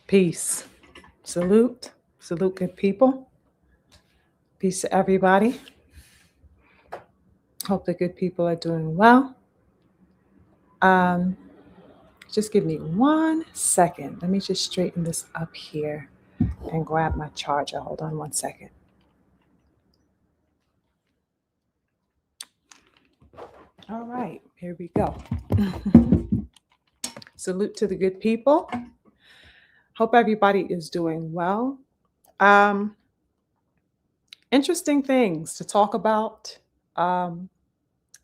Peace. Salute. Salute, good people. Peace to everybody. Hope the good people are doing well. Um, just give me 1 second. Let me just straighten this up here and grab my charger. Hold on 1 second. All right, here we go. Salute to the good people. Hope everybody is doing well. Interesting things to talk about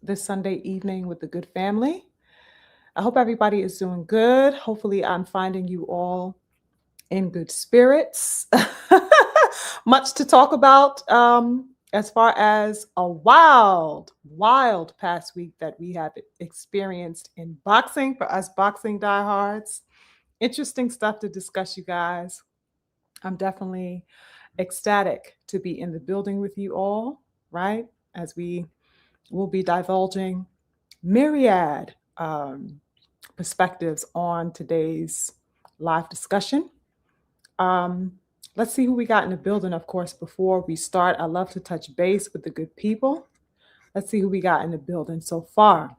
this Sunday evening with the good family. I hope everybody is doing good. Hopefully, I'm finding you all in good spirits. Much to talk about as far as a wild past week that we have experienced in boxing for us boxing diehards. Interesting stuff to discuss, you guys. I'm definitely ecstatic to be in the building with you all, right? As we will be divulging myriad perspectives on today's live discussion. Let's see who we got in the building, of course, before we start. I love to touch base with the good people. Let's see who we got in the building so far.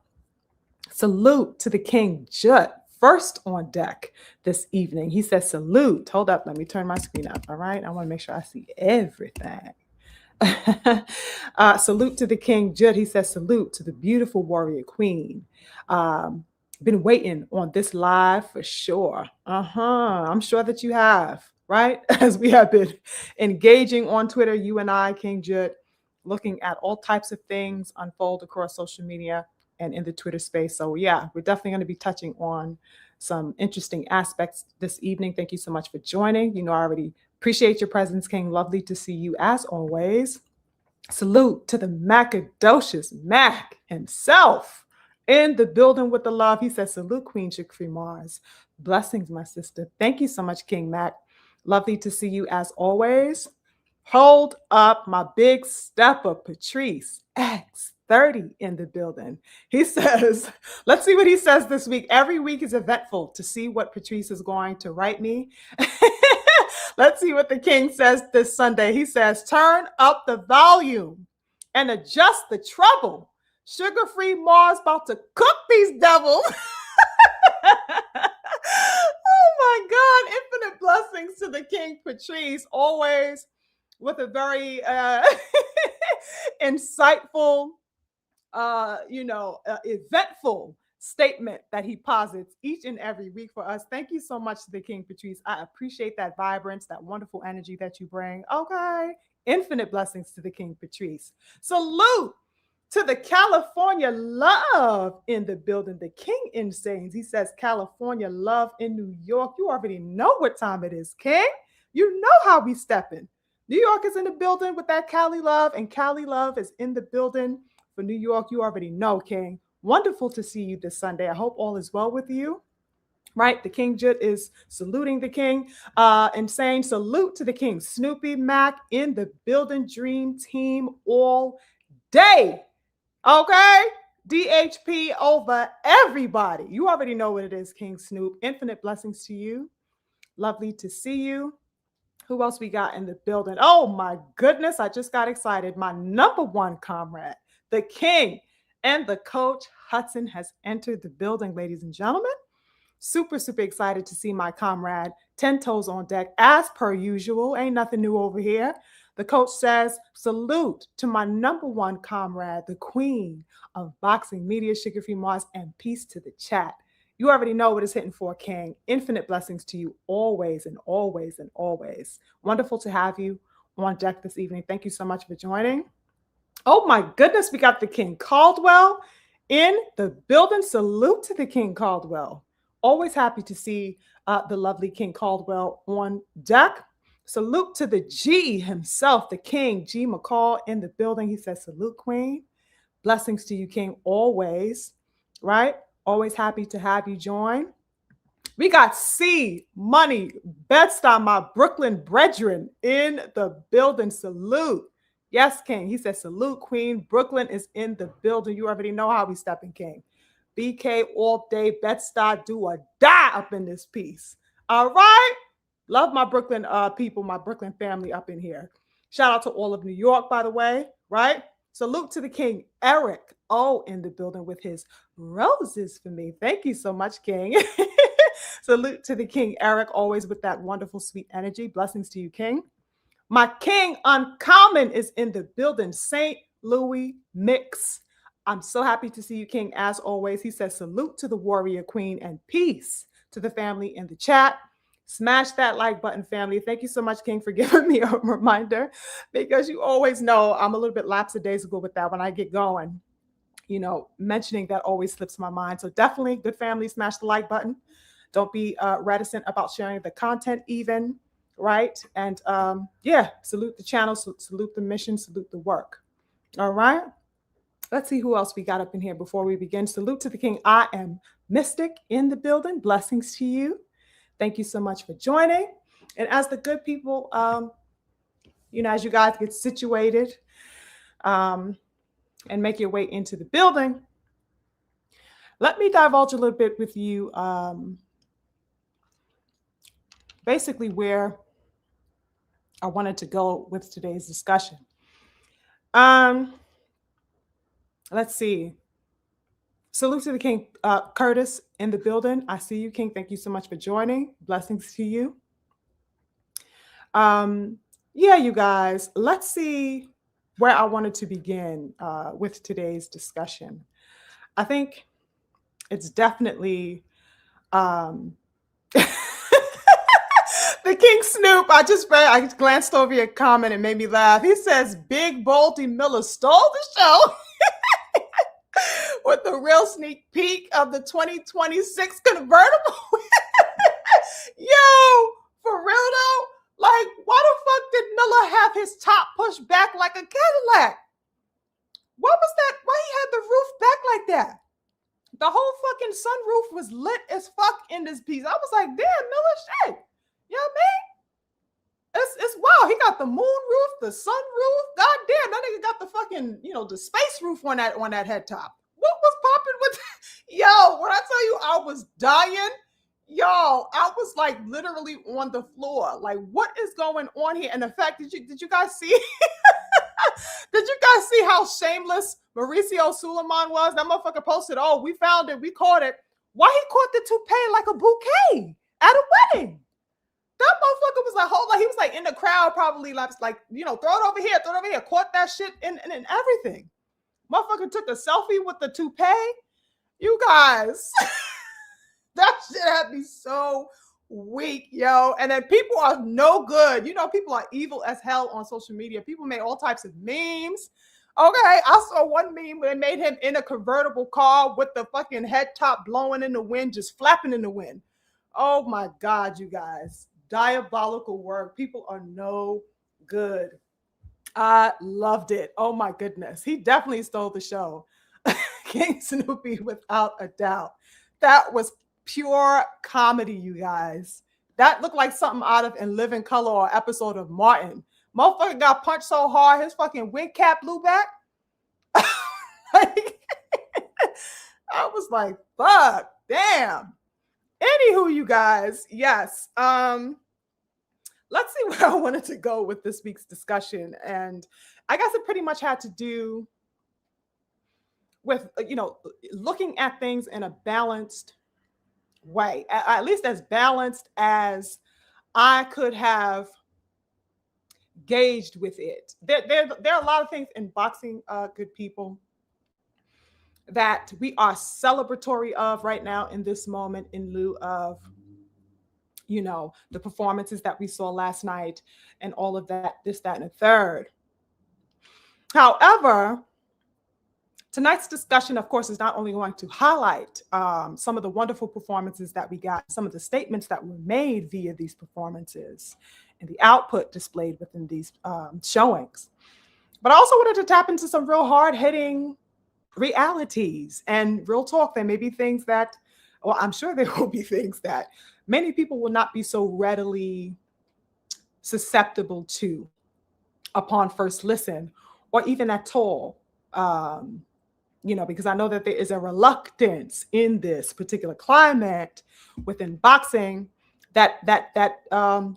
Salute to the King Jut, first on deck this evening. He says salute. Hold up, let me turn my screen up, all right? I want to make sure I see everything. Salute to the King Jut. He says salute to the beautiful warrior queen. Been waiting on this live for sure. I'm sure that you have, right? As we have been engaging on Twitter, you and I, King Jut, looking at all types of things unfold across social media and in the Twitter space. So yeah, we're definitely going to be touching on some interesting aspects this evening. Thank you so much for joining. You know, I already appreciate your presence, King. Lovely to see you as always. Salute to the Macadocious Mac himself in the building with the love. He says, salute, Queen Shakur Mars. Blessings, my sister. Thank you so much, King Mac. Lovely to see you as always. Hold up, my big stepper, Patrice X30 in the building. He says, let's see what he says this week. Every week is eventful to see what Patrice is going to write me. Let's see what the King says this Sunday. He says, turn up the volume and adjust the trouble. Sugar-free Mars about to cook these devils. Oh my God, infinite blessings to the King Patrice, always with a very insightful, eventful statement that he posits each and every week for us. Thank you so much to the King Patrice. I appreciate that vibrance, that wonderful energy that you bring. Okay. Infinite blessings to the King Patrice. Salute to the California love in the building. The King Insanes. He says California love in New York. You already know what time it is, King. You know how we stepping. New York is in the building with that Cali love, and Cali love is in the building for New York. You already know, King. Wonderful to see you this Sunday. I hope all is well with you. Right? The King Jut is saluting the King and saying salute to the King. Snoopy Mac in the building. Dream team all day. Okay? DHP over everybody. You already know what it is, King Snoop. Infinite blessings to you. Lovely to see you. Who else we got in the building? Oh my goodness, I just got excited. My number one comrade, the King and the coach Hudson has entered the building, ladies and gentlemen. Super, super excited to see my comrade 10 toes on deck as per usual. Ain't nothing new over here. The coach says, salute to my number one comrade, the queen of boxing media, Shakur Mars, and peace to the chat. You already know what it's hitting for, King. Infinite blessings to you always and always and always. Wonderful to have you on deck this evening. Thank you so much for joining. Oh my goodness, we got the King Caldwell in the building. Salute to the King Caldwell. Always happy to see the lovely King Caldwell on deck. Salute to the G himself, the King, G McCall in the building. He says, salute, Queen. Blessings to you, King, always, right? Always happy to have you join. We got C Money Bed-Stuy, my Brooklyn brethren in the building. Salute. Yes, King. He says, salute, Queen. Brooklyn is in the building. You already know how we stepping, King. BK all day. Bed-Stuy do or die up in this piece. All right? Love my Brooklyn people, my Brooklyn family up in here. Shout out to all of New York, by the way, right? Salute to the King Eric O in the building with his roses for me. Thank you so much, King. Salute to the King Eric, always with that wonderful, sweet energy. Blessings to you, King. My King Uncommon is in the building, St. Louis Mix. I'm so happy to see you, King, as always. He says, salute to the warrior queen and peace to the family in the chat. Smash that like button, family. Thank you so much, King, for giving me a reminder, because you always know I'm a little bit lackadaisical with that when I get going. You know, mentioning that always slips my mind. So definitely, good family, smash the like button. Don't be reticent about sharing the content even, right? And yeah, salute the channel, salute the mission, salute the work. All right. Let's see who else we got up in here before we begin. Salute to the King. I am Mystic in the building. Blessings to you. Thank you so much for joining. And as the good people, you know, as you guys get situated and make your way into the building, let me divulge a little bit with you basically where I wanted to go with today's discussion. Let's see. Salute to the King, Curtis in the building. I see you, King. Thank you so much for joining. Blessings to you. Yeah, you guys, let's see where I wanted to begin with today's discussion. I think it's definitely the King Snoop. I glanced over your comment and made me laugh. He says, Big Baldy Miller stole the show. With the real sneak peek of the 2026 convertible. Yo, for real though, like, why the fuck did Miller have his top pushed back like a Cadillac? What was that? Why he had the roof back like that? The whole fucking sunroof was lit as fuck in this piece. I was like, damn, Miller, shit. You know what I mean? It's wow. He got the moon roof, the sun roof. God damn, that nigga got the fucking, you know, the space roof on that head top. What was popping with yo? When I tell you I was dying, yo, I was like literally on the floor. Like, what is going on here? And the fact, did you guys see? Did you guys see how shameless Mauricio Suleiman was? That motherfucker posted, oh, we found it, we caught it. Why he caught the toupee like a bouquet at a wedding? That motherfucker was like, hold on, he was like in the crowd, probably like, you know, throw it over here, caught that shit and everything. Motherfucker took a selfie with the toupee. You guys, that shit had me so weak, yo. And then people are no good. You know, people are evil as hell on social media. People made all types of memes. Okay, I saw one meme where they made him in a convertible car with the fucking head top blowing in the wind, just flapping in the wind. Oh my God, you guys. Diabolical work. People are no good. I loved it. Oh my goodness. He definitely stole the show. King Snoopy, without a doubt. That was pure comedy, you guys. That looked like something out of In Living Color or episode of Martin. Motherfucker got punched so hard, his fucking wing cap blew back. Like, I was like, fuck, damn. Anywho, you guys, yes. Let's see where I wanted to go with this week's discussion. And I guess it pretty much had to do with, you know, looking at things in a balanced way, at least as balanced as I could have gauged with it. There are a lot of things in boxing, good people, that we are celebratory of right now in this moment in lieu of, you know, the performances that we saw last night and all of that, this, that, and the third. However, tonight's discussion, of course, is not only going to highlight some of the wonderful performances that we got, some of the statements that were made via these performances and the output displayed within these showings, but I also wanted to tap into some real hard-hitting realities and real talk. There may be things that, well, I'm sure there will be things that many people will not be so readily susceptible to upon first listen, or even at all, you know, because I know that there is a reluctance in this particular climate within boxing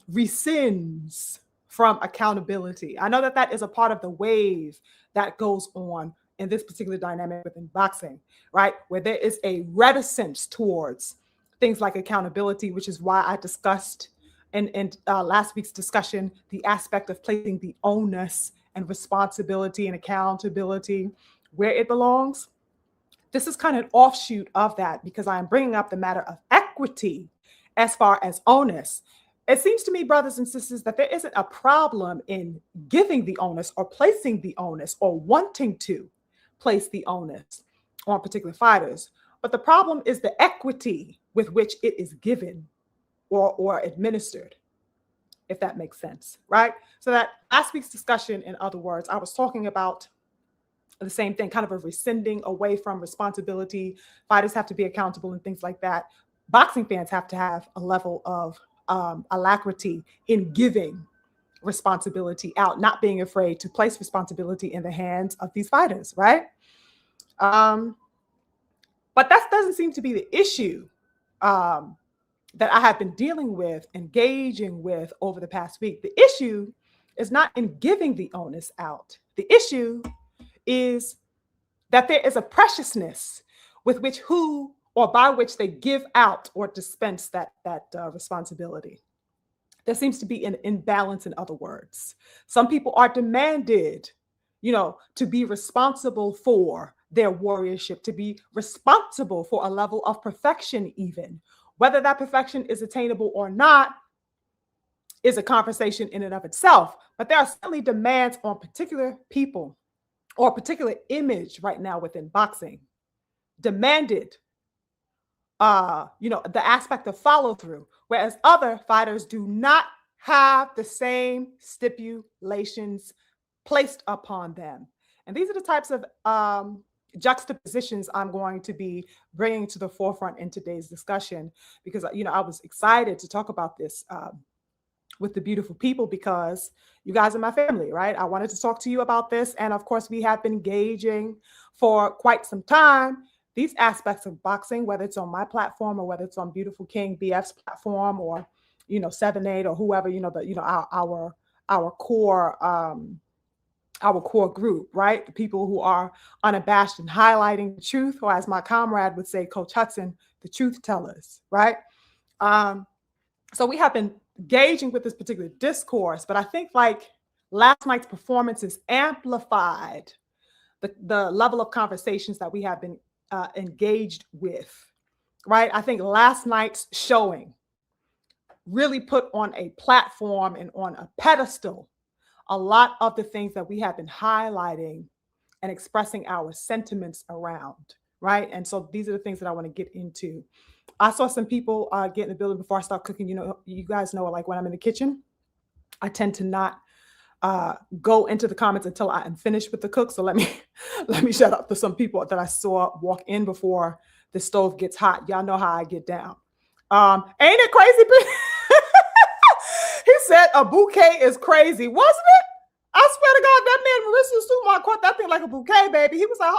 rescinds from accountability. I know that that is a part of the wave that goes on in this particular dynamic within boxing, right? Where there is a reticence towards things like accountability, which is why I discussed in last week's discussion the aspect of placing the onus and responsibility and accountability where it belongs. This is kind of an offshoot of that because I am bringing up the matter of equity as far as onus. It seems to me, brothers and sisters, that there isn't a problem in giving the onus or placing the onus or wanting to place the onus on particular fighters. But the problem is the equity with which it is given or administered, if that makes sense, right? So that last week's discussion, in other words, I was talking about the same thing, kind of a rescinding away from responsibility. Fighters have to be accountable and things like that. Boxing fans have to have a level of alacrity in giving responsibility out, not being afraid to place responsibility in the hands of these fighters, right? But that doesn't seem to be the issue that I have been dealing with, engaging with over the past week. The issue is not in giving the onus out. The issue is that there is a preciousness with which who or by which they give out or dispense that responsibility. There seems to be an imbalance, in other words. Some people are demanded, to be responsible for their warriorship, to be responsible for a level of perfection even. Whether that perfection is attainable or not is a conversation in and of itself. But there are certainly demands on particular people or a particular image right now within boxing, demanded, the aspect of follow through, whereas other fighters do not have the same stipulations placed upon them. And these are the types of juxtapositions I'm going to be bringing to the forefront in today's discussion, because, I was excited to talk about this with the beautiful people because you guys are my family, right? I wanted to talk to you about this. And of course, we have been engaging for quite some time these aspects of boxing, whether it's on my platform or whether it's on Beautiful King BF's platform or, 7-8 or whoever, our core group, right? The people who are unabashed and highlighting the truth, or as my comrade would say, Coach Hudson, the truth tellers, right? So we have been engaging with this particular discourse, but I think like last night's performances amplified the level of conversations that we have been engaged with, right? I think last night's showing really put on a platform and on a pedestal a lot of the things that we have been highlighting and expressing our sentiments around, right? And so these are the things that I want to get into. I saw some people get in the building before I start cooking. You guys know, like when I'm in the kitchen, I tend to not go into the comments until I am finished with the cook. So let me shut up to some people that I saw walk in before the stove gets hot. Y'all know how I get down. Ain't it crazy? He said a bouquet is crazy, wasn't it? I swear to God, that man Marissa Sumar caught that thing like a bouquet, baby. He was like,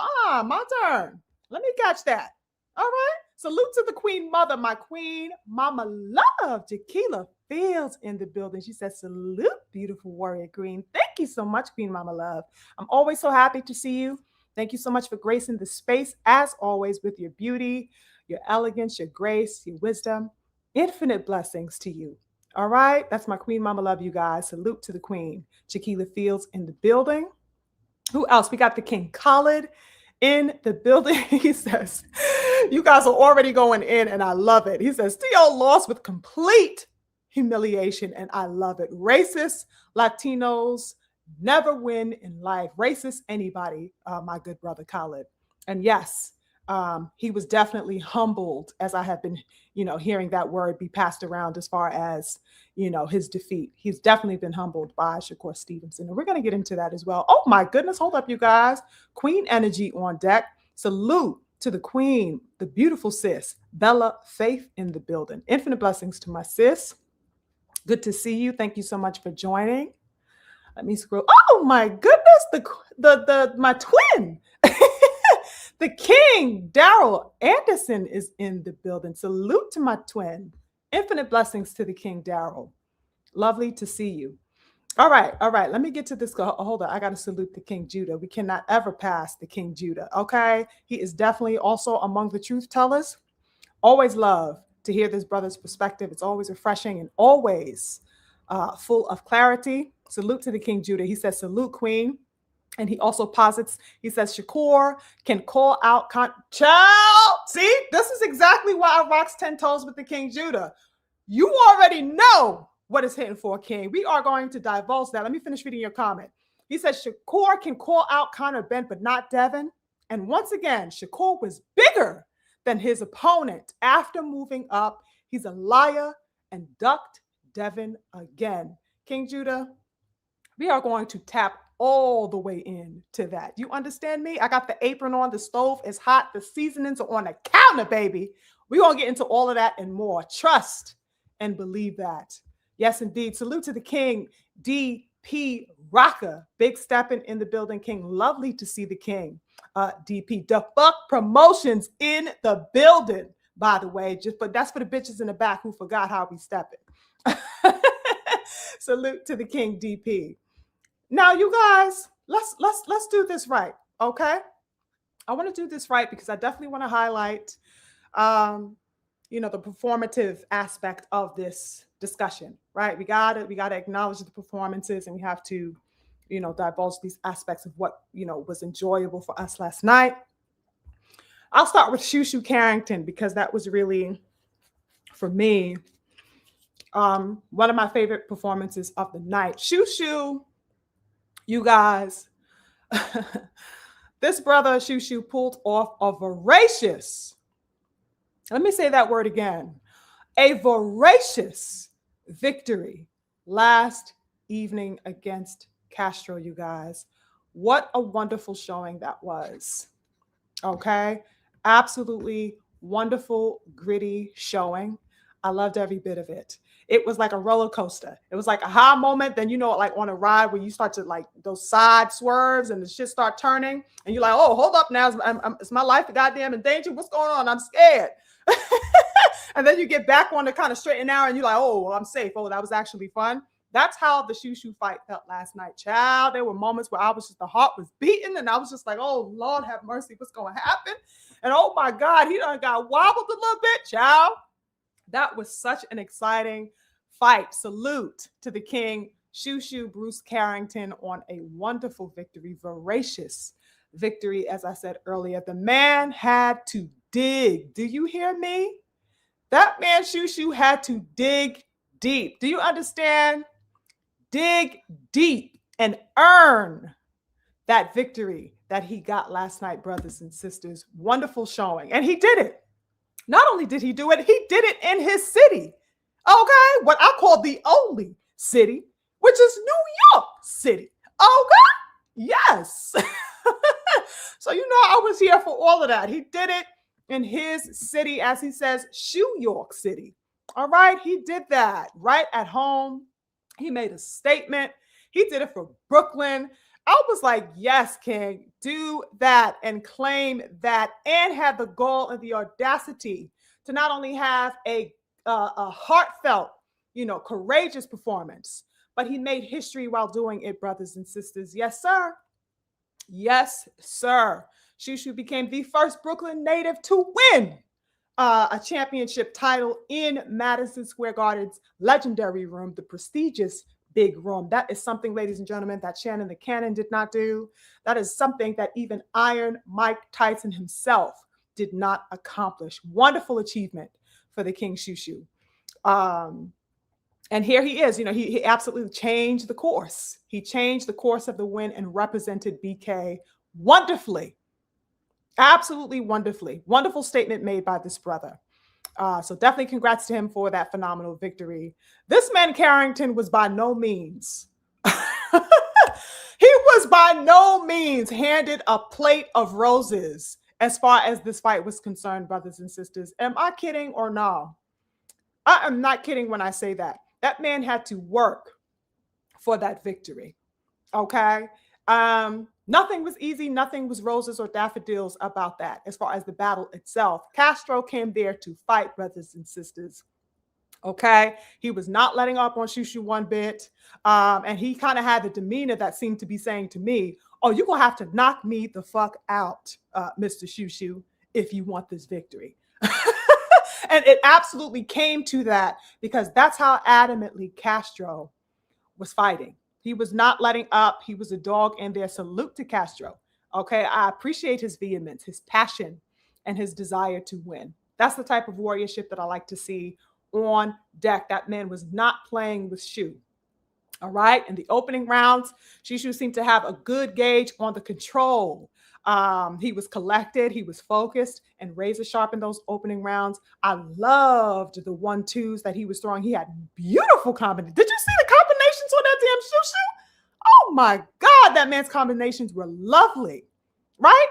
my turn. Let me catch that. All right. Salute to the Queen Mother, my Queen Mama Love. Jaquila Fields in the building. She says, salute, beautiful warrior queen. Thank you so much, Queen Mama Love. I'm always so happy to see you. Thank you so much for gracing the space, as always, with your beauty, your elegance, your grace, your wisdom. Infinite blessings to you. All right. That's my Queen Mama Love, you guys. Salute to the Queen. Jaquila Fields in the building. Who else? We got the King Khalid in the building. He says, you guys are already going in and I love it. He says, Theo lost with complete humiliation and I love it. Racist Latinos never win in life. Racist anybody, my good brother Khalid. And yes, he was definitely humbled, as I have been, hearing that word be passed around as far as, his defeat. He's definitely been humbled by Shakur Stevenson. And we're going to get into that as well. Oh my goodness. Hold up, you guys. Queen energy on deck. Salute to the queen, the beautiful sis, Bella Faith in the building. Infinite blessings to my sis. Good to see you. Thank you so much for joining. Let me scroll. Oh my goodness. My twin. The king, Daryl Anderson, is in the building. Salute to my twin. Infinite blessings to the King Daryl. Lovely to see you. All right, all right. Let me get to this. Hold on. I got to salute the King Judah. We cannot ever pass the King Judah. Okay. He is definitely also among the truth tellers. Always love to hear this brother's perspective. It's always refreshing and always full of clarity. Salute to the King Judah. He says, salute, Queen. And he also posits, he says, Shakur can call out child. See, this is exactly why I rocks 10 toes with the King Judah. You already know what is hitting for, King. We are going to divulge that. Let me finish reading your comment. He says, Shakur can call out Connor Bent, but not Devin. And once again, Shakur was bigger than his opponent. After moving up, he's a liar and ducked Devin again. King Judah, we are going to tap all the way in to that. You understand me? I got the apron on. The stove is hot. The seasonings are on the counter, baby. We're going to get into all of that and more. Trust and believe that. Yes, indeed. Salute to the King, DP Rocker. Big stepping in the building, King. Lovely to see the King. DP, the fuck promotions in the building, by the way. But that's for the bitches in the back who forgot how we stepping. Salute to the King, DP. Now, you guys, let's do this right, okay? I want to do this right because I definitely want to highlight, the performative aspect of this discussion, right? We gotta acknowledge the performances, and we have to, divulge these aspects of what was enjoyable for us last night. I'll start with Shushu Carrington because that was really, for me, one of my favorite performances of the night. Shushu. You guys, this brother Shushu pulled off a voracious, let me say that word again, a voracious victory last evening against Castro, you guys. What a wonderful showing that was. Okay. Absolutely wonderful, gritty showing. I loved every bit of it. It was like a roller coaster. It was like a high moment. Then, like on a ride where you start to like those side swerves and the shit start turning. And you're like, oh, hold up now. Is my life goddamn in danger? What's going on? I'm scared. And then you get back on the kind of straight and narrow and you're like, oh, well, I'm safe. Oh, that was actually fun. That's how the Shushu fight felt last night. Child, there were moments where the heart was beating and I was just like, oh, Lord have mercy. What's going to happen? And oh my God, he done got wobbled a little bit, child. That was such an exciting fight. Salute to the King, Shushu Bruce Carrington, on a wonderful victory, voracious victory. As I said earlier, the man had to dig. Do you hear me? That man Shushu had to dig deep. Do you understand? Dig deep and earn that victory that he got last night, brothers and sisters. Wonderful showing. And he did it. Not only did he do it, he did it in his city. Okay, what I call the only city, which is New York City. Okay, yes. So, I was here for all of that. He did it in his city, as he says, Shoe York City. All right, he did that right at home. He made a statement. He did it for Brooklyn. I was like, yes, King, do that and claim that, and have the gall and the audacity to not only have a heartfelt, courageous performance, but he made history while doing it, brothers and sisters. Yes, sir. Yes, sir. Shushu became the first Brooklyn native to win a championship title in Madison Square Garden's legendary room, the prestigious Big Room. That is something, ladies and gentlemen, that Shannon the Cannon did not do. That is something that even Iron Mike Tyson himself did not accomplish. Wonderful achievement for the King Shushu. And here he is. He absolutely changed the course. He changed the course of the win and represented BK wonderfully. Absolutely wonderfully. Wonderful statement made by this brother. So definitely congrats to him for that phenomenal victory. This man Carrington was by no means, he was by no means handed a plate of roses as far as this fight was concerned, brothers and sisters. Am I kidding or no? I am not kidding when I say that. That man had to work for that victory. Okay. Nothing was easy. Nothing was roses or daffodils about that as far as the battle itself. Castro came there to fight, brothers and sisters. Okay. He was not letting up on Shushu one bit. And he kind of had the demeanor that seemed to be saying to me, oh, you're going to have to knock me the fuck out, Mr. Shushu, if you want this victory. And it absolutely came to that because that's how adamantly Castro was fighting. He was not letting up. He was a dog in there. Salute to Castro. Okay. I appreciate his vehemence, his passion, and his desire to win. That's the type of warriorship that I like to see on deck. That man was not playing with Shu. All right. In the opening rounds, Shishu seemed to have a good gauge on the control. He was collected, he was focused and razor sharp in those opening rounds. I loved the 1-2s that he was throwing. He had beautiful combinations. Did you see the combinations on that damn Shishu? Oh my God, that man's combinations were lovely, right?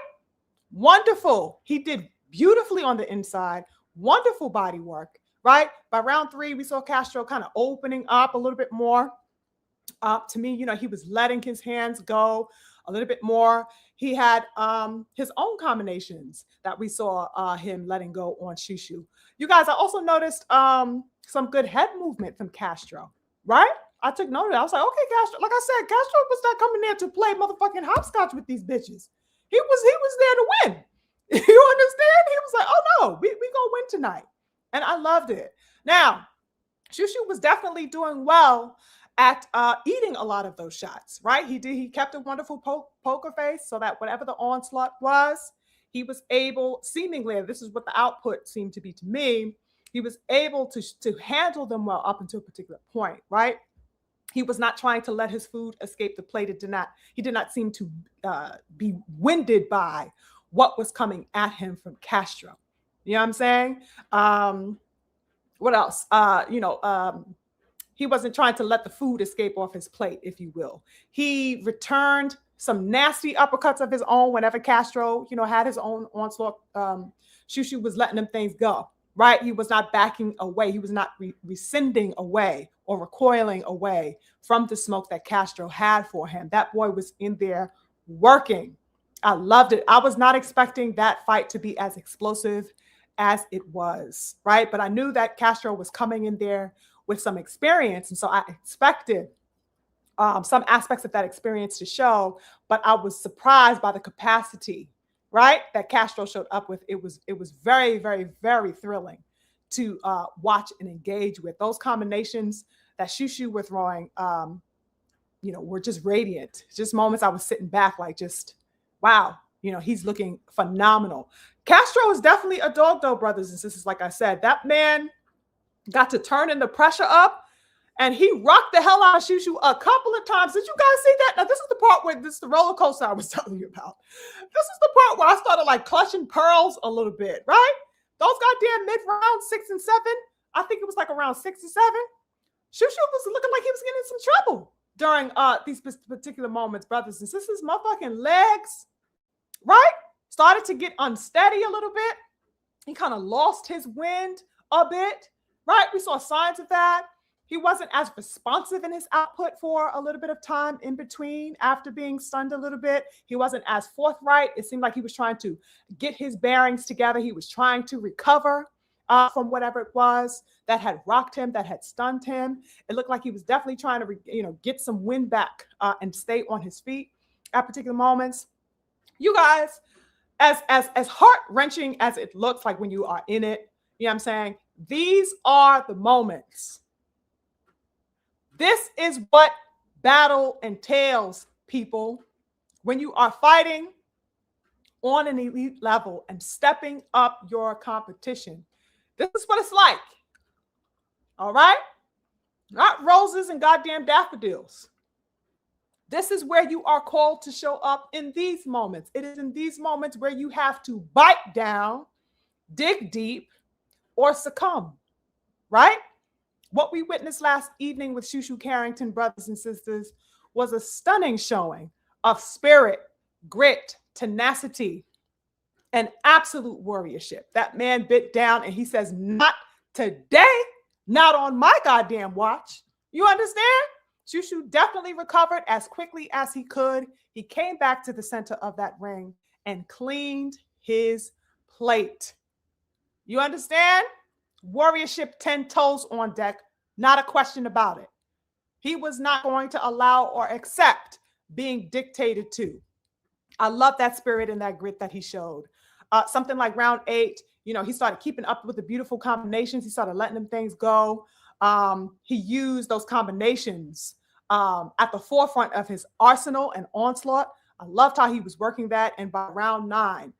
Wonderful. He did beautifully on the inside, wonderful body work, right? By round 3, we saw Castro kind of opening up a little bit more. To me, he was letting his hands go a little bit more. He had his own combinations that we saw him letting go on Shushu. You guys, I also noticed some good head movement from Castro, right? I took note of it. I was like, okay, Castro. Like I said, Castro was not coming there to play motherfucking hopscotch with these bitches. He was there to win. You understand? He was like, oh no, we gonna win tonight. And I loved it. Now, Shushu was definitely doing well at eating a lot of those shots, right? He kept a wonderful poker face so that whatever the onslaught was, he was able, seemingly, this is what the output seemed to be to me, he was able to handle them well up until a particular point, right? He was not trying to let his food escape the plate. He did not seem to be winded by what was coming at him from Castro. You know what I'm saying? What else? He wasn't trying to let the food escape off his plate, if you will. He returned some nasty uppercuts of his own whenever Castro, had his own onslaught. Shushu was letting them things go, right? He was not backing away. He was not rescinding away or recoiling away from the smoke that Castro had for him. That boy was in there working. I loved it. I was not expecting that fight to be as explosive as it was, right? But I knew that Castro was coming in there with some experience. And so I expected some aspects of that experience to show, but I was surprised by the capacity, right, that Castro showed up with. It was very, very, very thrilling to watch and engage with. Those combinations that Shushu were throwing, were just radiant. Just moments I was sitting back like, just, wow, he's looking phenomenal. Castro is definitely a dog, though, brothers and sisters. Like I said, that man got to turn the pressure up, and he rocked the hell out of Shushu a couple of times. Did you guys see that? Now, this is the part where this is the roller coaster I was telling you about. This is the part where I started like clutching pearls a little bit, right? Those goddamn mid-round 6 and 7, I think it was like around 6 and 7. Shushu was looking like he was getting in some trouble during these particular moments, brothers and sisters. Motherfucking legs, right? Started to get unsteady a little bit. He kind of lost his wind a bit. Right? We saw signs of that. He wasn't as responsive in his output for a little bit of time in between after being stunned a little bit. He wasn't as forthright. It seemed like he was trying to get his bearings together. He was trying to recover from whatever it was that had rocked him, that had stunned him. It looked like he was definitely trying to, get some wind back and stay on his feet at particular moments. You guys, as heart-wrenching as it looks like when you are in it, you know what I'm saying? These are the moments. This is what battle entails, people. When you are fighting on an elite level and stepping up your competition, this is what it's like. All right? Not roses and goddamn daffodils. This is where you are called to show up in these moments. It is in these moments where you have to bite down, dig deep, or succumb, right? What we witnessed last evening with Shushu Carrington, brothers and sisters, was a stunning showing of spirit, grit, tenacity, and absolute warriorship. That man bit down and he says, not today, not on my goddamn watch. You understand? Shushu definitely recovered as quickly as he could. He came back to the center of that ring and cleaned his plate. You understand? Warriorship 10 toes on deck, not a question about it. He was not going to allow or accept being dictated to. I love that spirit and that grit that he showed. Something like round 8, he started keeping up with the beautiful combinations. He started letting them things go. He used those combinations at the forefront of his arsenal and onslaught. I loved how he was working that. And by round 9,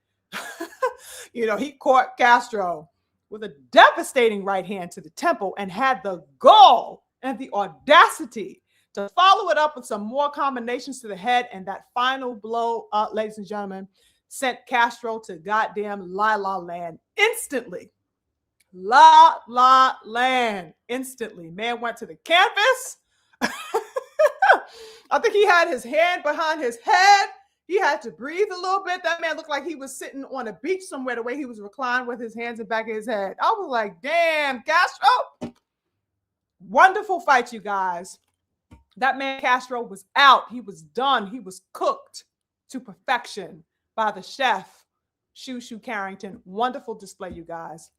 he caught Castro with a devastating right hand to the temple and had the gall and the audacity to follow it up with some more combinations to the head. And that final blow, ladies and gentlemen, sent Castro to goddamn La La Land instantly. La La Land instantly. Man went to the canvas. I think he had his hand behind his head. He had to breathe a little bit. That man looked like he was sitting on a beach somewhere, the way he was reclined with his hands in the back of his head. I was like, damn, Castro. Wonderful fight, you guys. That man Castro was out. He was done. He was cooked to perfection by the chef, Shushu Carrington. Wonderful display, you guys.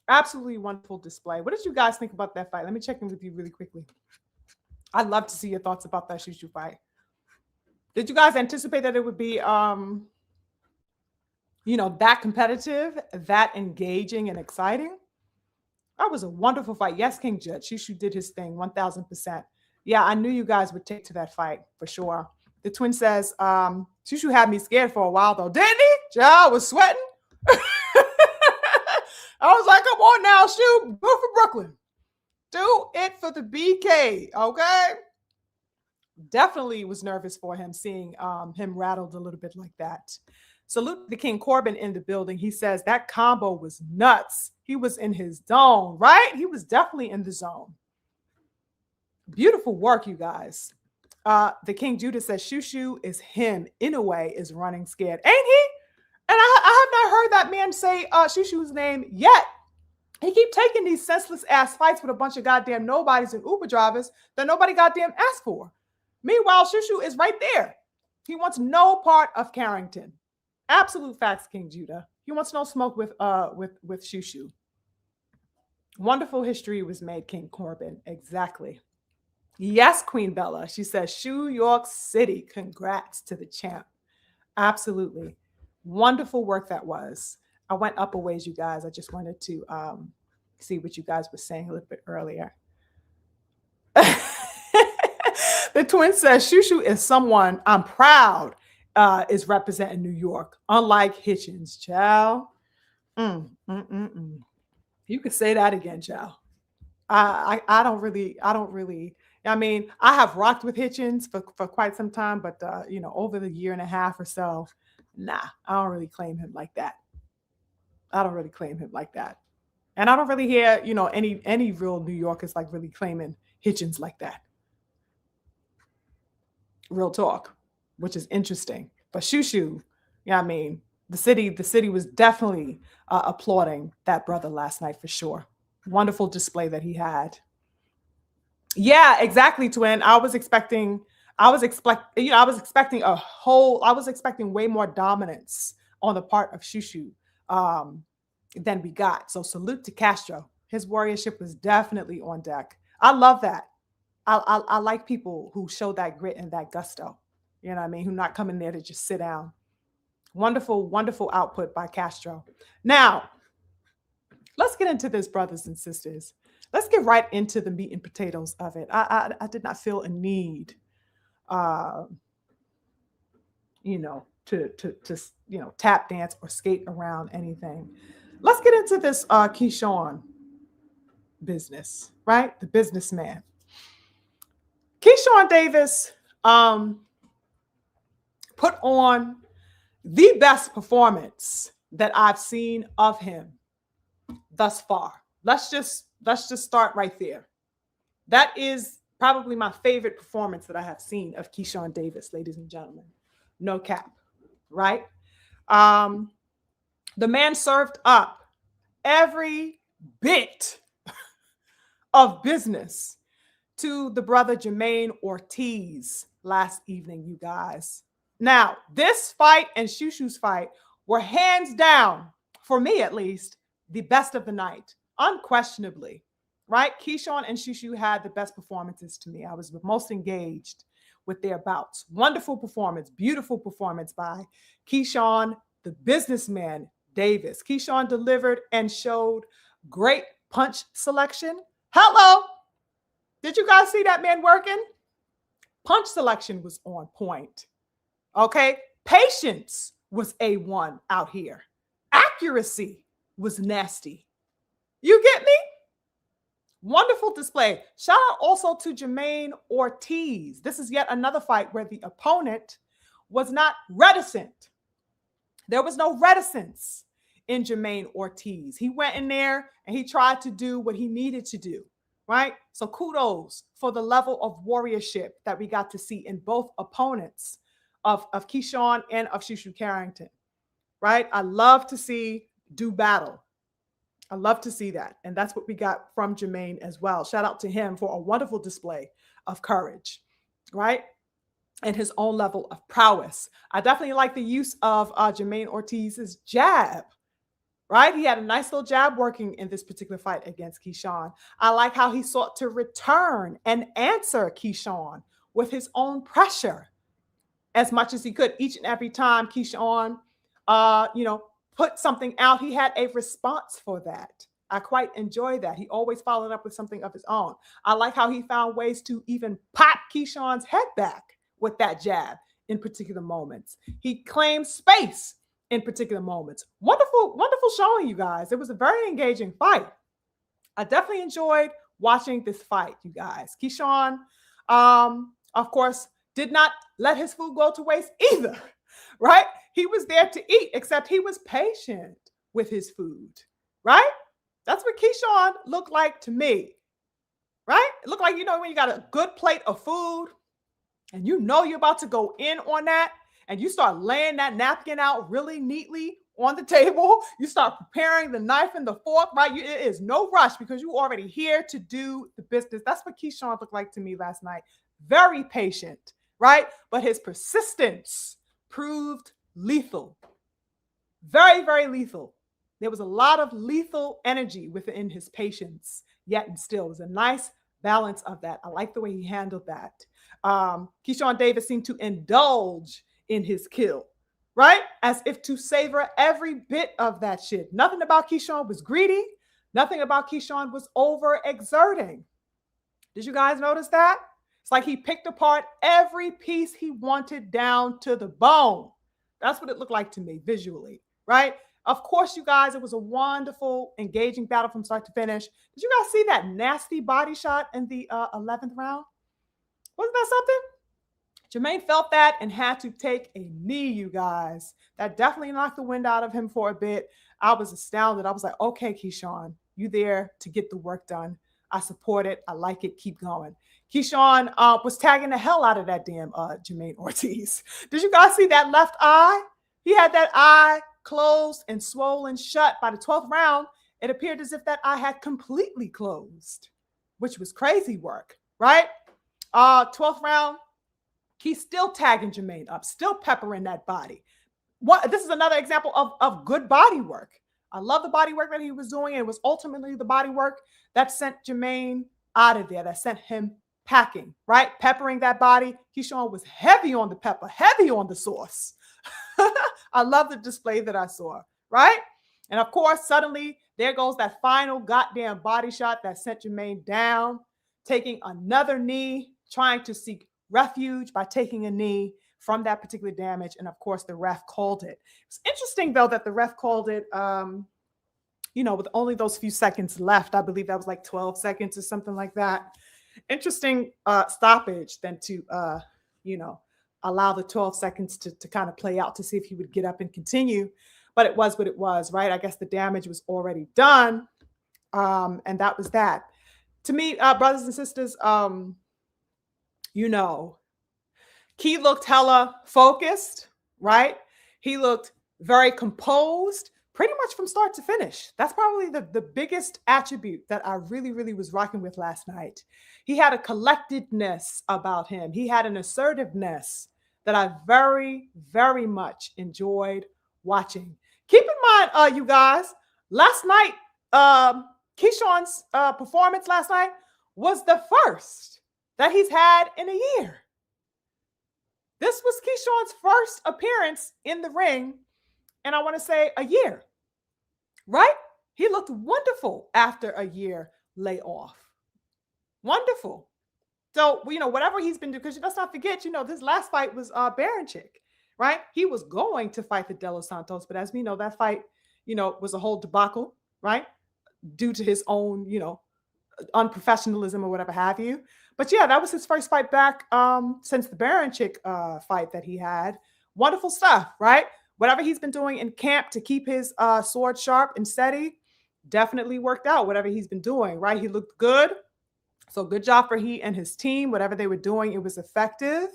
Absolutely wonderful display. What did you guys think about that fight? Let me check in with you really quickly. I'd love to see your thoughts about that Shushu fight. Did you guys anticipate that it would be, that competitive, that engaging and exciting? That was a wonderful fight. Yes, King Judge. Shushu did his thing, 1000%. Yeah, I knew you guys would take to that fight for sure. The twin says, Shushu had me scared for a while, though. Didn't he? I was sweating. I was like, come on now, Shu. Go for Brooklyn. Do it for the BK, okay? Definitely was nervous for him, seeing him rattled a little bit like that. Salute the King Corbin in the building. He says that combo was nuts. He was in his zone, right? He was definitely in the zone. Beautiful work, you guys. The King Judah says Shushu is him. Inoue is running scared. Ain't he? And I have not heard that man say Shushu's name yet. He keep taking these senseless ass fights with a bunch of goddamn nobodies and Uber drivers that nobody goddamn asked for. Meanwhile, Shushu is right there. He wants no part of Carrington. Absolute facts, King Judah. He wants no smoke with Shushu. Wonderful history was made, King Corbin. Exactly. Yes, Queen Bella. She says, New York City. Congrats to the champ. Absolutely. Wonderful work that was. I went up a ways, you guys. I just wanted to see what you guys were saying a little bit earlier. The twin says, Shushu is someone I'm proud is representing New York, unlike Hitchens, child. You could say that again, child. I don't really. I mean, I have rocked with Hitchens for quite some time, but over the year and a half or so, nah, I don't really claim him like that. And I don't really hear, any real New Yorkers like really claiming Hitchens like that. Real talk, which is interesting. But Shushu, the city was definitely applauding that brother last night for sure. Wonderful display that he had. Yeah, exactly, twin. I was expecting way more dominance on the part of Shushu than we got. So salute to Castro. His warriorship was definitely on deck. I love that. I like people who show that grit and that gusto. You know what I mean? Who not coming there to just sit down. Wonderful, wonderful output by Castro. Now, let's get into this, brothers and sisters. Let's get right into the meat and potatoes of it. I did not feel a need, to tap dance or skate around anything. Let's get into this Keyshawn business, right? The businessman. Keyshawn Davis put on the best performance that I've seen of him thus far. Let's just start right there. That is probably my favorite performance that I have seen of Keyshawn Davis, ladies and gentlemen. No cap, right? The man served up every bit of business to the brother Jermaine Ortiz last evening, you guys. Now, this fight and Shushu's fight were hands down, for me at least, the best of the night. unquestionably, right? Keyshawn and Shushu had the best performances to me. I was the most engaged with their bouts. Wonderful performance, beautiful performance by Keyshawn, the businessman Davis. Keyshawn delivered and showed great punch selection. Hello. Did you guys see that man working? Punch selection was on point. Okay. Patience was A1 out here. Accuracy was nasty. You get me? Wonderful display. Shout out also to Jermaine Ortiz. This is yet another fight where the opponent was not reticent. There was no reticence in Jermaine Ortiz. He went in there and he tried to do what he needed to do, right? So kudos for the level of warriorship that we got to see in both opponents of Keyshawn and of Shushu Carrington, right? I love to see do battle. I love to see that. And that's what we got from Jermaine as well. Shout out to him for a wonderful display of courage, right? And his own level of prowess. I definitely like the use of Jermaine Ortiz's jab, right? He had a nice little jab working in this particular fight against Keyshawn. I like how he sought to return and answer Keyshawn with his own pressure as much as he could. Each and every time Keyshawn, put something out, he had a response for that. I quite enjoy that. He always followed up with something of his own. I like how he found ways to even pop Keyshawn's head back with that jab in particular moments. He claimed space in particular moments. Wonderful, wonderful showing, you guys. It was a very engaging fight. I definitely enjoyed watching this fight, you guys. Keyshawn, of course, did not let his food go to waste either, right? He was there to eat, except he was patient with his food, right? That's what Keyshawn looked like to me, right? It looked like, when you got a good plate of food and you're about to go in on that and you start laying that napkin out really neatly on the table. You start preparing the knife and the fork, right? It is no rush because you're already here to do the business. That's what Keyshawn looked like to me last night. Very patient, right? But his persistence proved lethal. Very, very lethal. There was a lot of lethal energy within his patience, yet and still. It was a nice balance of that. I like the way he handled that. Keyshawn Davis seemed to indulge in his kill, right? As if to savor every bit of that shit. Nothing about Keyshawn was greedy. Nothing about Keyshawn was overexerting. Did you guys notice that? It's like he picked apart every piece he wanted down to the bone. That's what it looked like to me visually, right? Of course, you guys, it was a wonderful, engaging battle from start to finish. Did you guys see that nasty body shot in the 11th round? Wasn't that something? Jermaine felt that and had to take a knee, you guys. That definitely knocked the wind out of him for a bit. I was astounded. I was like, okay, Keyshawn, you there to get the work done. I support it. I like it. Keep going. Keyshawn was tagging the hell out of that damn Jermaine Ortiz. Did you guys see that left eye? He had that eye closed and swollen shut. By the 12th round, it appeared as if that eye had completely closed, which was crazy work, right? 12th round, he's still tagging Jermaine up, still peppering that body. This is another example of good body work. I love the body work that he was doing. And it was ultimately the body work that sent Jermaine out of there, that sent him packing, right? Peppering that body. Keyshawn was heavy on the pepper, heavy on the sauce. I love the display that I saw, right? And of course, suddenly there goes that final goddamn body shot that sent Jermaine down, taking another knee, trying to seek refuge by taking a knee from that particular damage. And of course, the ref called it. It's interesting, though, that the ref called it, with only those few seconds left. I believe that was like 12 seconds or something like that. Interesting stoppage than to, allow the 12 seconds to kind of play out to see if he would get up and continue. But it was what it was, right? I guess the damage was already done. And that was that. To me, brothers and sisters, Key looked hella focused, right? He looked very composed, pretty much from start to finish. That's probably the biggest attribute that I really, really was rocking with last night. He had a collectedness about him. He had an assertiveness that I very, very much enjoyed watching. Keep in mind, you guys, last night, Keyshawn's performance last night was the first that he's had in a year. This was Keyshawn's first appearance in the ring, and I want to say a year, right? He looked wonderful after a year layoff. Wonderful. So, whatever he's been doing, because let's not forget, this last fight was Baranchik, right? He was going to fight the De Los Santos, but as we know, that fight, was a whole debacle, right? Due to his own, unprofessionalism or whatever have you. But yeah, that was his first fight back since the Baranchik fight that he had. Wonderful stuff, right? Whatever he's been doing in camp to keep his sword sharp and steady definitely worked out, whatever he's been doing, right? He looked good. So good job for he and his team. Whatever they were doing, it was effective.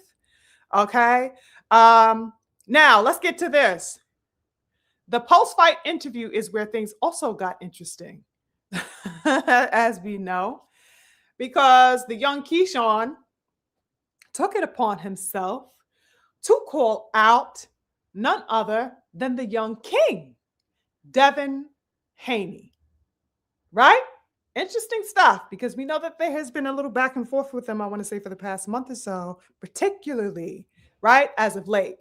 Okay. Now let's get to this. The post-fight interview is where things also got interesting, as we know, because the young Keyshawn took it upon himself to call out none other than the young king, Devin Haney, right? Interesting stuff, because we know that there has been a little back and forth with him, I want to say, for the past month or so, particularly, right, as of late.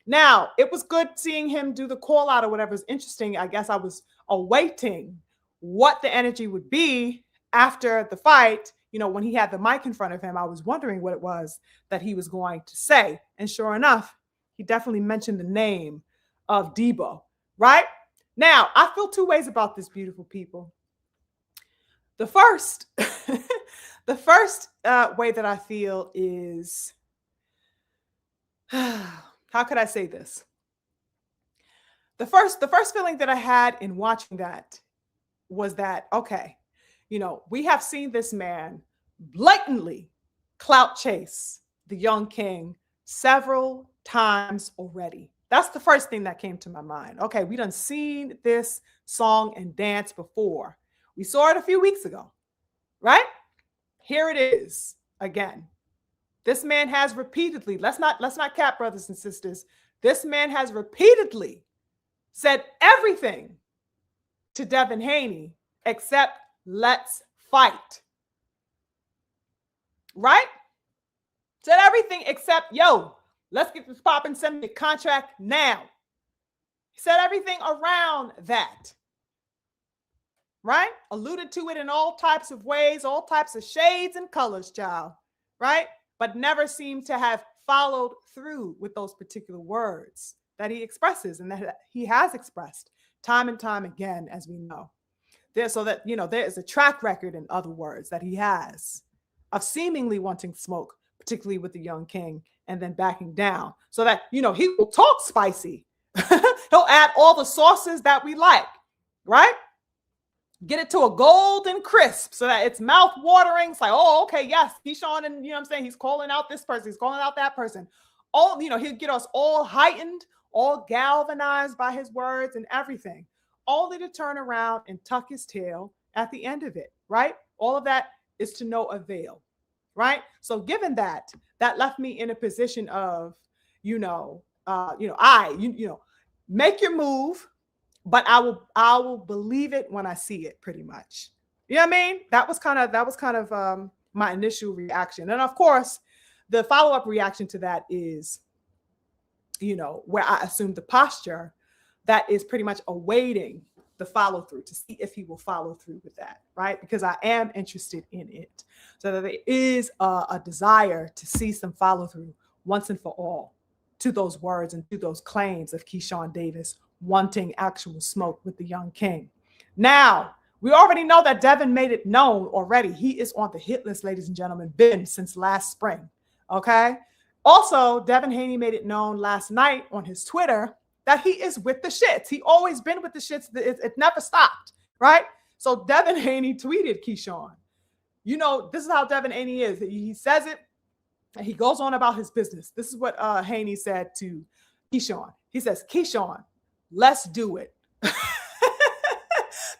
Now, it was good seeing him do the call out or whatever. Is interesting. I guess I was awaiting what the energy would be after the fight. When he had the mic in front of him, I was wondering what it was that he was going to say. And sure enough, he definitely mentioned the name of Debo, right? Now, I feel two ways about this, beautiful people. The first, way that I feel is, how could I say this? The first feeling that I had in watching that was that, okay, we have seen this man blatantly clout chase the young king several times already. That's the first thing that came to my mind. Okay, we done seen this song and dance before. We saw it a few weeks ago, right? Here it is again. This man has repeatedly, let's not cap, brothers and sisters. This man has repeatedly said everything to Devin Haney except let's fight. Right? Said everything except, yo, let's get this popping, send me a contract now. He said everything around that. Right? Alluded to it in all types of ways, all types of shades and colors, child. Right? But never seemed to have followed through with those particular words that he expresses and that he has expressed time and time again, as we know. There is a track record, in other words, that he has of seemingly wanting smoke, particularly with the young king, and then backing down so that, he will talk spicy. He'll add all the sauces that we like, right? Get it to a golden crisp so that it's mouth watering. It's like, oh, okay, yes, Keyshawn, and what I'm saying, he's calling out this person, he's calling out that person. All, he'll get us all heightened, all galvanized by his words and everything, only to turn around and tuck his tail at the end of it, right? All of that is to no avail, right? So given that left me in a position of, make your move, but I will believe it when I see it, pretty much. You know what I mean? That was kind of my initial reaction. And of course, the follow-up reaction to that is, where I assume the posture that is pretty much awaiting the follow-through to see if he will follow through with that, right? Because I am interested in it. So that there is a desire to see some follow-through once and for all to those words and to those claims of Keyshawn Davis wanting actual smoke with the young king. Now, we already know that Devin made it known already. He is on the hit list, ladies and gentlemen, been since last spring, okay? Also, Devin Haney made it known last night on his Twitter that he is with the shits. He always been with the shits. It never stopped, right? So Devin Haney tweeted Keyshawn. This is how Devin Haney is. He says it, and he goes on about his business. This is what Haney said to Keyshawn. He says, Keyshawn, let's do it.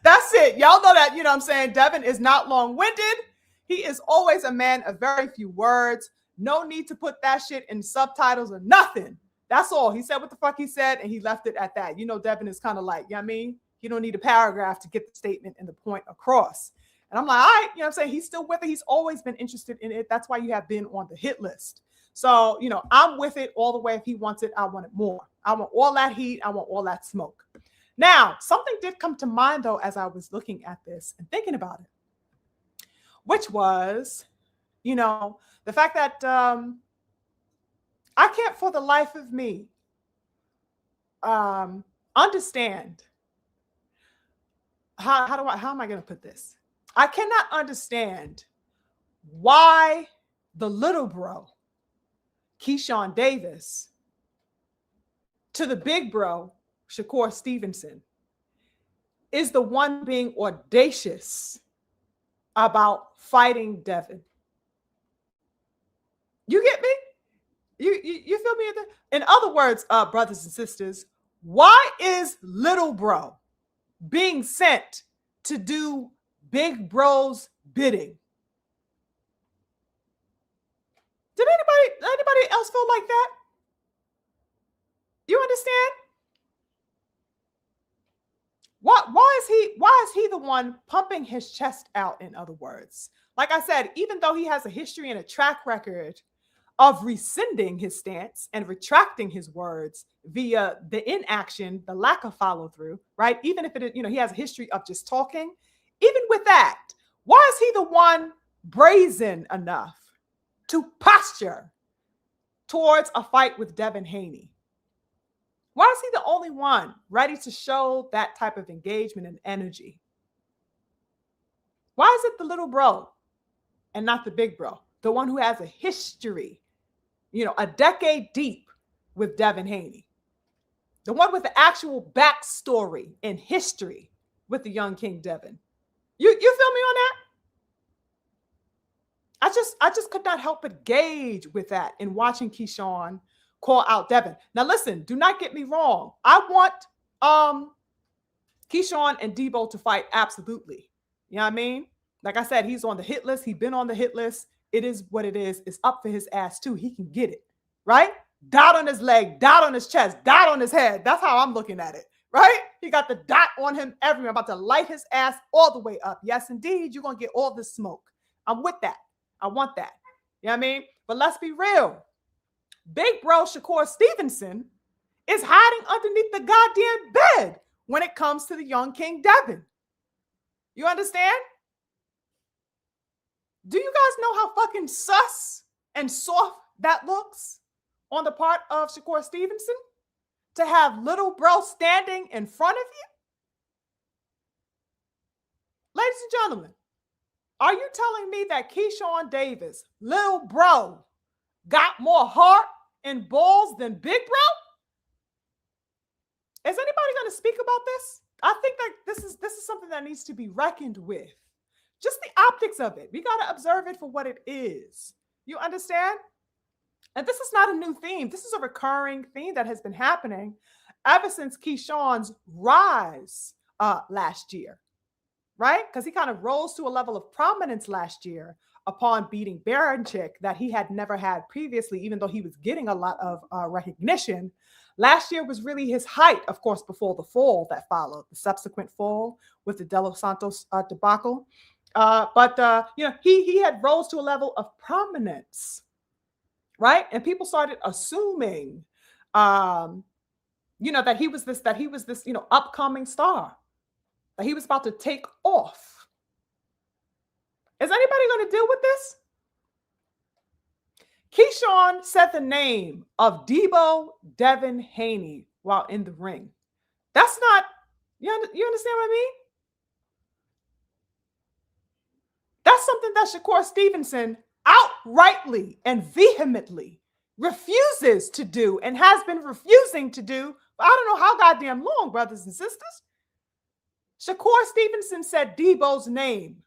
That's it. Y'all know that, what I'm saying? Devin is not long-winded. He is always a man of very few words. No need to put that shit in subtitles or nothing. That's all. He said what the fuck he said, and he left it at that. Devin is kind of like, He don't need a paragraph to get the statement and the point across. And I'm like, all right, I'm saying? He's still with it. He's always been interested in it. That's why you have been on the hit list. So, I'm with it all the way. If he wants it, I want it more. I want all that heat. I want all that smoke. Now, something did come to mind, though, as I was looking at this and thinking about it, which was, the fact that I can't for the life of me understand how am I going to put this? I cannot understand why the little bro, Keyshawn Davis, to the big bro, Shakur Stevenson, is the one being audacious about fighting Devin. You get me? You feel me? In other words, brothers and sisters, why is little bro being sent to do big bro's bidding? Did anybody else feel like that? You understand? Why is he the one pumping his chest out, in other words? Like I said, even though he has a history and a track record of rescinding his stance and retracting his words via the inaction, the lack of follow through, right? Even if he has a history of just talking, even with that, why is he the one brazen enough to posture towards a fight with Devin Haney? Why is he the only one ready to show that type of engagement and energy? Why is it the little bro and not the big bro? The one who has a history, a decade deep with Devin Haney. The one with the actual backstory and history with the young King Devin. You feel me on that? I just could not help but gauge with that in watching Keyshawn call out Devin. Now listen, do not get me wrong. I want Keyshawn and Debo to fight, absolutely. You know what I mean? Like I said, he's on the hit list. He's been on the hit list. It is what it is. It's up for his ass too. He can get it, right? Dot on his leg, dot on his chest, dot on his head. That's how I'm looking at it, right? He got the dot on him everywhere. I'm about to light his ass all the way up. Yes, indeed. You're going to get all the smoke. I'm with that. I want that. You know what I mean? But let's be real. Big bro Shakur Stevenson is hiding underneath the goddamn bed when it comes to the young King Devin. You understand? Do you guys know how fucking sus and soft that looks on the part of Shakur Stevenson? To have little bro standing in front of you? Ladies and gentlemen, are you telling me that Keyshawn Davis, little bro, got more heart and balls than big bro? Is anybody going to speak about this? I think that this is something that needs to be reckoned with. Just the optics of it. We got to observe it for what it is. You understand? And this is not a new theme. This is a recurring theme that has been happening ever since Keyshawn's rise last year, right? Because he kind of rose to a level of prominence last year upon beating Baranchik that he had never had previously, even though he was getting a lot of recognition. Last year was really his height, of course, before the fall that followed, the subsequent fall with the De Los Santos debacle. But he had rose to a level of prominence, right? And people started assuming, that he was this, upcoming star, that he was about to take off. Is anybody going to deal with this? Keyshawn said the name of Debo Devin Haney while in the ring. That's not, you understand what I mean? That's something that Shakur Stevenson outrightly and vehemently refuses to do and has been refusing to do for I don't know how goddamn long, brothers and sisters. Shakur Stevenson said Debo's name.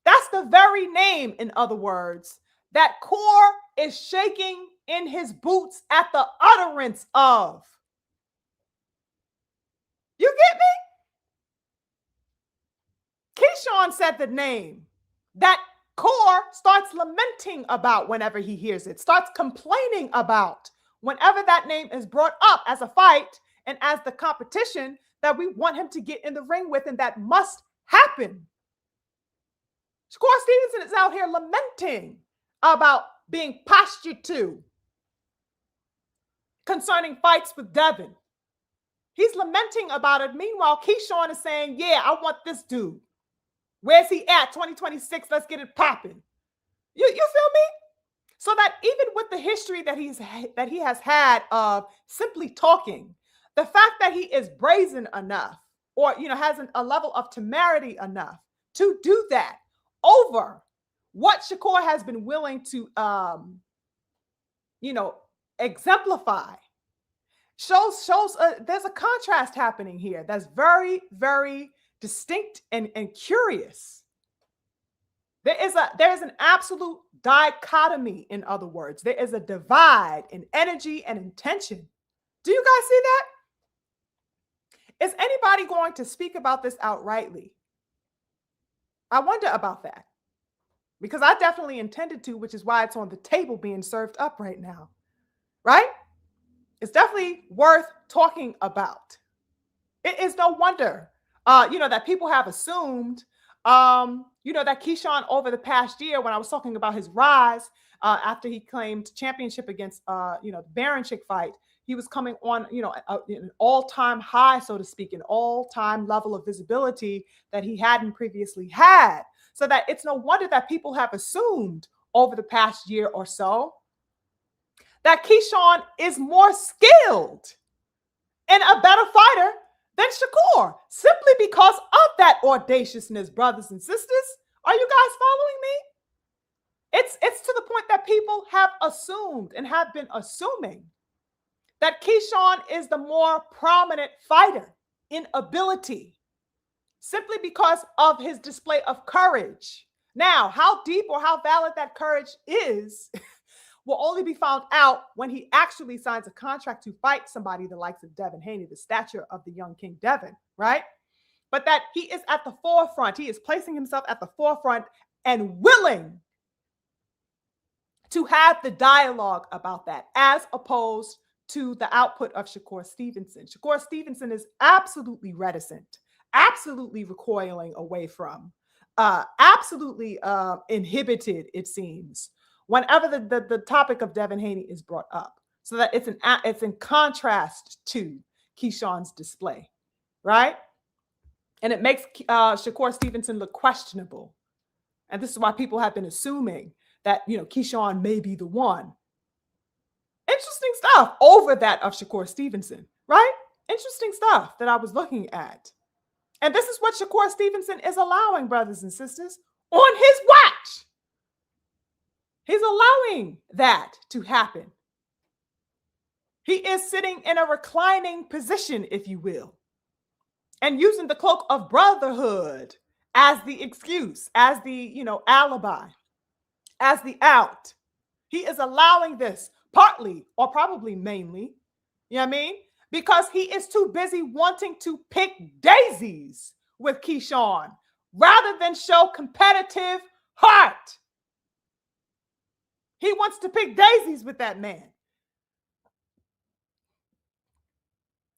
That's the very name, in other words, that Core is shaking in his boots at the utterance of. You get me? Keyshawn said the name that Core starts lamenting about whenever he hears it, starts complaining about whenever that name is brought up as a fight and as the competition that we want him to get in the ring with, and that must happen. Shakur Stevenson is out here lamenting about being postured to concerning fights with Devin. He's lamenting about it. Meanwhile, Keyshawn is saying, yeah, I want this dude. Where's he at? 2026, let's get it popping. You feel me? So that even with the history that he has had of simply talking, the fact that he is brazen enough, or has a level of temerity enough to do that over what Shakur has been willing to exemplify, shows there's a contrast happening here that's very, very distinct and curious. There is an absolute dichotomy, in other words. There is a divide in energy and intention. Do you guys see that? Is anybody going to speak about this outrightly? I wonder about that, because I definitely intended to, which is why it's on the table being served up right now, right? It's definitely worth talking about. It is no wonder, that people have assumed, that Keyshawn over the past year, when I was talking about his rise after he claimed championship against, the Baranchik fight, he was coming on, an all-time high, so to speak, an all-time level of visibility that he hadn't previously had. So that it's no wonder that people have assumed over the past year or so that Keyshawn is more skilled and a better fighter than Shakur, simply because of that audaciousness, brothers and sisters. Are you guys following me? It's to the point that people have assumed and have been assuming that Keyshawn is the more prominent fighter in ability, simply because of his display of courage. Now, how deep or how valid that courage is will only be found out when he actually signs a contract to fight somebody the likes of Devin Haney, the stature of the young King Devin, right? But that he is at the forefront. He is placing himself at the forefront and willing to have the dialogue about that, as opposed to the output of Shakur Stevenson. Shakur Stevenson is absolutely reticent, absolutely recoiling away from, absolutely inhibited, it seems, whenever the topic of Devin Haney is brought up, so that it's in contrast to Keyshawn's display, right? And it makes Shakur Stevenson look questionable. And this is why people have been assuming that, Keyshawn may be the one. Interesting stuff over that of Shakur Stevenson, right? Interesting stuff that I was looking at. And this is what Shakur Stevenson is allowing, brothers and sisters, on his watch. He's allowing that to happen. He is sitting in a reclining position, if you will, and using the cloak of brotherhood as the excuse, as the, alibi, as the out. He is allowing this partly, or probably mainly, you know what I mean? Because he is too busy wanting to pick daisies with Keyshawn rather than show competitive heart. He wants to pick daisies with that man.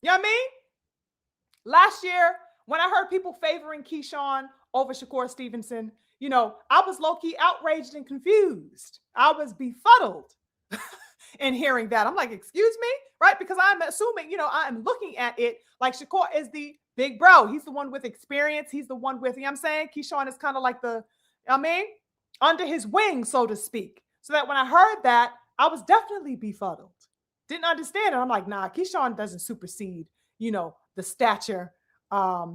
You know what I mean? Last year, when I heard people favoring Keyshawn over Shakur Stevenson, I was low-key outraged and confused. I was befuddled in hearing that. I'm like, excuse me? Right? Because I'm assuming, I'm looking at it like Shakur is the big bro. He's the one with experience. He's the one with, I'm saying? Keyshawn is kind of like under his wing, so to speak. So that when I heard that, I was definitely befuddled. Didn't understand it. I'm like, nah, Keyshawn doesn't supersede, the stature, by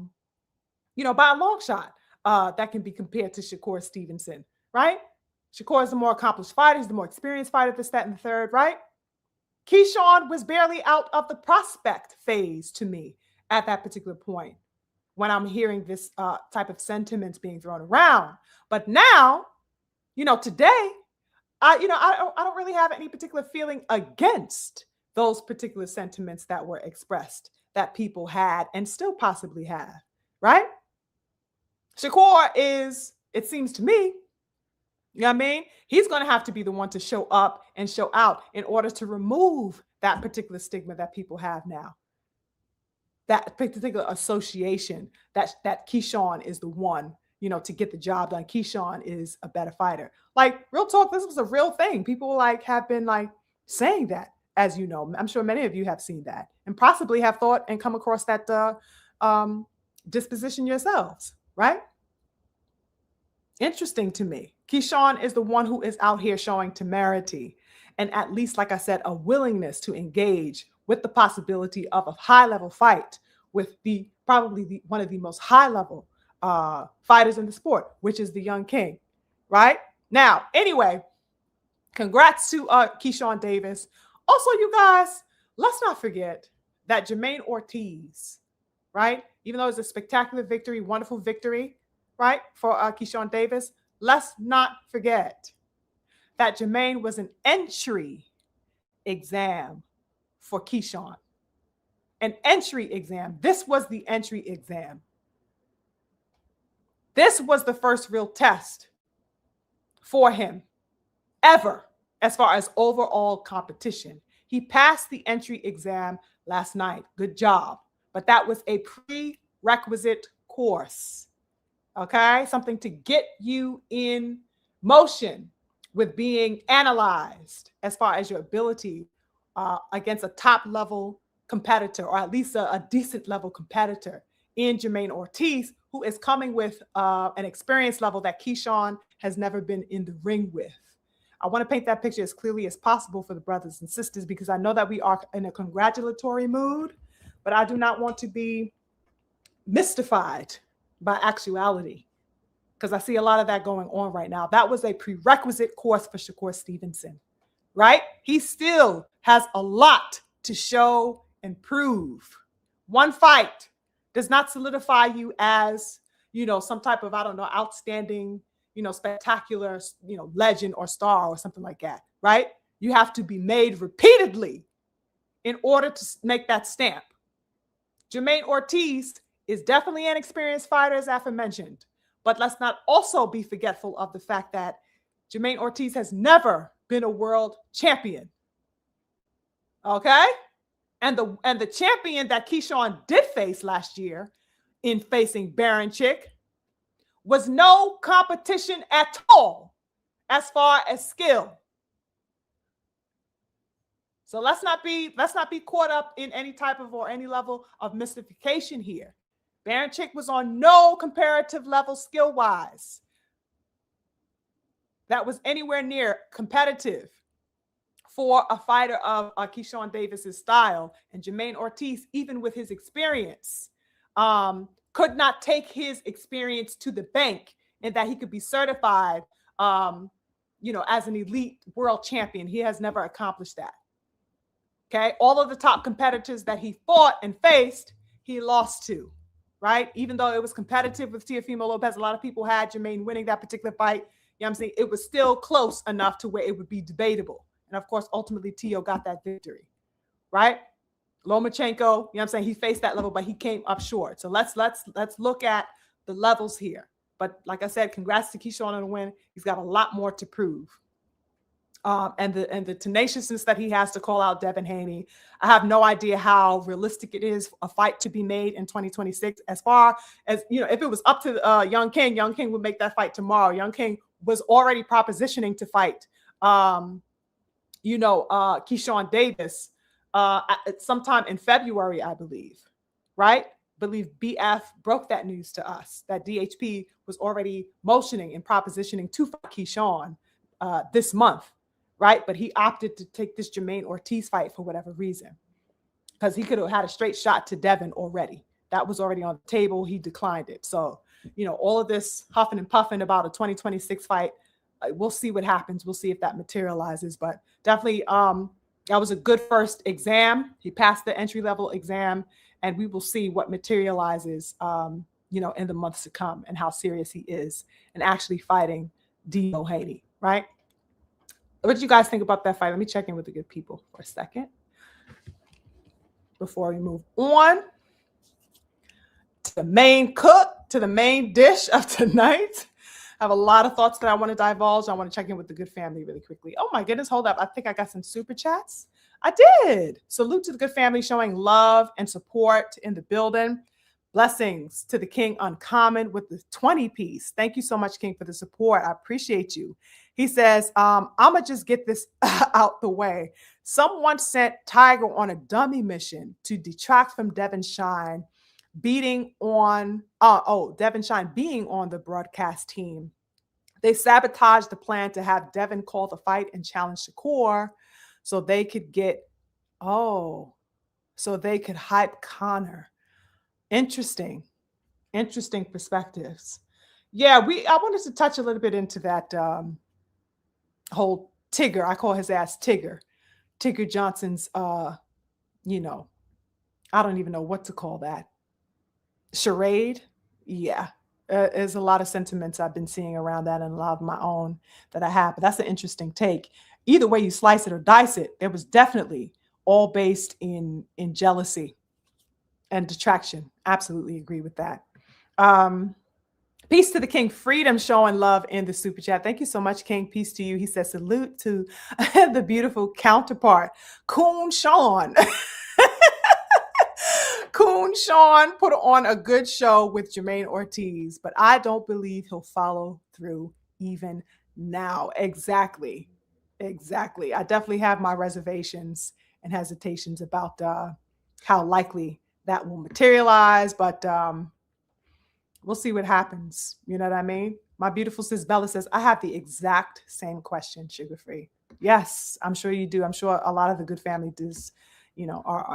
a long shot that can be compared to Shakur Stevenson, right? Shakur is the more accomplished fighter. He's the more experienced fighter, this, that, and the third, right? Keyshawn was barely out of the prospect phase to me at that particular point when I'm hearing this type of sentiments being thrown around. But now, today, I don't really have any particular feeling against those particular sentiments that were expressed that people had and still possibly have, right? Shakur is, it seems to me, you know what I mean? He's going to have to be the one to show up and show out in order to remove that particular stigma that people have now. that particular association that Keyshawn is the one, to get the job done. Keyshawn is a better fighter. Like, real talk, this was a real thing. People like have been like saying that, as you know. I'm sure many of you have seen that and possibly have thought and come across that disposition yourselves, right? Interesting to me. Keyshawn is the one who is out here showing temerity and, at least, like I said, a willingness to engage with the possibility of a high-level fight with probably one of the most high-level fighters in the sport, which is the young king, right? Now, anyway, congrats to Keyshawn Davis. Also, you guys, let's not forget that Jermaine Ortiz, right? Even though it's a spectacular victory, wonderful victory, right, for Keyshawn Davis, let's not forget that Jermaine was an entry exam for Keyshawn. An entry exam. This was the entry exam. This was the first real test for him ever as far as overall competition. He passed the entry exam last night. Good job. But that was a prerequisite course. Okay? Something to get you in motion with being analyzed as far as your ability against a top level competitor, or at least a decent level competitor in Jermaine Ortiz, who is coming with an experience level that Keyshawn has never been in the ring with. I want to paint that picture as clearly as possible for the brothers and sisters, because I know that we are in a congratulatory mood, but I do not want to be mystified by actuality, because I see a lot of that going on right now. That was a prerequisite course for Shakur Stevenson, right? He still has a lot to show and prove. One fight does not solidify you as, some type of, outstanding, spectacular, legend or star or something like that, right? You have to be made repeatedly in order to make that stamp. Jermaine Ortiz is definitely an experienced fighter, as aforementioned, but let's not also be forgetful of the fact that Jermaine Ortiz has never been a world champion. Okay? And the champion that Keyshawn did face last year in facing Baranchik was no competition at all as far as skill. So let's not be caught up in any type of or any level of mystification here. Baranchik was on no comparative level skill-wise that was anywhere near competitive for a fighter of Keyshawn Davis's style. And Jermaine Ortiz, even with his experience, could not take his experience to the bank, and that he could be certified, as an elite world champion. He has never accomplished that. Okay. All of the top competitors that he fought and faced, he lost to, right? Even though it was competitive with Teofimo Lopez, a lot of people had Jermaine winning that particular fight. You know what I'm saying? It was still close enough to where it would be debatable. And of course, ultimately, Teo got that victory, right? Lomachenko, you know what I'm saying? He faced that level, but he came up short. So let's look at the levels here. But like I said, congrats to Keyshawn on the win. He's got a lot more to prove. And the tenaciousness that he has to call out Devin Haney. I have no idea how realistic it is a fight to be made in 2026. As far as, if it was up to Young King would make that fight tomorrow. Young King was already propositioning to fight, Keyshawn Davis at sometime in February, I believe, right? Believe BF broke that news to us, that DHP was already motioning and propositioning to fight Keyshawn this month, right? But he opted to take this Jermaine Ortiz fight for whatever reason, because he could have had a straight shot to Devin already. That was already on the table. He declined it. So, all of this huffing and puffing about a 2026 fight, we'll see what happens. We'll see if that materializes. But definitely, that was a good first exam. He passed the entry-level exam, and we will see what materializes, in the months to come, and how serious he is in actually fighting Dino Haney, right? What did you guys think about that fight? Let me check in with the good people for a second before we move on to the main cook, to the main dish of tonight. I have a lot of thoughts that I want to divulge. I want to check in with the good family really quickly. Oh my goodness, hold up. I think I got some super chats. I did. Salute to the good family showing love and support in the building. Blessings to the King Uncommon with the 20 piece. Thank you so much, King, for the support. I appreciate you. He says, I'm going to just get this out the way. Someone sent Tiger on a dummy mission to detract from Devin Shine Devin Shine being on the broadcast team. They sabotaged the plan to have Devin call the fight and challenge Shakur so they could hype Connor. Interesting perspectives. Yeah, I wanted to touch a little bit into that whole Tigger. I call his ass Tigger Johnson's I don't even know what to call that. Charade. Yeah. There's a lot of sentiments I've been seeing around that and a lot of my own that I have. But that's an interesting take. Either way you slice it or dice it, it was definitely all based in jealousy and detraction. Absolutely agree with that. Peace to the King. Freedom showing love in the super chat. Thank you so much, King. Peace to you. He says salute to the beautiful counterpart, Coon Sean. Coon Sean put on a good show with Jermaine Ortiz, but I don't believe he'll follow through even now. Exactly. I definitely have my reservations and hesitations about how likely that will materialize, but we'll see what happens. You know what I mean? My beautiful sis Bella says, I have the exact same question, Sugar Free. Yes, I'm sure you do. I'm sure a lot of the good family does,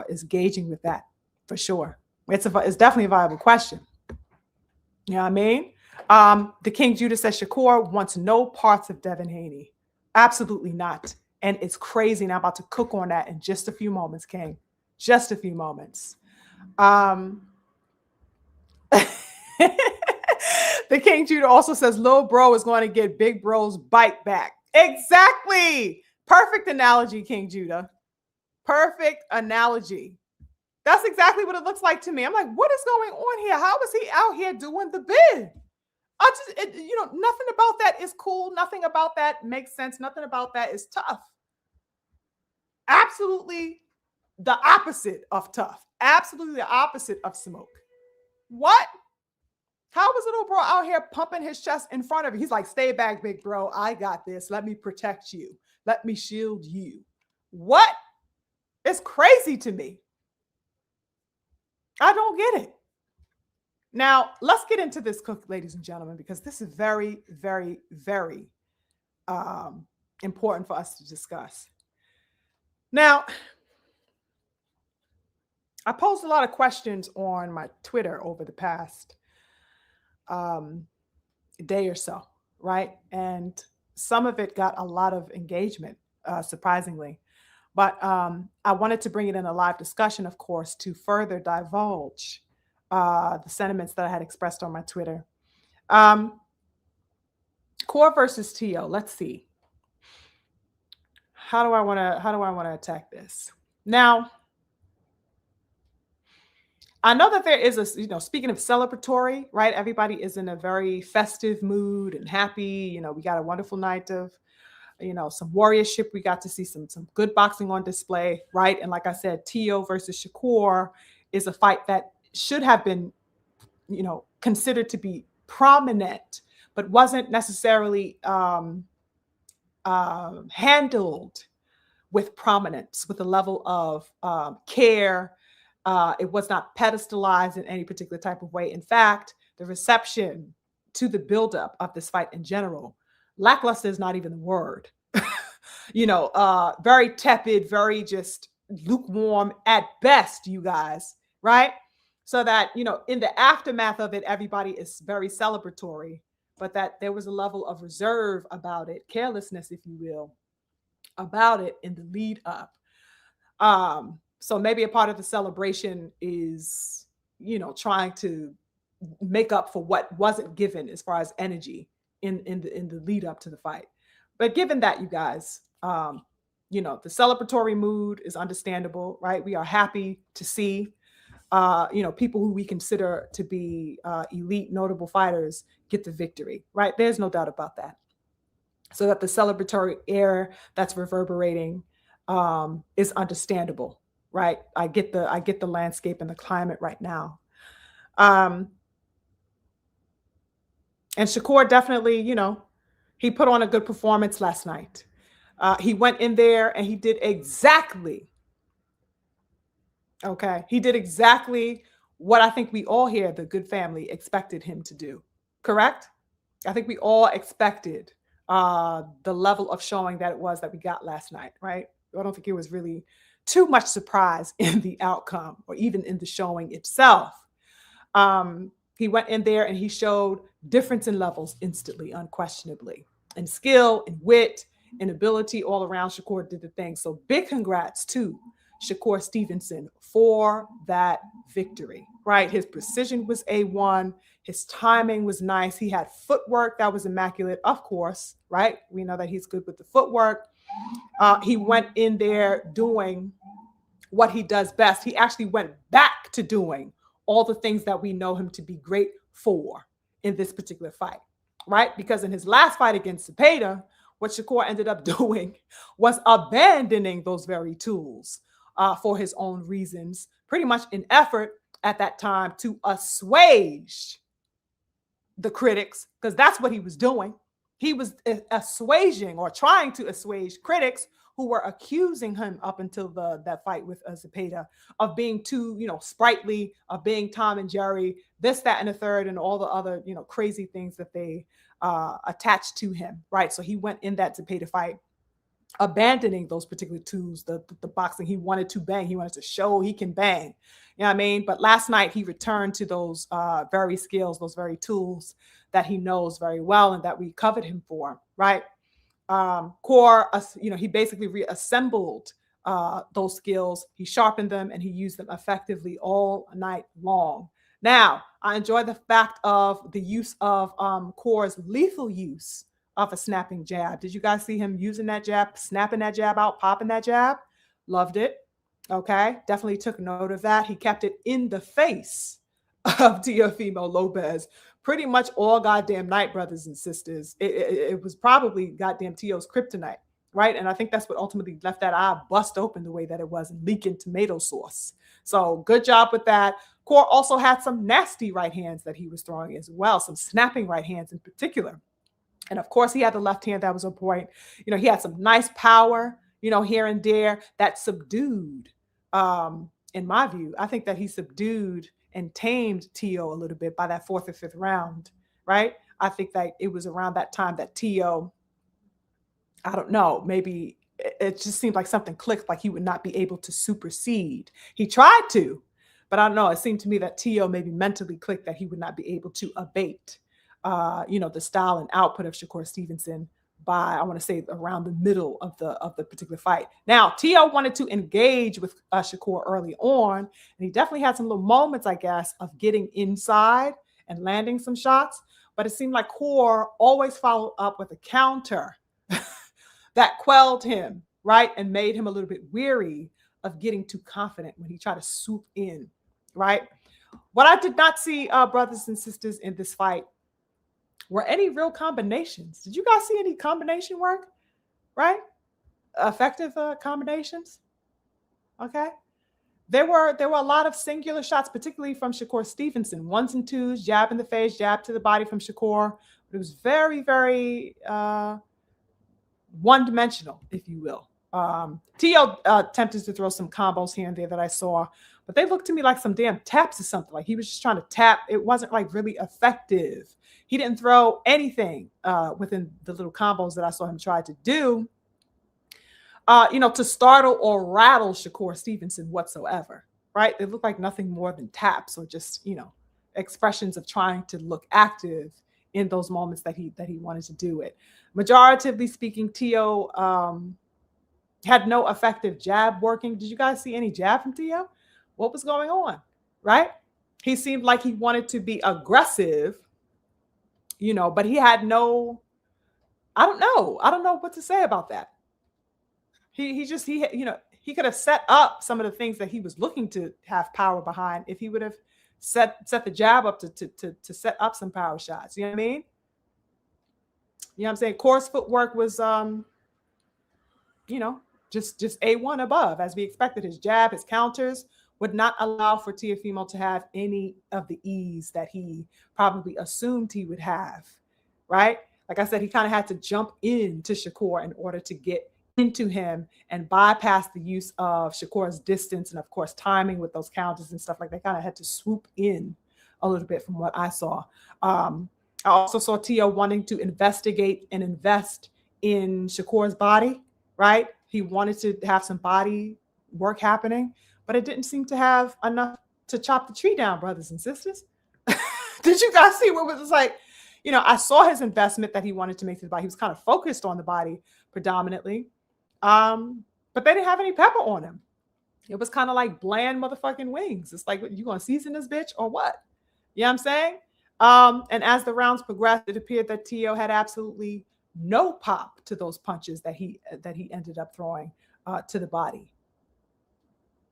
is gauging with that. For sure. It's definitely a viable question. You know what I mean? The King Judah says Shakur wants no parts of Devin Haney. Absolutely not. And it's crazy. And I'm about to cook on that in just a few moments, King. Just a few moments. The King Judah also says Lil Bro is going to get Big Bro's bite back. Exactly. Perfect analogy, King Judah. Perfect analogy. That's exactly what it looks like to me. I'm like, what is going on here? How is he out here doing the bid? Nothing about that is cool. Nothing about that makes sense. Nothing about that is tough. Absolutely the opposite of tough. Absolutely the opposite of smoke. What? How was little bro out here pumping his chest in front of you? He's like, stay back, big bro. I got this. Let me protect you. Let me shield you. What? It's crazy to me. I don't get it. Now, let's get into this cook, ladies and gentlemen, because this is very, very, very important for us to discuss. Now, I posed a lot of questions on my Twitter over the past day or so, right? And some of it got a lot of engagement, surprisingly. But I wanted to bring it in a live discussion, of course, to further divulge the sentiments that I had expressed on my Twitter. Core versus T.O. Let's see. How do I want to attack this? Now, I know that there is speaking of celebratory, right? Everybody is in a very festive mood and happy. We got a wonderful night of some warriorship. We got to see some good boxing on display, right? And like I said, T.O. versus Shakur is a fight that should have been, considered to be prominent, but wasn't necessarily handled with prominence, with a level of care. It was not pedestalized in any particular type of way. In fact, the reception to the buildup of this fight in general, lackluster is not even the word. Very tepid, very just lukewarm at best, you guys, right? So that, in the aftermath of it, everybody is very celebratory, but that there was a level of reserve about it, carelessness, if you will, about it in the lead up. So maybe a part of the celebration is, trying to make up for what wasn't given as far as energy in the lead up to the fight. But given that, you guys, the celebratory mood is understandable, right? We are happy to see, people who we consider to be elite, notable fighters get the victory, right? There's no doubt about that. So that the celebratory air that's reverberating is understandable, right? I get the landscape and the climate right now. Um, and Shakur definitely, he put on a good performance last night. He went in there and he did exactly, okay, he did exactly what I think we all here, the good family, expected him to do. Correct? I think we all expected the level of showing that it was that we got last night, right? I don't think it was really too much surprise in the outcome or even in the showing itself. He went in there and he showed difference in levels instantly, unquestionably, and skill and wit and ability all around. Shakur did the thing. So big congrats to Shakur Stevenson for that victory, right? His precision was A1. His timing was nice. He had footwork that was immaculate, of course, right? We know that he's good with the footwork. He went in there doing what he does best. He actually went back to doing all the things that we know him to be great for in this particular fight, right? Because in his last fight against Cepeda, what Shakur ended up doing was abandoning those very tools for his own reasons, pretty much in effort at that time to assuage the critics, because that's what he was doing. He was assuaging or trying to assuage critics who were accusing him up until that fight with Cepeda of being too, sprightly, of being Tom and Jerry, this, that, and the third, and all the other, crazy things that they attached to him, right? So he went in that Cepeda fight, abandoning those particular tools, the boxing he wanted to bang. He wanted to show he can bang. You know what I mean? But last night he returned to those very skills, those very tools that he knows very well and that we covered him for, right? Core, he basically reassembled those skills. He sharpened them and he used them effectively all night long. Now, I enjoy the fact of the use of Core's lethal use of a snapping jab. Did you guys see him using that jab, snapping that jab out, popping that jab? Loved it. Okay, definitely took note of that. He kept it in the face of Teofimo Lopez pretty much all goddamn night, brothers and sisters. It was probably goddamn Tio's kryptonite, right? And I think that's what ultimately left that eye bust open the way that it was and leaking tomato sauce. So good job with that. Core also had some nasty right hands that he was throwing as well, some snapping right hands in particular. And of course, he had the left hand that was on point. He had some nice power, here and there that subdued, in my view. I think that he subdued and tamed Tio a little bit by that fourth or fifth round, right? I think that it was around that time that Tio, I don't know, maybe it just seemed like something clicked, like he would not be able to supersede. He tried to, but I don't know. It seemed to me that Tio maybe mentally clicked that he would not be able to abate the style and output of Shakur Stevenson by, I want to say, around the middle of the particular fight. Now, Tio wanted to engage with Shakur early on, and he definitely had some little moments, I guess, of getting inside and landing some shots. But it seemed like Core always followed up with a counter that quelled him, right, and made him a little bit weary of getting too confident when he tried to swoop in, right? What I did not see, brothers and sisters, in this fight were any real combinations. Did you guys see any combination work? Right? Effective combinations? Okay. There were a lot of singular shots, particularly from Shakur Stevenson. Ones and twos, jab in the face, jab to the body from Shakur. It was very, very one-dimensional, if you will. Tio attempted to throw some combos here and there that I saw, but they looked to me like some damn taps or something. Like he was just trying to tap. It wasn't like really effective. He didn't throw anything within the little combos that I saw him try to do, to startle or rattle Shakur Stevenson whatsoever, right? They look like nothing more than taps or just, expressions of trying to look active in those moments that he wanted to do it. Majoritively speaking, Tio had no effective jab working. Did you guys see any jab from Tio? What was going on, right? He seemed like he wanted to be aggressive, but he had no, I don't know what to say about that. He could have set up some of the things that he was looking to have power behind if he would have set the jab up to set up some power shots. You know what I mean? You know what I'm saying? Core's footwork was, just A1 above, as we expected. His jab, his counters would not allow for Teofimo to have any of the ease that he probably assumed he would have, right? Like I said, he kind of had to jump into Shakur in order to get into him and bypass the use of Shakur's distance and, of course, timing with those counters and stuff like that. Kind of had to swoop in a little bit from what I saw. I also saw Tio wanting to investigate and invest in Shakur's body, right? He wanted to have some body work happening, but it didn't seem to have enough to chop the tree down, brothers and sisters. Did you guys see what was like? You know, I saw his investment that he wanted to make to the body. He was kind of focused on the body predominantly, but they didn't have any pepper on him. It was kind of like bland motherfucking wings. It's like, you gonna season this bitch or what? You know what I'm saying? And as the rounds progressed, it appeared that Tio had absolutely no pop to those punches that he ended up throwing to the body.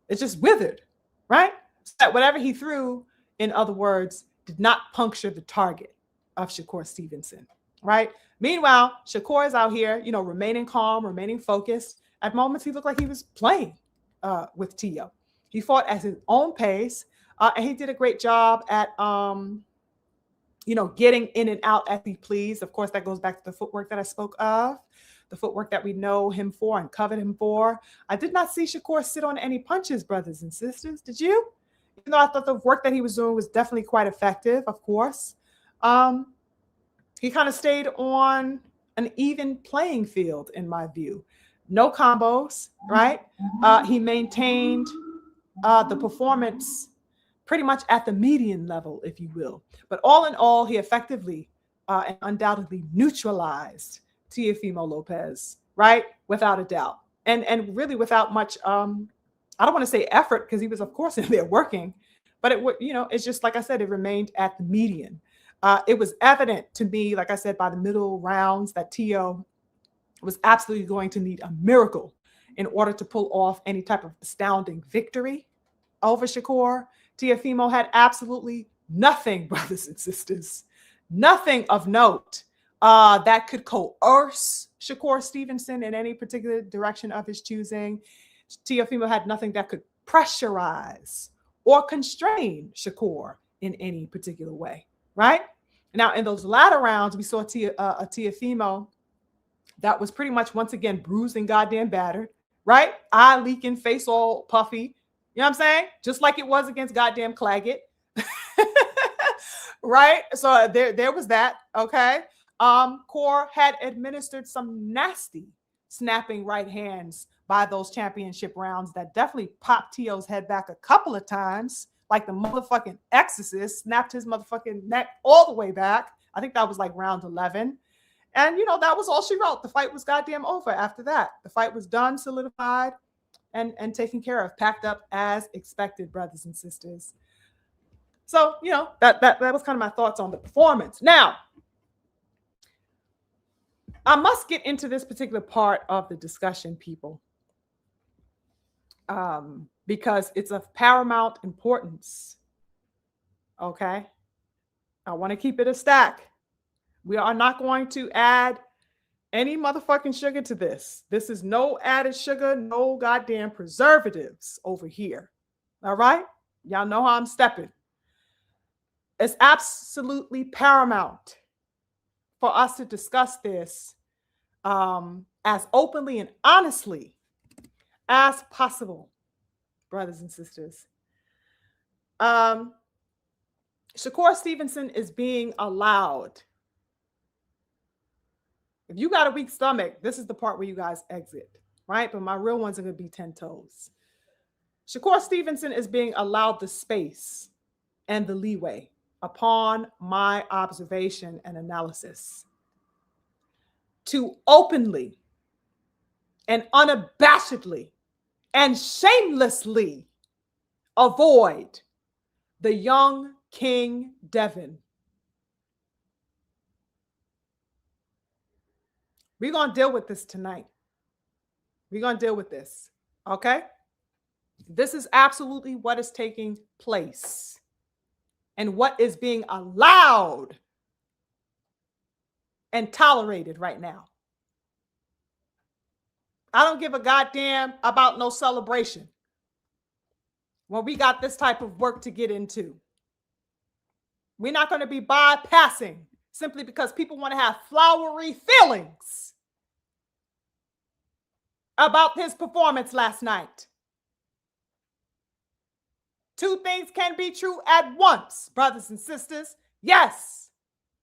It's just withered, right? So that whatever he threw, in other words, did not puncture the target of Shakur Stevenson, right? Meanwhile, Shakur is out here, you know, remaining calm, remaining focused. At moments, he looked like he was playing with Tio. He fought at his own pace, and he did a great job at, you know, getting in and out as he pleased. Of course, that goes back to the footwork that I spoke of, the footwork that we know him for and covet him for. I did not see Shakur sit on any punches, brothers and sisters. Did you? Even though I thought the work that he was doing was definitely quite effective, of course. He kind of stayed on an even playing field, in my view. No combos, right? He maintained the performance pretty much at the median level, if you will. But all in all, he effectively and undoubtedly neutralized Teofimo Lopez, right? Without a doubt. And really without much, I don't want to say effort, because he was, of course, in there working, but it would, you know, it's just, like I said, it remained at the median. It was evident to me, like I said, by the middle rounds that Tio was absolutely going to need a miracle in order to pull off any type of astounding victory over Shakur. Teofimo had absolutely nothing, brothers and sisters, nothing of note that could coerce Shakur Stevenson in any particular direction of his choosing. Teofimo had nothing that could pressurize or constrain Shakur in any particular way, right? Now, in those latter rounds, we saw a Teofimo that was pretty much, once again, bruised and goddamn battered, right? Eye leaking, face all puffy. You know what I'm saying? Just like it was against goddamn Claggett. Right? So there was that, okay? Core had administered some nasty snapping right hands by those championship rounds that definitely popped Tio's head back a couple of times, like the motherfucking exorcist, snapped his motherfucking neck all the way back. I think that was like round 11. And, you know, that was all she wrote. The fight was goddamn over after that. The fight was done, solidified, and taken care of, packed up as expected, brothers and sisters. So, you know, that was kind of my thoughts on the performance. Now, I must get into this particular part of the discussion, people, because it's of paramount importance. Okay? I want to keep it a stack. We are not going to add any motherfucking sugar to this. This is no added sugar, no goddamn preservatives over here. All right? Y'all know how I'm stepping. It's absolutely paramount for us to discuss this as openly and honestly as possible, brothers and sisters. Shakur Stevenson is being allowed. If you got a weak stomach, this is the part where you guys exit, right? But my real ones are going to be 10 toes. Shakur Stevenson is being allowed the space and the leeway, upon my observation and analysis, to openly and unabashedly and shamelessly avoid the young King Devin. We're going to deal with this tonight. We're going to deal with this, okay? This is absolutely what is taking place and what is being allowed and tolerated right now. I don't give a goddamn about no celebration when we got this type of work to get into. We're not going to be bypassing simply because people want to have flowery feelings about his performance last night. Two things can be true at once, brothers and sisters. Yes,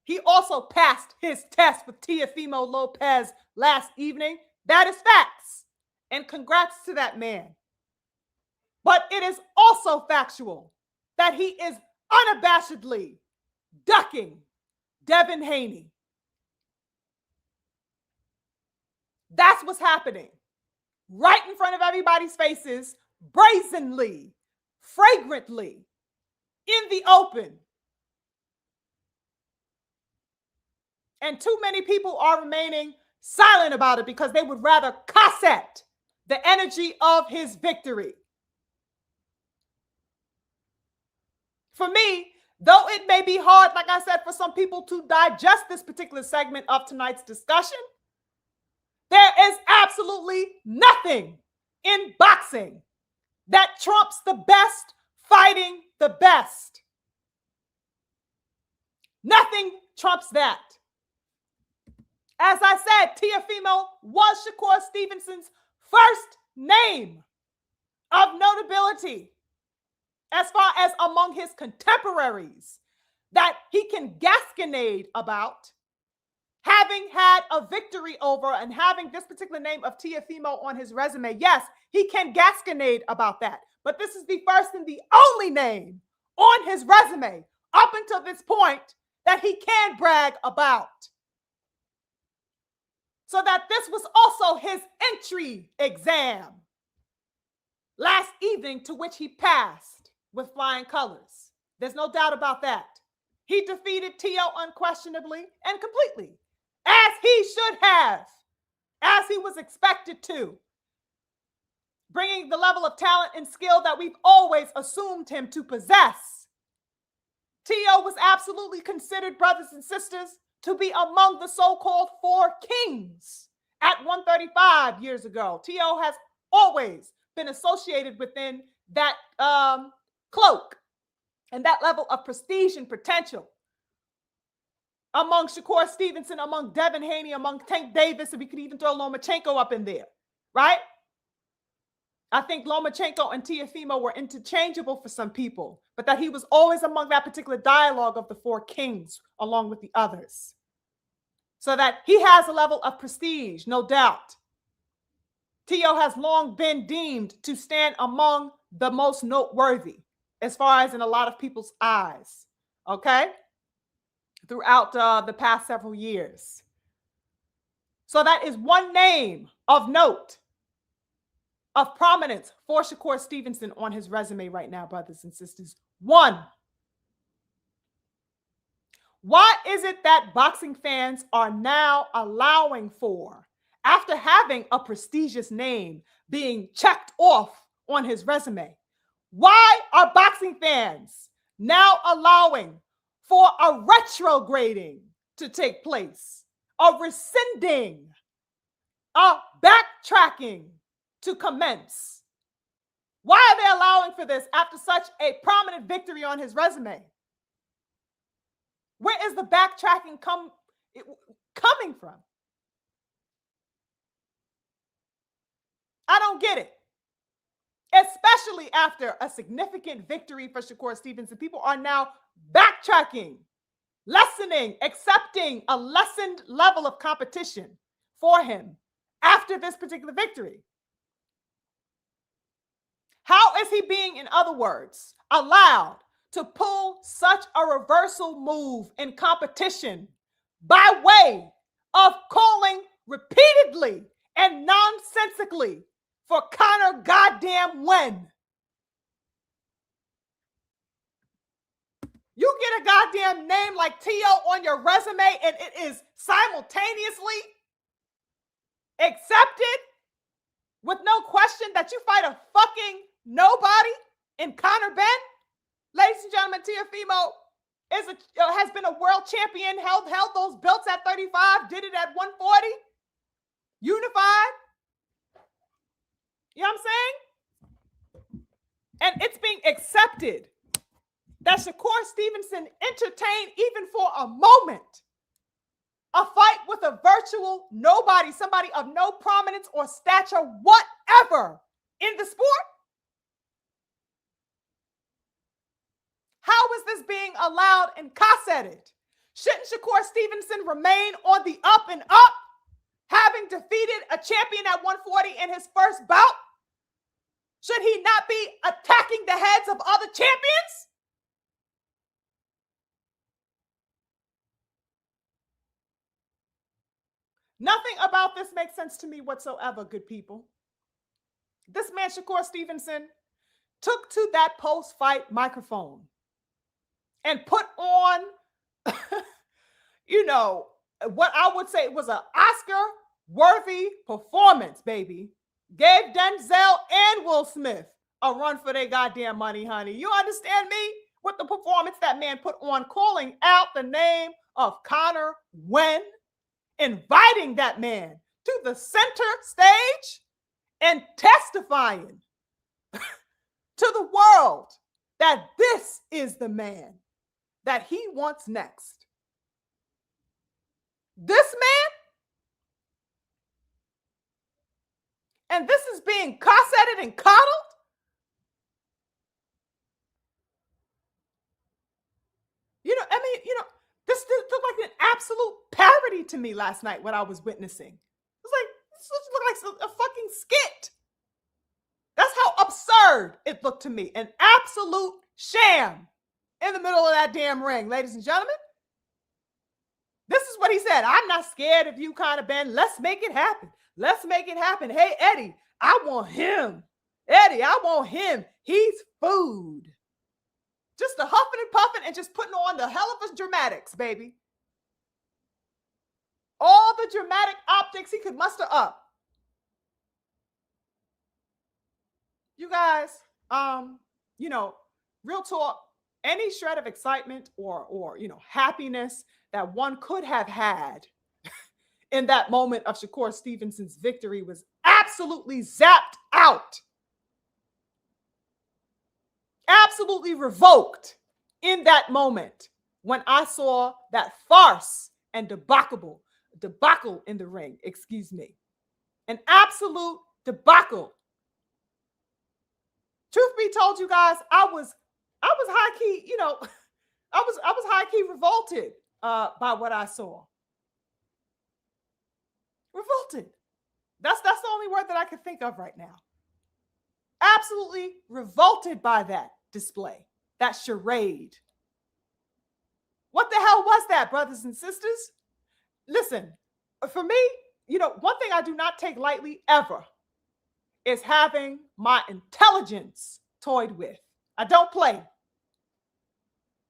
he also passed his test with Teofimo Lopez last evening. That is facts. And congrats to that man. But it is also factual that he is unabashedly ducking Devin Haney. That's what's happening. Right in front of everybody's faces, brazenly, fragrantly, in the open. And too many people are remaining silent about it because they would rather cassette the energy of his victory. For me, though it may be hard, like I said, for some people to digest this particular segment of tonight's discussion, there is absolutely nothing in boxing that trumps the best fighting the best. Nothing trumps that. As I said, Teofimo was Shakur Stevenson's first name of notability as far as among his contemporaries that he can gasconade about, having had a victory over and having this particular name of Teofimo on his resume. Yes, he can gasconade about that. But this is the first and the only name on his resume up until this point that he can brag about. So that this was also his entry exam last evening, to which he passed with flying colors. There's no doubt about that. He defeated Tio unquestionably and completely, as he should have, as he was expected to, bringing the level of talent and skill that we've always assumed him to possess. Tio was absolutely considered, brothers and sisters, to be among the so-called four kings at 135 years ago. Tio has always been associated within that cloak and that level of prestige and potential among Shakur Stevenson, among Devin Haney, among Tank Davis, and we could even throw Lomachenko up in there, right? I think Lomachenko and Teofimo were interchangeable for some people, but that he was always among that particular dialogue of the four kings along with the others. So that he has a level of prestige, no doubt. Tio has long been deemed to stand among the most noteworthy as far as in a lot of people's eyes, okay? Throughout the past several years. So that is one name of note, of prominence for Shakur Stevenson on his resume right now, brothers and sisters. One. Why is it that boxing fans are now allowing for, after having a prestigious name being checked off on his resume, why are boxing fans now allowing for a retrograding to take place, a rescinding, a backtracking to commence? Why are they allowing for this after such a prominent victory on his resume? Where is the backtracking coming from? I don't get it. Especially after a significant victory for Shakur Stevenson, people are now backtracking, lessening, accepting a lessened level of competition for him after this particular victory. How is he being, in other words, allowed to pull such a reversal move in competition by way of calling repeatedly and nonsensically for Conor goddamn Wen? You get a goddamn name like Tio on your resume and it is simultaneously accepted with no question that you fight a fucking nobody in Conor Benn? Ladies and gentlemen, Teofimo has been a world champion, held those belts at 35, did it at 140, unified. You know what I'm saying? And it's being accepted that Shakur Stevenson entertained, even for a moment, a fight with a virtual nobody, somebody of no prominence or stature whatever in the sport. How is this being allowed and cosseted? Shouldn't Shakur Stevenson remain on the up and up, having defeated a champion at 140 in his first bout? Should he not be attacking the heads of other champions? Nothing about this makes sense to me whatsoever, good people. This man, Shakur Stevenson, took to that post-fight microphone and put on, what I would say was an Oscar-worthy performance, baby. Gave Denzel and Will Smith a run for their goddamn money, honey. You understand me? With the performance that man put on, calling out the name of Conor Wen, inviting that man to the center stage and testifying to the world that this is the man that he wants next. This man, and this is being cosseted and coddled. This looked like an absolute parody to me last night, what I was witnessing. It was like, this looked like a fucking skit. That's how absurd it looked to me. An absolute sham in the middle of that damn ring, ladies and gentlemen. This is what he said. I'm not scared of you, Conor Ben. Let's make it happen. Let's make it happen. Hey, Eddie, I want him. Eddie, I want him. He's food. Just the huffing and puffing and just putting on the hell of a dramatics, baby. All the dramatic optics he could muster up. You guys, real talk, any shred of excitement or happiness that one could have had in that moment of Shakur Stevenson's victory was absolutely zapped out. Absolutely revoked in that moment when I saw that farce and debacle in the ring, excuse me. An absolute debacle. Truth be told, you guys, I was high key, I was high key revolted by what I saw. Revolted. That's the only word that I can think of right now. Absolutely revolted by that display, that charade. What the hell was that, brothers and sisters? Listen, for me, one thing I do not take lightly ever is having my intelligence toyed with. I don't play.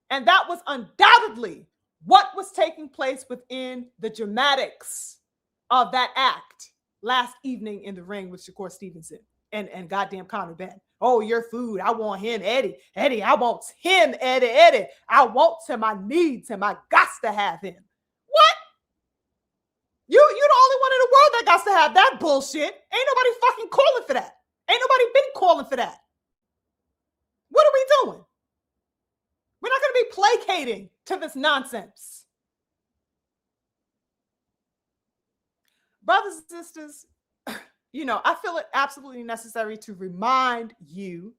And that was undoubtedly what was taking place within the dramatics of that act last evening in the ring with Shakur Stevenson and goddamn Conor Ben. Oh, your food. I want him, Eddie. Eddie, I want him, Eddie. Eddie, I want him. I need him. I got to have him. What? You're the only one in the world that got to have that bullshit. Ain't nobody fucking calling for that. Ain't nobody been calling for that. What are we doing? We're not going to be placating to this nonsense. Brothers and sisters, I feel it absolutely necessary to remind you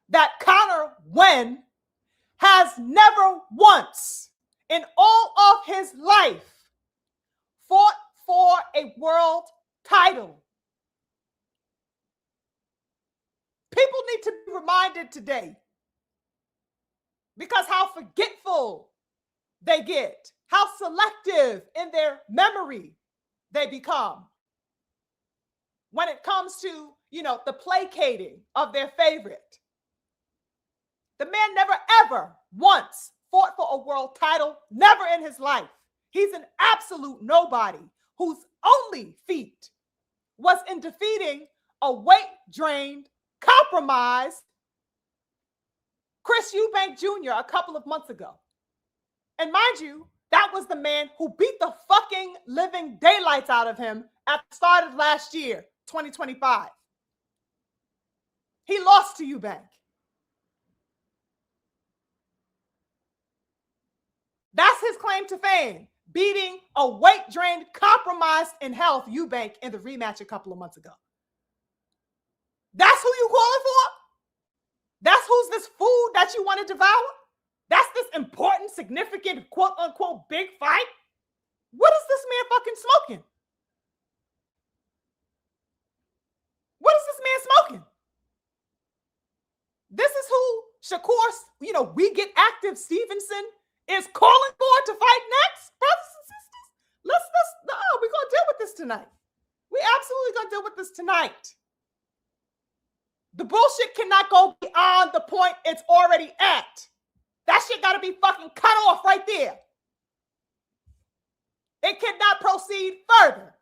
that Conor Wen has never once in all of his life fought for a world title. People need to be reminded today, because how forgetful they get, how selective in their memory they become when it comes to, the placating of their favorite. The man never, ever once fought for a world title, never in his life. He's an absolute nobody whose only feat was in defeating a weight-drained, compromised Chris Eubank Jr. a couple of months ago. And mind you, that was the man who beat the fucking living daylights out of him at the start of last year, 2025. He lost to Eubank. That's his claim to fame, beating a weight-drained, compromised in health Eubank in the rematch a couple of months ago. That's who you calling for? That's who's this food that you want to devour? That's this important, significant, quote-unquote, big fight? What is this man fucking smoking? What is this man smoking? This is who Shakur, we get active Stevenson is calling for to fight next, brothers and sisters. We're going to deal with this tonight. We absolutely going to deal with this tonight. The bullshit cannot go beyond the point it's already at. That shit got to be fucking cut off right there. It cannot proceed further.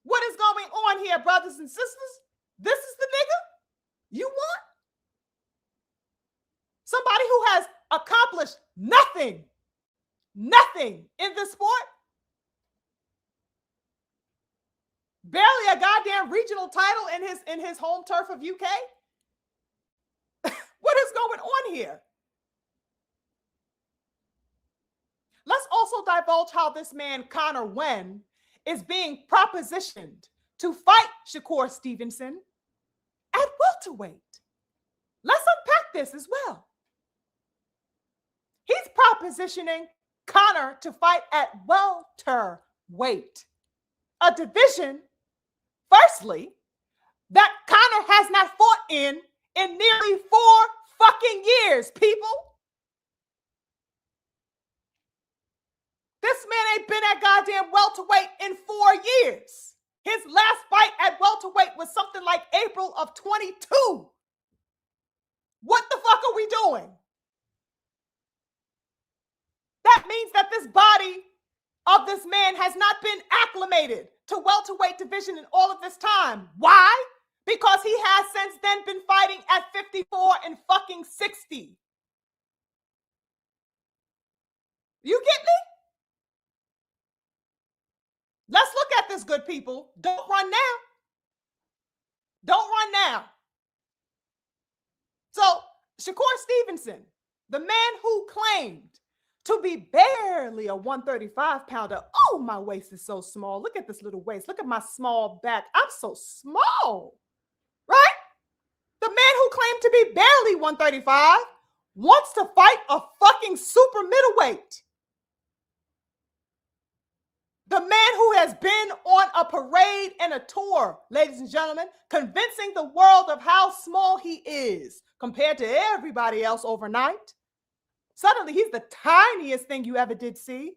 What is going on here, brothers and sisters? This is the nigga you want? Somebody who has accomplished nothing in this sport? Barely a goddamn regional title in his home turf of UK? What is going on here? Let's also divulge how this man, Conor Wen, is being propositioned to fight Shakur Stevenson at welterweight. Let's unpack this as well. He's propositioning Conor to fight at welterweight, a division, firstly, that Conor has not fought in nearly 4 fucking years, people. This man ain't been at goddamn welterweight in 4 years. His last fight at welterweight was something like April of 22. What the fuck are we doing? That means that this body of this man has not been acclimated to welterweight division in all of this time. Why? Because he has since then been fighting at 54 and fucking 60. You get me? Let's look at this, good people. Don't run now. Don't run now. So, Shakur Stevenson, the man who claimed to be barely a 135-pounder. Oh, my waist is so small. Look at this little waist. Look at my small back. I'm so small, right? The man who claimed to be barely 135 wants to fight a fucking super middleweight. The man who has been on a parade and a tour, ladies and gentlemen, convincing the world of how small he is compared to everybody else overnight. Suddenly, he's the tiniest thing you ever did see,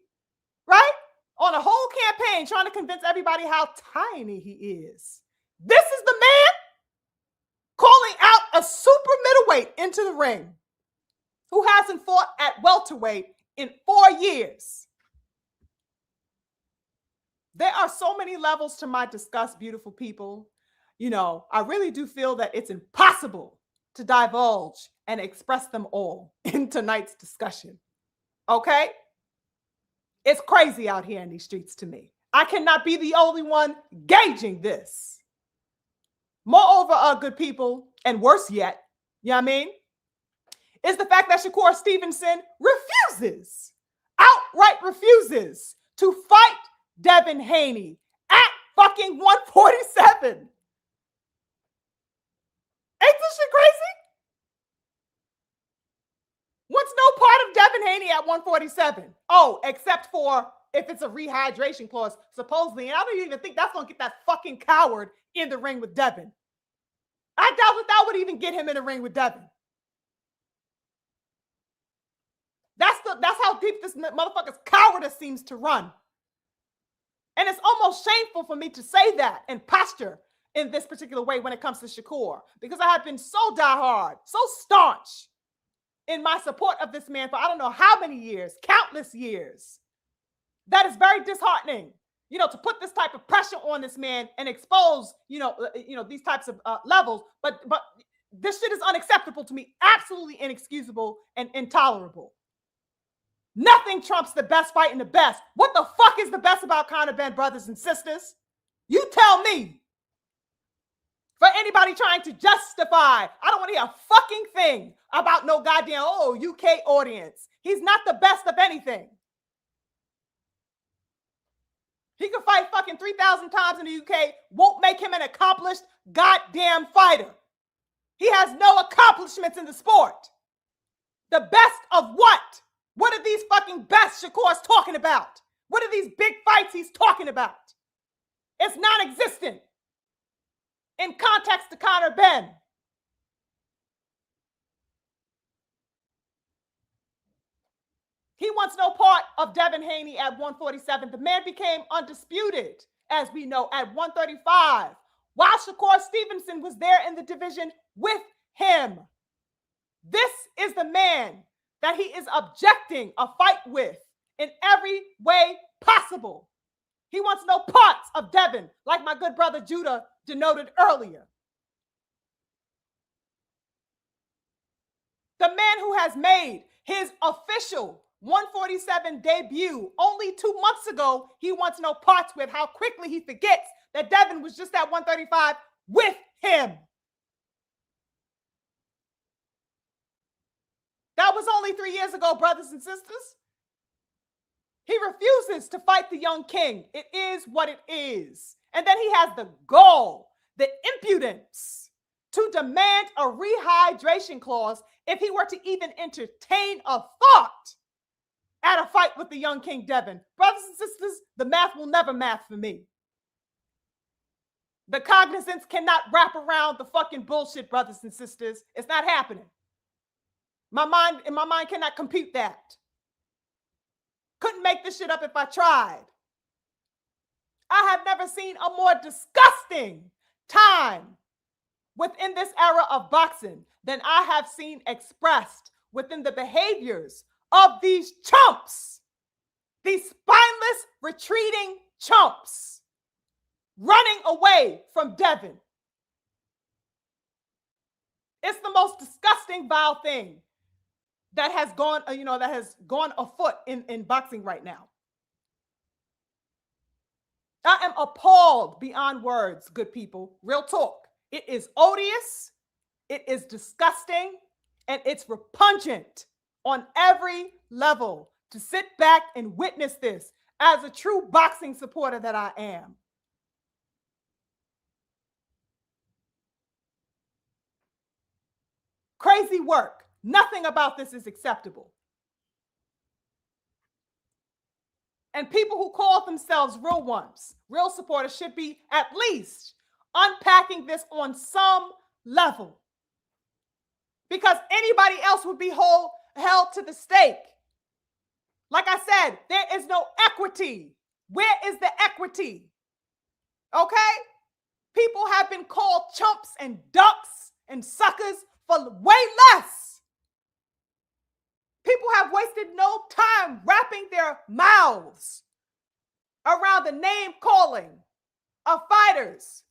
right? On a whole campaign trying to convince everybody how tiny he is. This is the man calling out a super middleweight into the ring who hasn't fought at welterweight in 4 years. There are so many levels to my disgust, beautiful people. I really do feel that it's impossible to divulge and express them all in tonight's discussion. Okay? It's crazy out here in these streets to me. I cannot be the only one gauging this. Moreover, good people, and worse yet, you know what I mean, is the fact that Shakur Stevenson outright refuses to fight Devin Haney at fucking 147. Ain't this shit crazy? What's no part of Devin Haney at 147? Oh, except for if it's a rehydration clause, supposedly. And I don't even think that's going to get that fucking coward in the ring with Devin. I doubt that would even get him in the ring with Devin. That's how deep this motherfucker's cowardice seems to run. And it's almost shameful for me to say that and posture in this particular way when it comes to Shakur, because I have been so diehard, so staunch in my support of this man for I don't know how many years, countless years. That is very disheartening, to put this type of pressure on this man and expose, these types of levels. But this shit is unacceptable to me, absolutely inexcusable and intolerable. Nothing trumps the best fight in the best. What the fuck is the best about Conor Ben, brothers and sisters? You tell me. For anybody trying to justify, I don't want to hear a fucking thing about no goddamn, UK audience. He's not the best of anything. He can fight fucking 3,000 times in the UK, won't make him an accomplished goddamn fighter. He has no accomplishments in the sport. The best of what? What are these fucking best Shakur's talking about? What are these big fights he's talking about? It's non-existent in context to Conor Benn. He wants no part of Devin Haney at 147. The man became undisputed, as we know, at 135, while Shakur Stevenson was there in the division with him. This is the man that he is objecting a fight with in every way possible. He wants no parts of Devin, like my good brother Judah denoted earlier. The man who has made his official 147 debut only 2 months ago, he wants no parts with. How quickly he forgets that Devin was just at 135 with him. That was only 3 years ago, brothers and sisters. He refuses to fight the young king. It is what it is. And then he has the gall, the impudence to demand a rehydration clause if he were to even entertain a thought at a fight with the young King Devin. Brothers and sisters, the math will never math for me. The cognizance cannot wrap around the fucking bullshit, brothers and sisters. It's not happening. My mind cannot compute that. Couldn't make this shit up if I tried. I have never seen a more disgusting time within this era of boxing than I have seen expressed within the behaviors of these chumps, these spineless, retreating chumps, running away from Devin. It's the most disgusting, vile thing that has gone afoot in boxing right now. I am appalled beyond words, good people. Real talk. It is odious, it is disgusting, and it's repugnant on every level to sit back and witness this as a true boxing supporter that I am. Crazy work. Nothing about this is acceptable. And people who call themselves real ones, real supporters, should be at least unpacking this on some level. Because anybody else would be held to the stake. Like I said, there is no equity. Where is the equity? Okay? People have been called chumps and ducks and suckers for way less. People have wasted no time wrapping their mouths around the name calling of fighters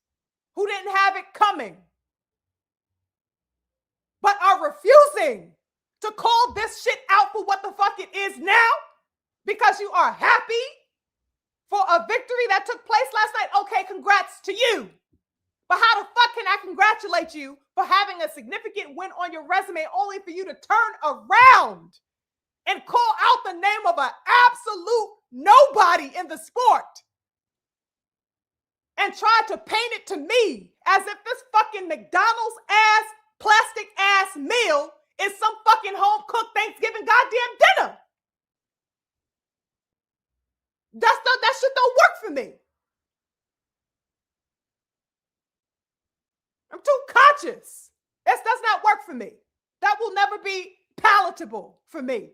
who didn't have it coming, but are refusing to call this shit out for what the fuck it is now because you are happy for a victory that took place last night. Okay, congrats to you. But how the fuck can I congratulate you for having a significant win on your resume only for you to turn around and call out the name of an absolute nobody in the sport and try to paint it to me as if this fucking McDonald's ass, plastic ass meal is some fucking home cooked Thanksgiving goddamn dinner? That shit don't work for me. I'm too conscious. This does not work for me. That will never be palatable for me.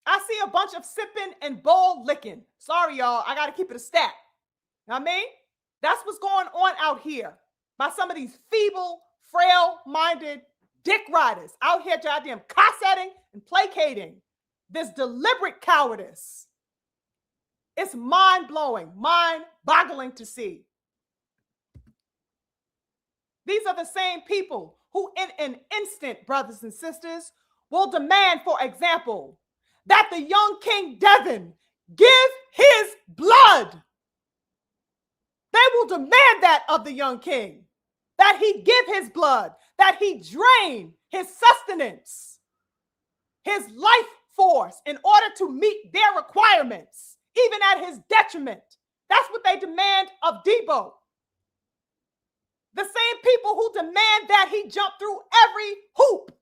I see a bunch of sipping and bowl licking. Sorry, y'all. I got to keep it a stat. You know what I mean? That's what's going on out here by some of these feeble, frail-minded dick riders out here goddamn cossetting and placating this deliberate cowardice. It's mind-blowing, mind-boggling to see. These are the same people who in an instant, brothers and sisters, will demand, for example, that the young King Devin give his blood They will demand that of the young king, that he give his blood, that he drain his sustenance, his life force in order to meet their requirements, even at his detriment. That's what they demand of Debo. The same people who demand that he jump through every hoop,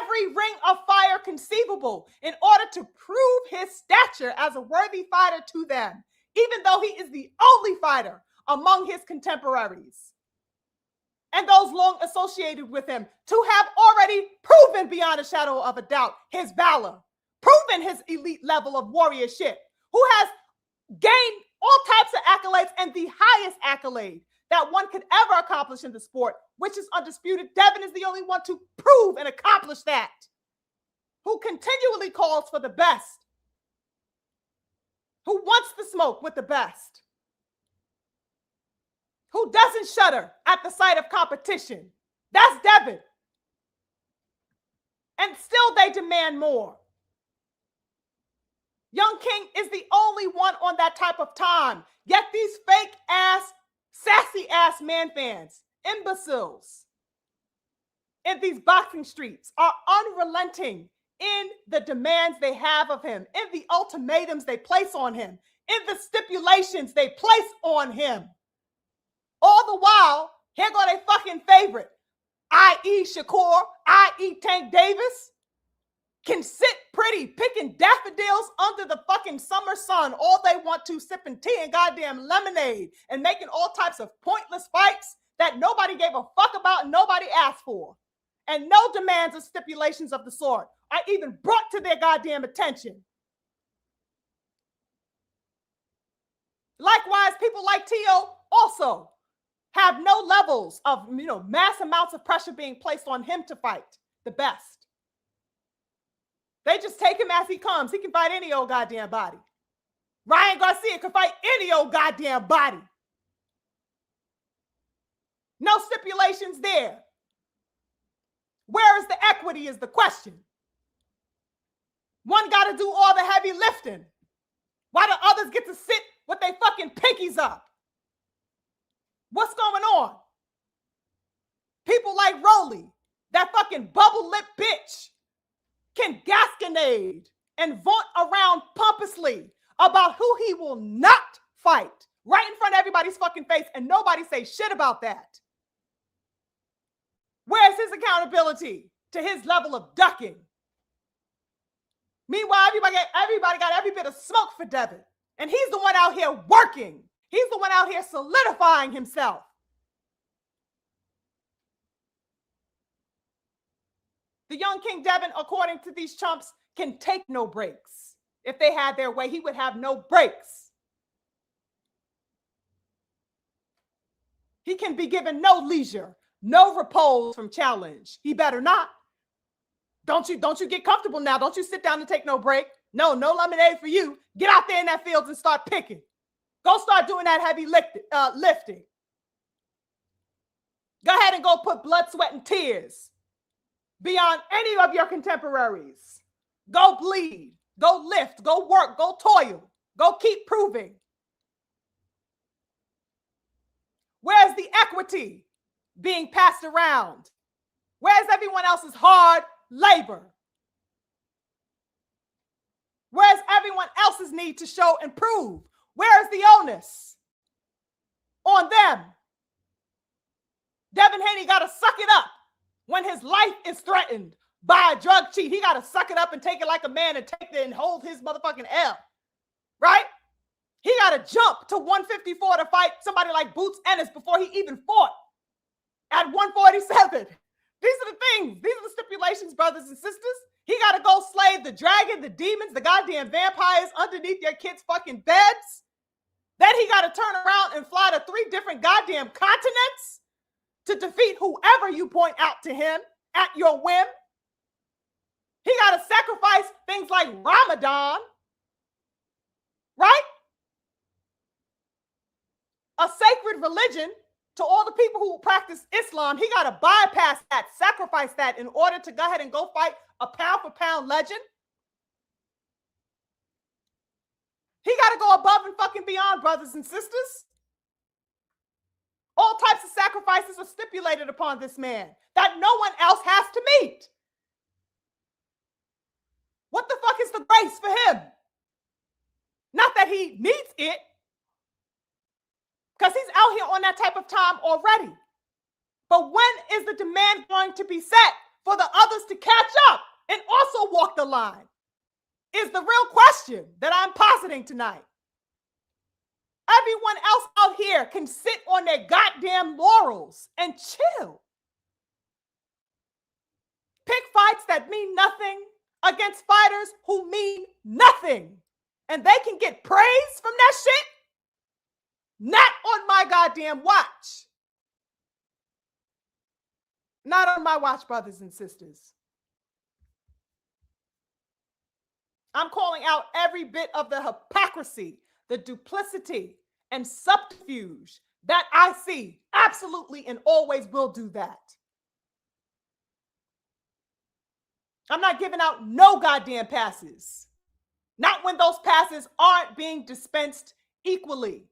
every ring of fire conceivable in order to prove his stature as a worthy fighter to them, even though he is the only fighter among his contemporaries and those long associated with him to have already proven beyond a shadow of a doubt his valor, proven his elite level of warriorship, who has gained all types of accolades, and the highest accolade that one could ever accomplish in the sport, which is undisputed. Devin is the only one to prove and accomplish that, who continually calls for the best, who wants the smoke with the best, who doesn't shudder at the sight of competition. That's Devin. And still they demand more. Young King is the only one on that type of time. Yet these fake ass, sassy ass man fans, imbeciles in these boxing streets are unrelenting in the demands they have of him, in the ultimatums they place on him, in the stipulations they place on him. All the while, here go they fucking favorite, i.e. Shakur, i.e. Tank Davis, can sit pretty picking daffodils under the fucking summer sun all they want to, sipping tea and goddamn lemonade and making all types of pointless fights that nobody gave a fuck about and nobody asked for. And no demands or stipulations of the sort are even brought to their goddamn attention. Likewise, people like T.O. also have no levels of, mass amounts of pressure being placed on him to fight the best. They just take him as he comes. He can fight any old goddamn body. Ryan Garcia can fight any old goddamn body. No stipulations there. Where is the equity is the question. One got to do all the heavy lifting, while the others get to sit with their fucking pinkies up. What's going on? People like Rolly, that fucking bubble lip bitch, can gasconade and vaunt around pompously about who he will not fight right in front of everybody's fucking face, and nobody say shit about that. Where's his accountability to his level of ducking? Meanwhile, everybody got every bit of smoke for Devin, and he's the one out here working. He's the one out here solidifying himself. The young King Devin, according to these chumps, can take no breaks. If they had their way, he would have no breaks. He can be given no leisure, no repose from challenge. He better not. Don't you get comfortable now. Don't you sit down and take no break. No lemonade for you. Get out there in that field and start picking. Go start doing that heavy lifting. Go ahead and go put blood, sweat, and tears beyond any of your contemporaries. Go bleed, go lift, go work, go toil, go keep proving. Where's the equity being passed around? Where's everyone else's hard labor? Where's everyone else's need to show and prove? Where's the onus on them? Devin Haney got to suck it up when his life is threatened by a drug cheat. He got to suck it up and take it like a man and take it and hold his motherfucking L, right? He got to jump to 154 to fight somebody like Boots Ennis before he even fought at 147. These are the things. These are the stipulations, brothers and sisters. He got to go slay the dragon, the demons, the goddamn vampires underneath your kids' fucking beds. Then he got to turn around and fly to 3 different goddamn continents to defeat whoever you point out to him at your whim. He got to sacrifice things like Ramadan, right? A sacred religion to all the people who practice Islam. He got to bypass that, sacrifice that in order to go ahead and go fight a pound for pound legend. He got to go above and fucking beyond, brothers and sisters. All types of sacrifices are stipulated upon this man that no one else has to meet. What the fuck is the grace for him? Not that he needs it, because he's out here on that type of time already. But when is the demand going to be set for the others to catch up and also walk the line? Is the real question that I'm positing tonight. Everyone else out here can sit on their goddamn laurels and chill. Pick fights that mean nothing against fighters who mean nothing. And they can get praise from that shit? Not on my goddamn watch. Not on my watch, brothers and sisters. I'm calling out every bit of the hypocrisy, the duplicity, and subterfuge that I see. Absolutely, and always will do that. I'm not giving out no goddamn passes. Not when those passes aren't being dispensed equally.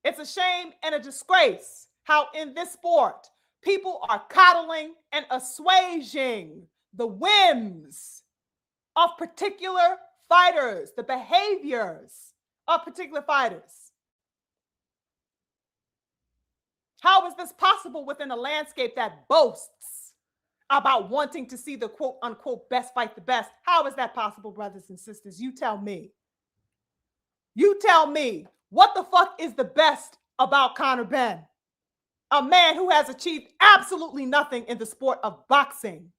It's a shame and a disgrace how in this sport, people are coddling and assuaging the whims of particular fighters, the behaviors of particular fighters. How is this possible within a landscape that boasts about wanting to see the quote unquote best fight the best? How is that possible, brothers and sisters? You tell me. You tell me, what the fuck is the best about Conor Benn? A man who has achieved absolutely nothing in the sport of boxing.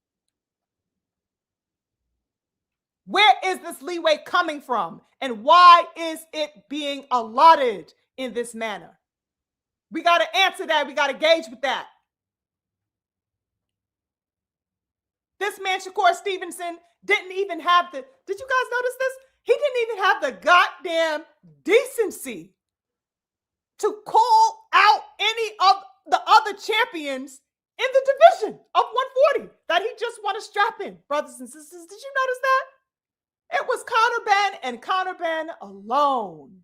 Where is this leeway coming from? And why is it being allotted in this manner? We got to answer that. We got to gauge with that. This man, Shakur Stevenson, didn't even have the, did you guys notice this? He didn't even have the goddamn decency to call out any of the other champions in the division of 140 that he just won a strap in. Brothers and sisters, did you notice that? It was Conor Benn and Conor Benn alone.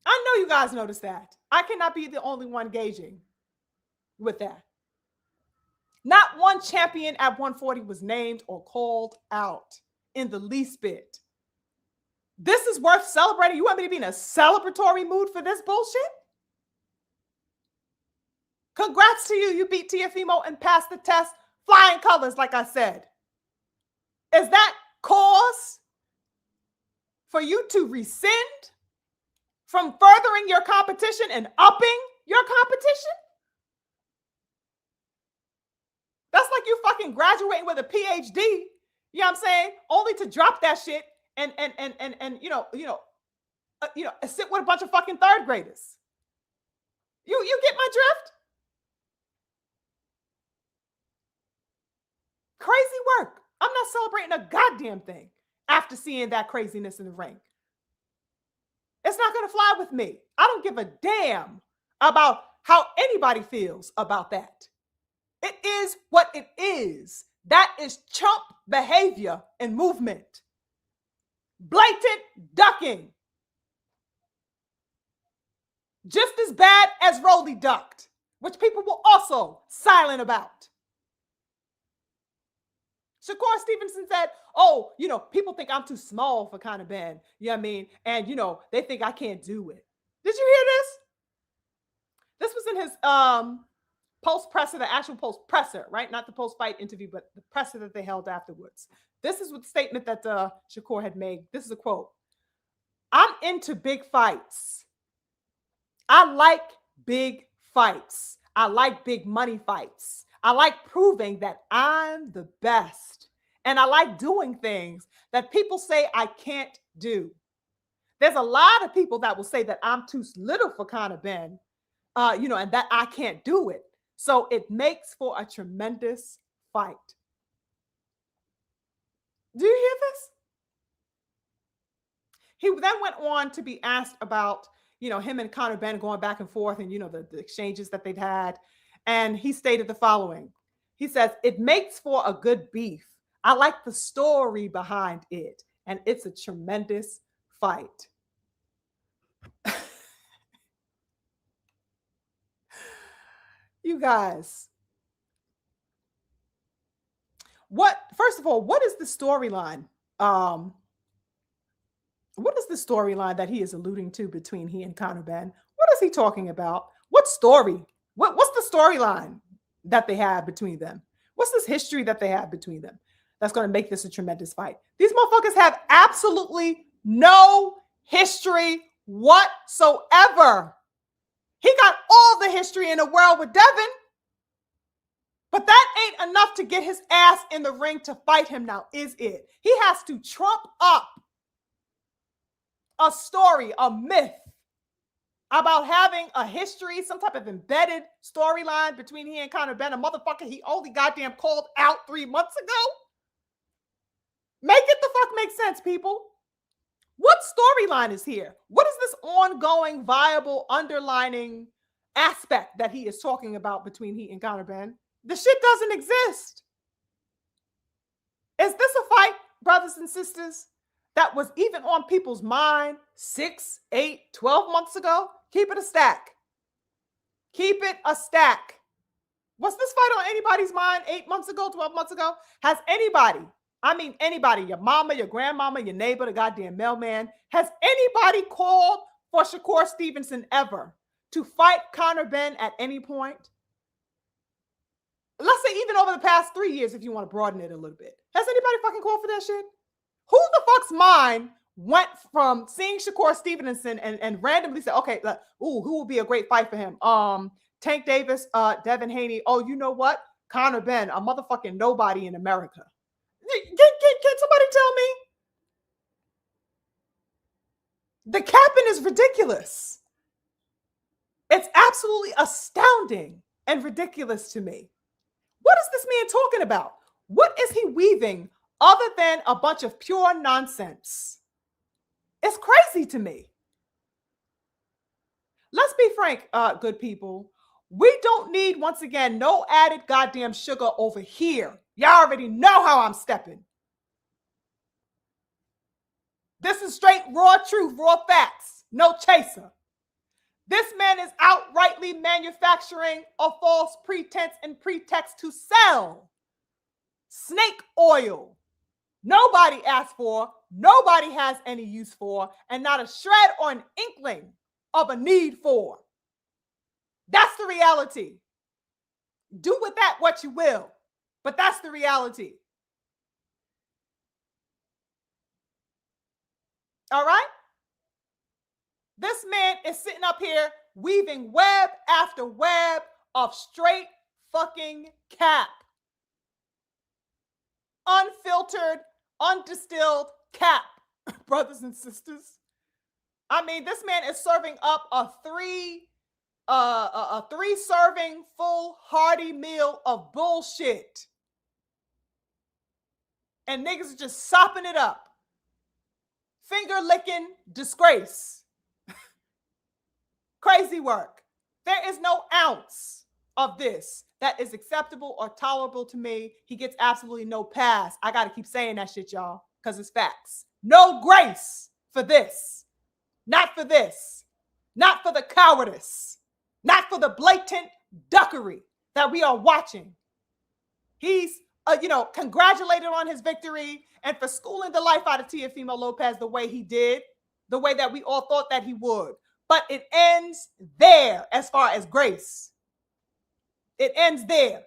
I know you guys noticed that. I cannot be the only one gauging with that. Not one champion at 140 was named or called out in the least bit. This is worth celebrating. You want me to be in a celebratory mood for this bullshit? Congrats to you. You beat Teofimo and passed the test. Flying colors, like I said. Is that cause for you to rescind from furthering your competition and upping your competition? That's like you fucking graduating with a PhD, you know what I'm saying? Only to drop that shit and sit with a bunch of fucking third graders. You get my drift? Crazy work. I'm not celebrating a goddamn thing after seeing that craziness in the ring. It's not going to fly with me. I don't give a damn about how anybody feels about that. It is what it is. That is chump behavior and movement. Blatant ducking. Just as bad as Rolly ducked, which people were also silent about. Shakur Stevenson said, oh, people think I'm too small for Conor Benn. You know what I mean? And, they think I can't do it. Did you hear this? This was in his post-presser, the actual post-presser, right? Not the post-fight interview, but the presser that they held afterwards. This is what the statement that Shakur had made. This is a quote. I'm into big fights. I like big fights. I like big money fights. I like proving that I'm the best. And I like doing things that people say I can't do. There's a lot of people that will say that I'm too little for Conor Benn, and that I can't do it. So it makes for a tremendous fight. Do you hear this? He then went on to be asked about, him and Conor Benn going back and forth and, the exchanges that they'd had. And he stated the following. He says, it makes for a good beef. I like the story behind it. And it's a tremendous fight. You guys, first of all, what is the storyline? What is the storyline that he is alluding to between he and Conor Ben? What is he talking about? What story? What's the storyline that they have between them? What's this history that they have between them that's going to make this a tremendous fight? These motherfuckers have absolutely no history whatsoever. He got all the history in the world with Devin, but that ain't enough to get his ass in the ring to fight him now, is it? He has to trump up a story, a myth about having a history, some type of embedded storyline between he and Conor Ben, a motherfucker he only goddamn called out 3 months ago. Make it the fuck make sense, people. What storyline is here? What is this ongoing, viable, underlining aspect that he is talking about between he and Conor Ben? The shit doesn't exist. Is this a fight, brothers and sisters, that was even on people's mind 6, 8, 12 months ago? Keep it a stack. Keep it a stack. Was this fight on anybody's mind 8 months ago, 12 months ago? Has anybody, I mean anybody, your mama, your grandmama, your neighbor, the goddamn mailman, has anybody called for Shakur Stevenson ever to fight Conor Ben at any point? Let's say even over the past 3 years, if you want to broaden it a little bit. Has anybody fucking called for that shit? Who the fuck's mind went from seeing Shakur Stevenson and randomly said, okay, who will be a great fight for him? Tank Davis, Devin Haney. Oh, you know what? Conor Ben, a motherfucking nobody in America. Can somebody tell me? The capping is ridiculous. It's absolutely astounding and ridiculous to me. What is this man talking about? What is he weaving other than a bunch of pure nonsense? It's crazy to me. Let's be frank, good people. We don't need, once again, no added goddamn sugar over here. Y'all already know how I'm stepping. This is straight raw truth, raw facts. No chaser. This man is outrightly manufacturing a false pretense and pretext to sell snake oil. Nobody asked for, nobody has any use for, and not a shred or an inkling of a need for. That's the reality. Do with that what you will, but that's the reality. All right? This man is sitting up here weaving web after web of straight fucking cap. Unfiltered, undistilled cap, brothers and sisters. I mean, this man is serving up a three serving full hearty meal of bullshit. And niggas are just sopping it up. Finger licking disgrace. Crazy work. There is no ounce of this that is acceptable or tolerable to me. He gets absolutely no pass. I got to keep saying that shit, y'all, because it's facts. No grace for this. Not for this. Not for the cowardice. Not for the blatant duckery that we are watching. He's, congratulated on his victory and for schooling the life out of Teofimo Lopez the way he did, the way that we all thought that he would. But it ends there as far as grace. It ends there.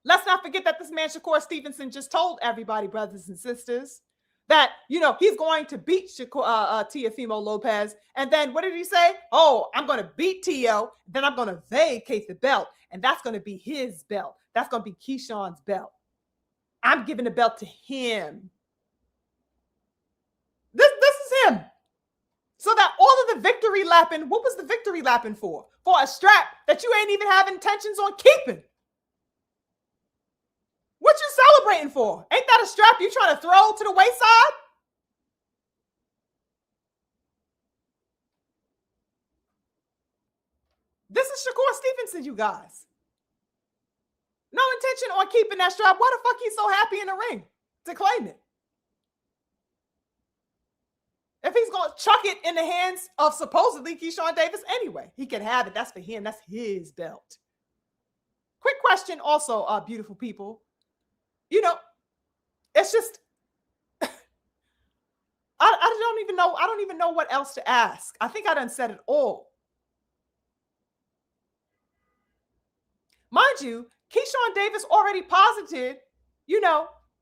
Let's not forget that this man, Shakur Stevenson, just told everybody, brothers and sisters, that, he's going to beat Teofimo Lopez. And then what did he say? Oh, I'm going to beat Teo. Then I'm going to vacate the belt. And that's going to be his belt. That's going to be Keyshawn's belt. I'm giving the belt to him. This is him. So that all of the victory lapping, what was the victory lapping for? For a strap that you ain't even have intentions on keeping. What you celebrating for? Ain't that a strap you trying to throw to the wayside? This is Shakur Stevenson, you guys. No intention on keeping that strap. Why the fuck he's so happy in the ring to claim it? if he's going to chuck it in the hands of supposedly Keyshawn Davis anyway. He can have it. That's for him. That's his belt. Quick question also, beautiful people. You know, it's just, I don't even know. I don't even know what else to ask. I think I done said it all. Mind you, Keyshawn Davis already posited,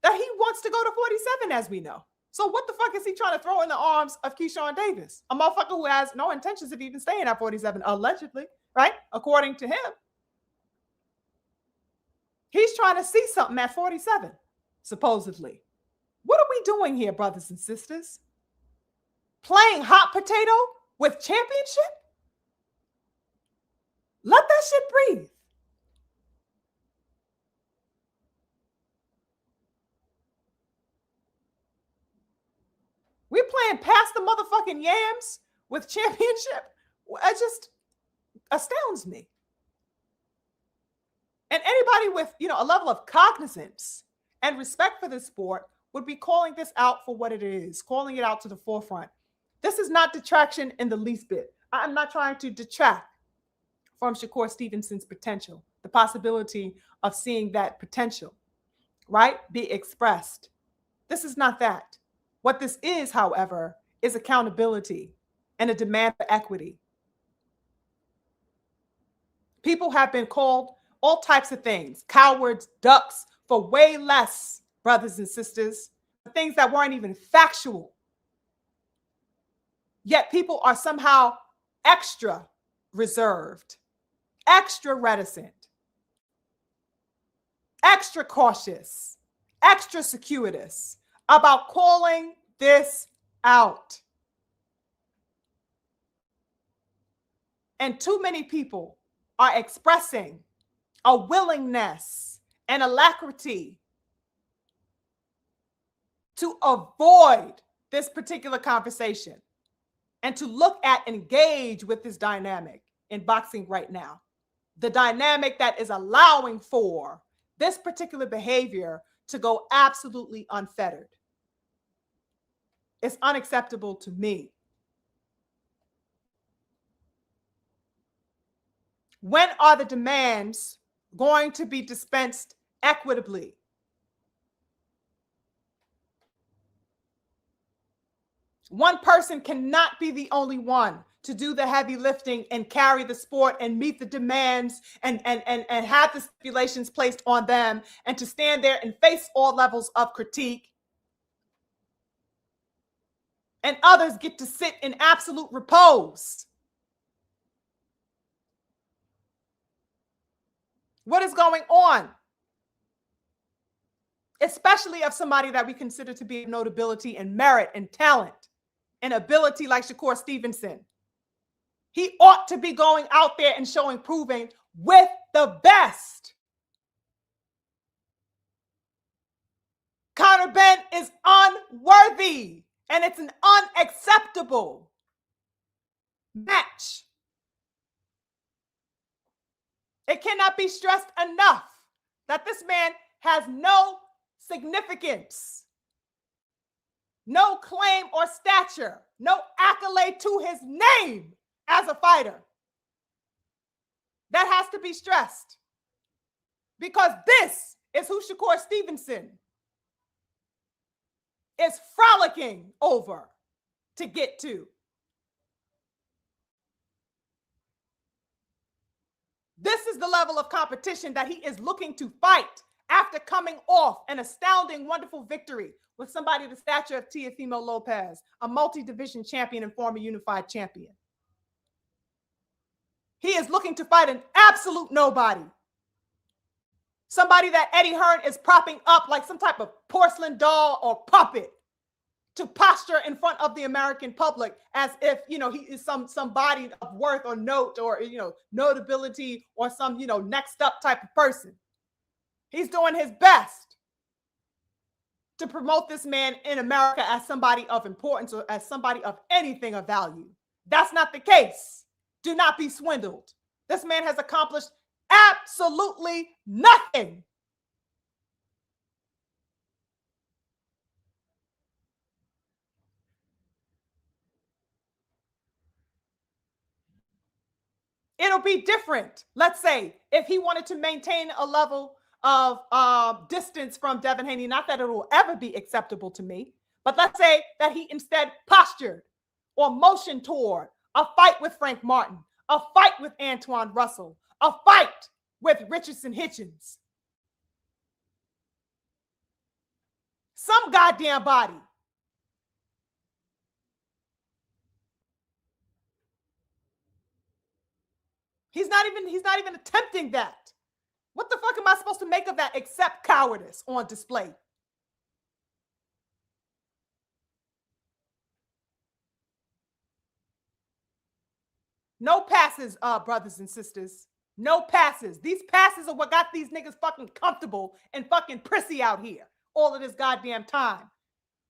that he wants to go to 47, as we know. So what the fuck is he trying to throw in the arms of Keyshawn Davis? A motherfucker who has no intentions of even staying at 47, allegedly, right? According to him. He's trying to see something at 47, supposedly. What are we doing here, brothers and sisters? Playing hot potato with championship? Let that shit breathe. We're playing past the motherfucking yams with championship. It just astounds me. And anybody with, a level of cognizance and respect for this sport would be calling this out for what it is, calling it out to the forefront. This is not detraction in the least bit. I'm not trying to detract from Shakur Stevenson's potential, the possibility of seeing that potential, right, be expressed. This is not that. What this is, however, is accountability and a demand for equity. People have been called all types of things, cowards, ducks, for way less, brothers and sisters, things that weren't even factual. Yet people are somehow extra reserved, extra reticent, extra cautious, extra circuitous about calling this out. And too many people are expressing a willingness and alacrity to avoid this particular conversation and to look at, engage with this dynamic in boxing right now. The dynamic that is allowing for this particular behavior to go absolutely unfettered. It's unacceptable to me. When are the demands going to be dispensed equitably? One person cannot be the only one to do the heavy lifting and carry the sport and meet the demands and have the stipulations placed on them and to stand there and face all levels of critique. And others get to sit in absolute repose. What is going on? Especially of somebody that we consider to be of notability and merit and talent and ability like Shakur Stevenson. He ought to be going out there and showing, proving with the best. Conor Benn is unworthy. And it's an unacceptable match. It cannot be stressed enough that this man has no significance, no claim or stature, no accolade to his name as a fighter. That has to be stressed. Because this is who Shakur Stevenson is frolicking over to get to. This is the level of competition that he is looking to fight after coming off an astounding, wonderful victory with somebody the stature of Teofimo Lopez, a multi-division champion and former unified champion. He is looking to fight an absolute nobody. Somebody that Eddie Hearn is propping up like some type of porcelain doll or puppet to posture in front of the American public as if, he is somebody of worth or note or, notability or some, next up type of person. He's doing his best to promote this man in America as somebody of importance or as somebody of anything of value. That's not the case. Do not be swindled. This man has accomplished absolutely nothing. it'll be different. Let's say if he wanted to maintain a level of distance from Devin Haney, not that it will ever be acceptable to me, but let's say that he instead postured or motioned toward a fight with Frank Martin, a fight with Antoine Russell, a fight with Richardson Hitchens. Some goddamn body. He's not even attempting that. What the fuck am I supposed to make of that except cowardice on display? No passes, brothers and sisters. No passes. These passes are what got these niggas fucking comfortable and fucking prissy out here all of this goddamn time.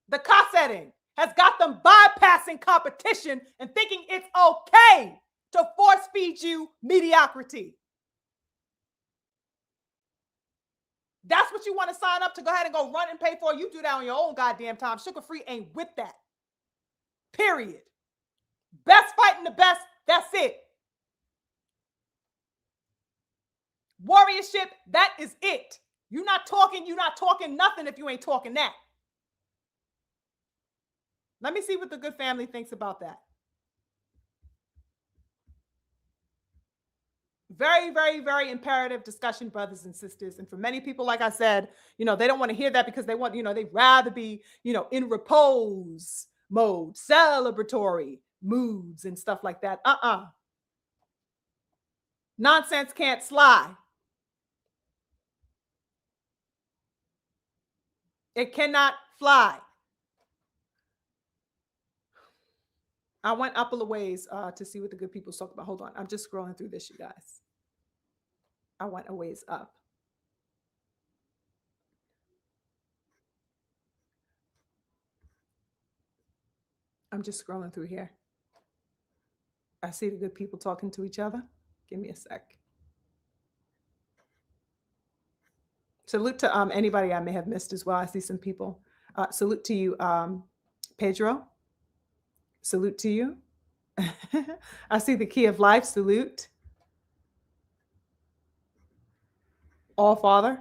The cossetting has got them bypassing competition and thinking it's okay to force feed you mediocrity. That's what you want to sign up to go ahead and go run and pay for. You do that on your own goddamn time. Sugar Free ain't with that. Period. Best fighting the best. That's it. Warriorship, that is it. You're not talking nothing if you ain't talking that. Let me see what the good family thinks about that. Very, very, very imperative discussion, brothers and sisters. And for many people, like I said, they don't want to hear that because they want, they'd rather be, in repose mode, celebratory moods and stuff like that. Nonsense can't slide. It cannot fly. I went up a little ways to see what the good people talk about. Hold on. I'm just scrolling through this, you guys. I went a ways up. I'm just scrolling through here. I see the good people talking to each other. Give me a sec. Salute to anybody I may have missed as well. I see some people. Salute to you, Pedro. Salute to you. I see the key of life. Salute. All Father.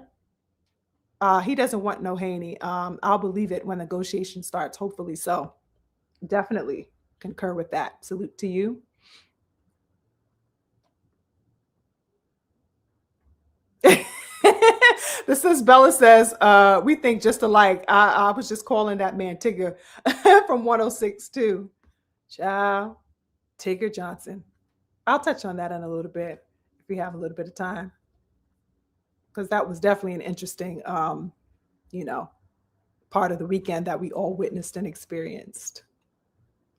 He doesn't want no Haney. I'll believe it when negotiation starts. Hopefully so. Definitely concur with that. Salute to you. This is Bella says, we think just alike. I was just calling that man Tigger from 106 too. Child, Tigger Johnson. I'll touch on that in a little bit if we have a little bit of time. Because that was definitely an interesting, part of the weekend that we all witnessed and experienced.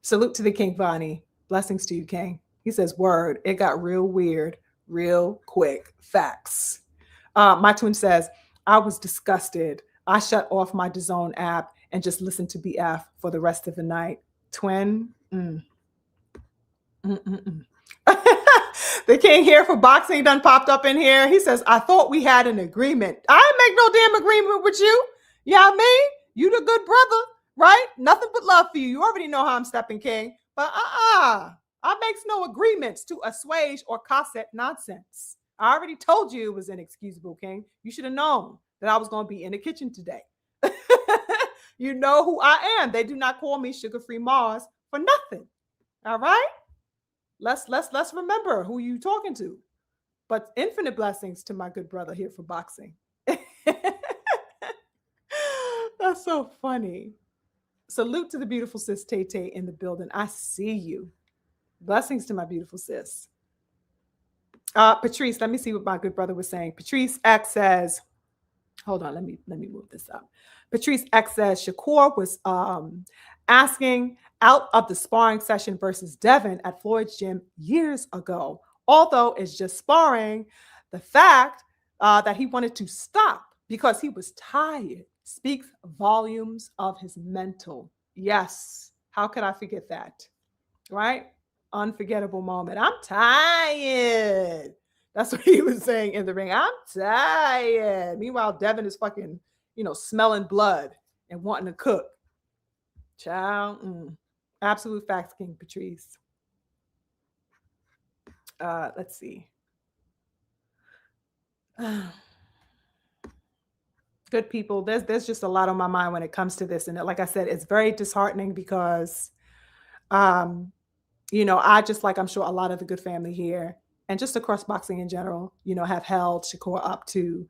Salute to the King, Vonnie. Blessings to you, King. He says, word, it got real weird, real quick. Facts. My twin says, I was disgusted. I shut off my DAZN app and just listened to BF for the rest of the night. Twin. The King here for boxing done popped up in here. He says, I thought we had an agreement. I ain't make no damn agreement with you. Yeah, I mean, you the good brother, right? Nothing but love for you. You already know how I'm stepping, King. But I makes no agreements to assuage or cosset nonsense. I already told you it was inexcusable, King. You should have known that I was going to be in the kitchen today. You know who I am. They do not call me Sugar Free Mars for nothing. All right? Let's remember who you talking to. But infinite blessings to my good brother here for boxing. That's so funny. Salute to the beautiful sis Tay Tay in the building. I see you. Blessings to my beautiful sis. Patrice, let me see what my good brother was saying. Patrice X says, hold on, let me move this up. Patrice X says Shakur was asking out of the sparring session versus Devin at Floyd's gym years ago. Although it's just sparring, the fact that he wanted to stop because he was tired speaks volumes of his mental. Yes. How could I forget that? Right? Unforgettable moment. I'm tired. That's what he was saying in the ring. I'm tired. Meanwhile, Devin is fucking, smelling blood and wanting to cook. Child. Absolute facts, King Patrice. Let's see. Good people. There's just a lot on my mind when it comes to this. And like I said, it's very disheartening because um, I just like I'm sure a lot of the good family here and just across boxing in general, have held Shakur up to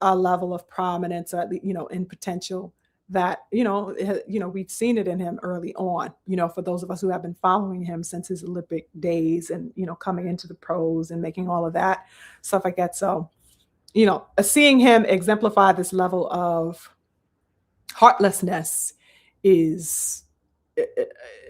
a level of prominence, or in potential that we've seen it in him early on. For those of us who have been following him since his Olympic days, and coming into the pros and making all of that stuff like that. So seeing him exemplify this level of heartlessness is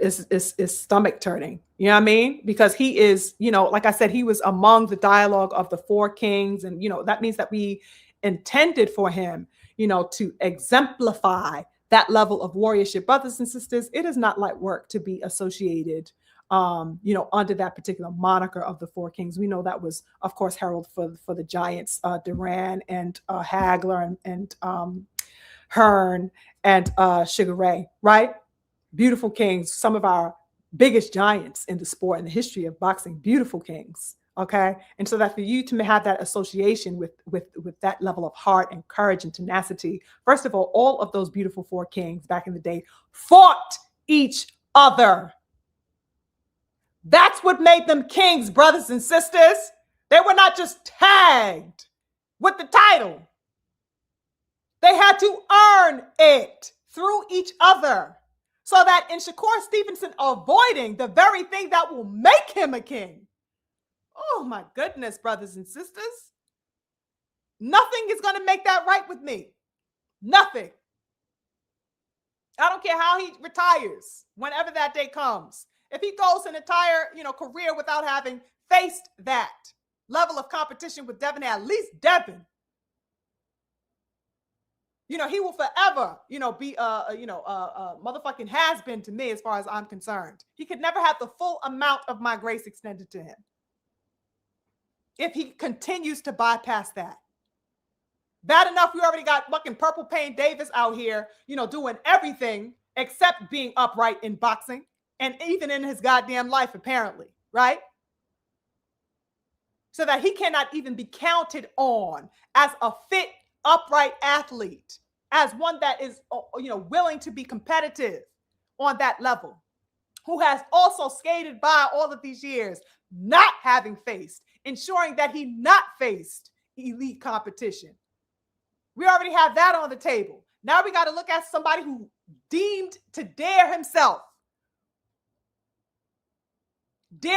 is stomach turning. You know what I mean? Because he is, like I said, he was among the dialogue of the four kings, and that means that we intended for him, to exemplify that level of warriorship. Brothers and sisters, it is not light work to be associated under that particular moniker of the four kings. We know that was, of course, heralded for the giants, Duran and Hagler and Hearn and Sugar Ray, right? Beautiful kings, some of our biggest giants in the sport, in the history of boxing, beautiful kings. Okay. And so that for you to have that association with that level of heart and courage and tenacity, first of all of those beautiful four kings back in the day fought each other. That's what made them kings, brothers and sisters. They were not just tagged with the title. They had to earn it through each other. So that in Shakur Stevenson avoiding the very thing that will make him a king. Oh my goodness, brothers and sisters. Nothing is going to make that right with me. Nothing. I don't care how he retires, whenever that day comes. If he goes an entire, career without having faced that level of competition with Devin, at least Devin, he will forever, be a motherfucking has-been to me as far as I'm concerned. He could never have the full amount of my grace extended to him if he continues to bypass that. Bad enough, we already got fucking Purple Pain Davis out here, doing everything except being upright in boxing and even in his goddamn life, apparently, right? So that he cannot even be counted on as a fit, upright athlete, as one that is, willing to be competitive on that level, who has also skated by all of these years, not having faced, ensuring that he not faced elite competition. We already have that on the table. Now we got to look at somebody who deemed to dare himself, make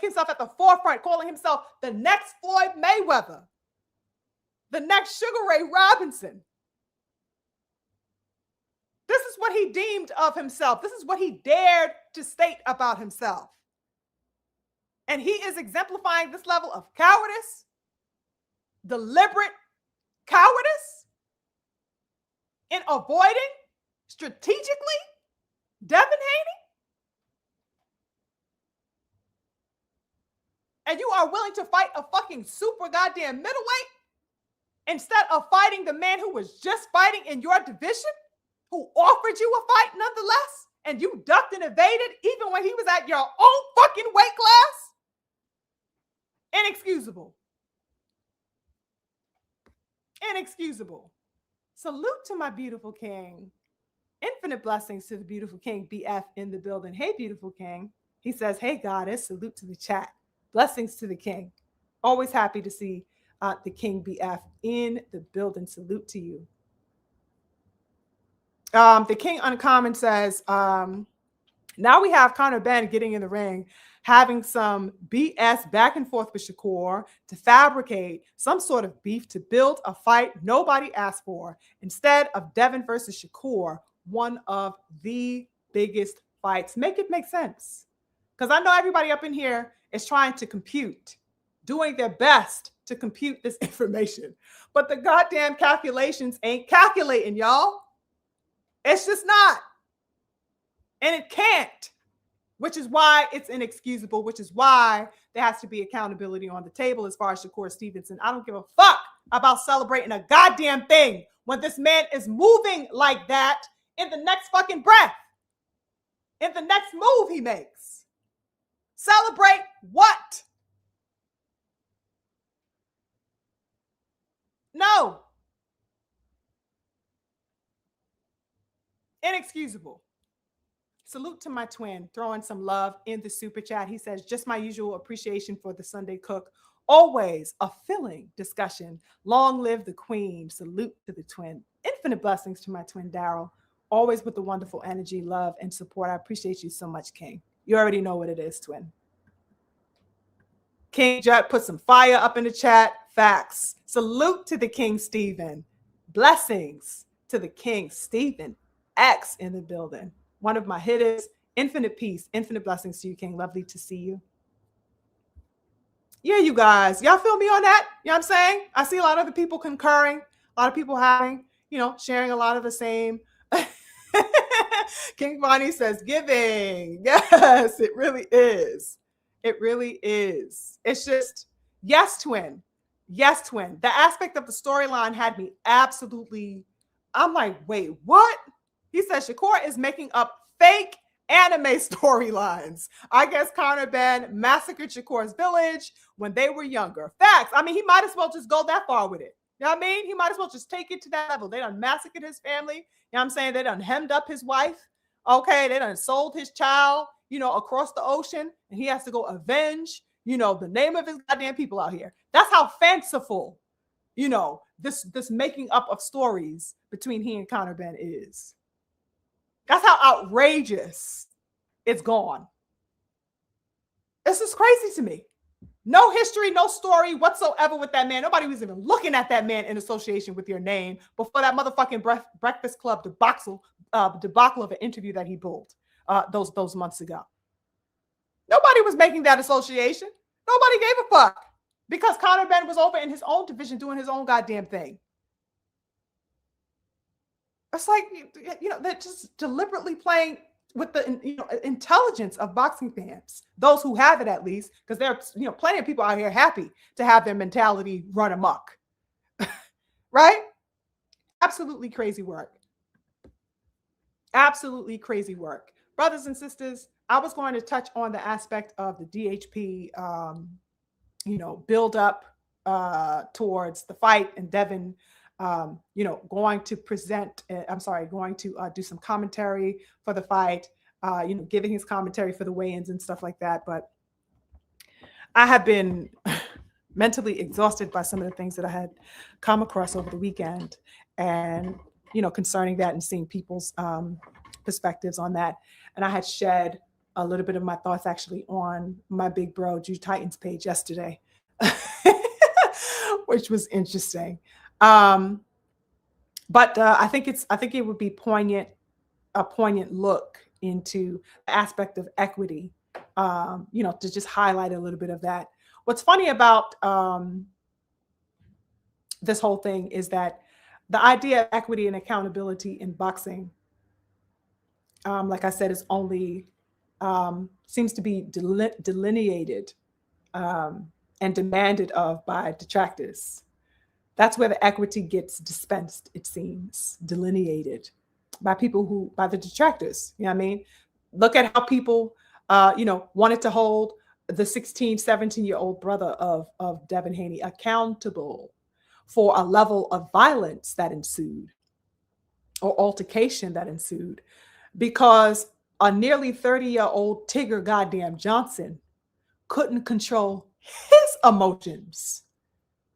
himself at the forefront, calling himself the next Floyd Mayweather, the next Sugar Ray Robinson. This is what he deemed of himself. This is what he dared to state about himself. And he is exemplifying this level of cowardice, deliberate cowardice, in avoiding strategically Devin Haney. And you are willing to fight a fucking super goddamn middleweight instead of fighting the man who was just fighting in your division, who offered you a fight nonetheless, and you ducked and evaded even when he was at your own fucking weight class? Inexcusable. Inexcusable. Salute to my beautiful king. Infinite blessings to the beautiful king, BF in the building. Hey, beautiful king. He says, hey, goddess, salute to the chat. Blessings to the king. Always happy to see the king BF in the building. Salute to you. The king uncommon says, now we have Conor Ben getting in the ring, having some BS back and forth with Shakur to fabricate some sort of beef to build a fight nobody asked for, instead of Devin versus Shakur, one of the biggest fights. Make it make sense. Because I know everybody up in here is trying to compute, doing their best to compute this information. But the goddamn calculations ain't calculating, y'all. It's just not. And it can't, which is why it's inexcusable, which is why there has to be accountability on the table as far as Shakur Stevenson. I don't give a fuck about celebrating a goddamn thing when this man is moving like that in the next fucking breath, in the next move he makes. Celebrate what? No. Inexcusable. Salute to my twin, throwing some love in the super chat. He says, just my usual appreciation for the Sunday cook. Always a filling discussion. Long live the queen. Salute to the twin. Infinite blessings to my twin, Daryl. Always with the wonderful energy, love, and support. I appreciate you so much, King. You already know what it is, twin. King Jet put some fire up in the chat. Facts. Salute to the King Stephen. Blessings to the King Stephen. X in the building. One of my hitters. Infinite peace. Infinite blessings to you, King. Lovely to see you. Yeah, you guys. Y'all feel me on that? You know what I'm saying? I see a lot of other people concurring. A lot of people having, sharing a lot of the same. King Bonnie says, giving. Yes, it really is. It really is. It's just, yes, twin. Yes, twin. The aspect of the storyline had me absolutely, I'm like, wait, what? He says Shakur is making up fake anime storylines. I guess Conor Ben massacred Shakur's village when they were younger. Facts. I mean, he might as well just go that far with it. You know what I mean? He might as well just take it to that level. They done massacred his family. You know what I'm saying? They done hemmed up his wife. Okay. They done sold his child, across the ocean, and he has to go avenge, the name of his goddamn people out here. That's how fanciful, this making up of stories between he and Conor Ben is. That's how outrageous it's gone. This is crazy to me. No history, no story whatsoever with that man. Nobody was even looking at that man in association with your name before that motherfucking Breakfast Club debacle of an interview that he pulled those months ago. Nobody was making that association. Nobody gave a fuck because Conor Ben was over in his own division doing his own goddamn thing. It's like, they're just deliberately playing with the intelligence of boxing fans, those who have it at least, because there are plenty of people out here happy to have their mentality run amok. Right? Absolutely crazy work. Absolutely crazy work. Brothers and sisters, I was going to touch on the aspect of the DHP, build up towards the fight, and Devin going to do some commentary for the fight, giving his commentary for the weigh-ins and stuff like that. But I have been mentally exhausted by some of the things that I had come across over the weekend, and, concerning that and seeing people's perspectives on that. And I had shed a little bit of my thoughts actually on my big bro Jude Titans page yesterday, which was interesting. But I think it would be a poignant look into the aspect of equity, to just highlight a little bit of that. What's funny about this whole thing is that the idea of equity and accountability in boxing, like I said, is only seems to be delineated and demanded of by detractors. That's where the equity gets dispensed, it seems, delineated by the detractors. You know what I mean? Look at how people, wanted to hold the 16, 17-year-old brother of Devin Haney accountable for a level of violence that ensued or altercation that ensued because a nearly 30-year-old Tigger goddamn Johnson couldn't control his emotions.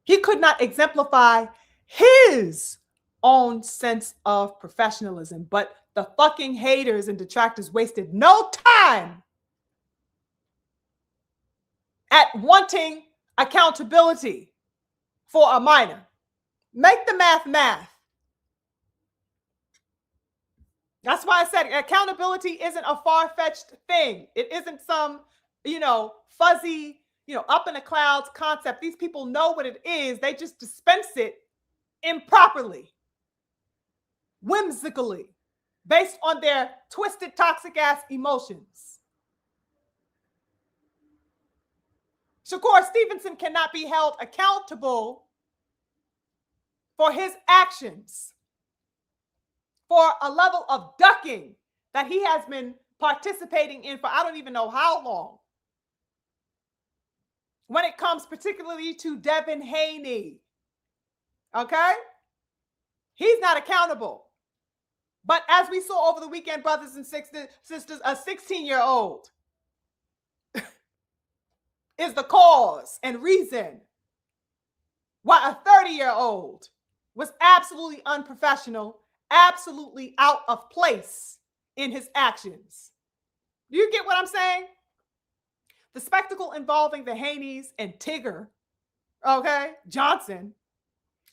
He could not exemplify his own sense of professionalism, but the fucking haters and detractors wasted no time at wanting accountability for a minor. Make the math. That's why I said accountability isn't a far-fetched thing. It isn't some, fuzzy, up in the clouds concept. These people know what it is. They just dispense it improperly, whimsically, based on their twisted, toxic-ass emotions. Shakur Stevenson cannot be held accountable for his actions, for a level of ducking that he has been participating in for I don't even know how long. when it comes particularly to Devin Haney. Okay? He's not accountable. But as we saw over the weekend, brothers and sisters, a 16-year-old is the cause and reason why a 30-year-old was absolutely unprofessional, absolutely out of place in his actions. Do you get what I'm saying? The spectacle involving the Haneys and Tigger, okay, Johnson,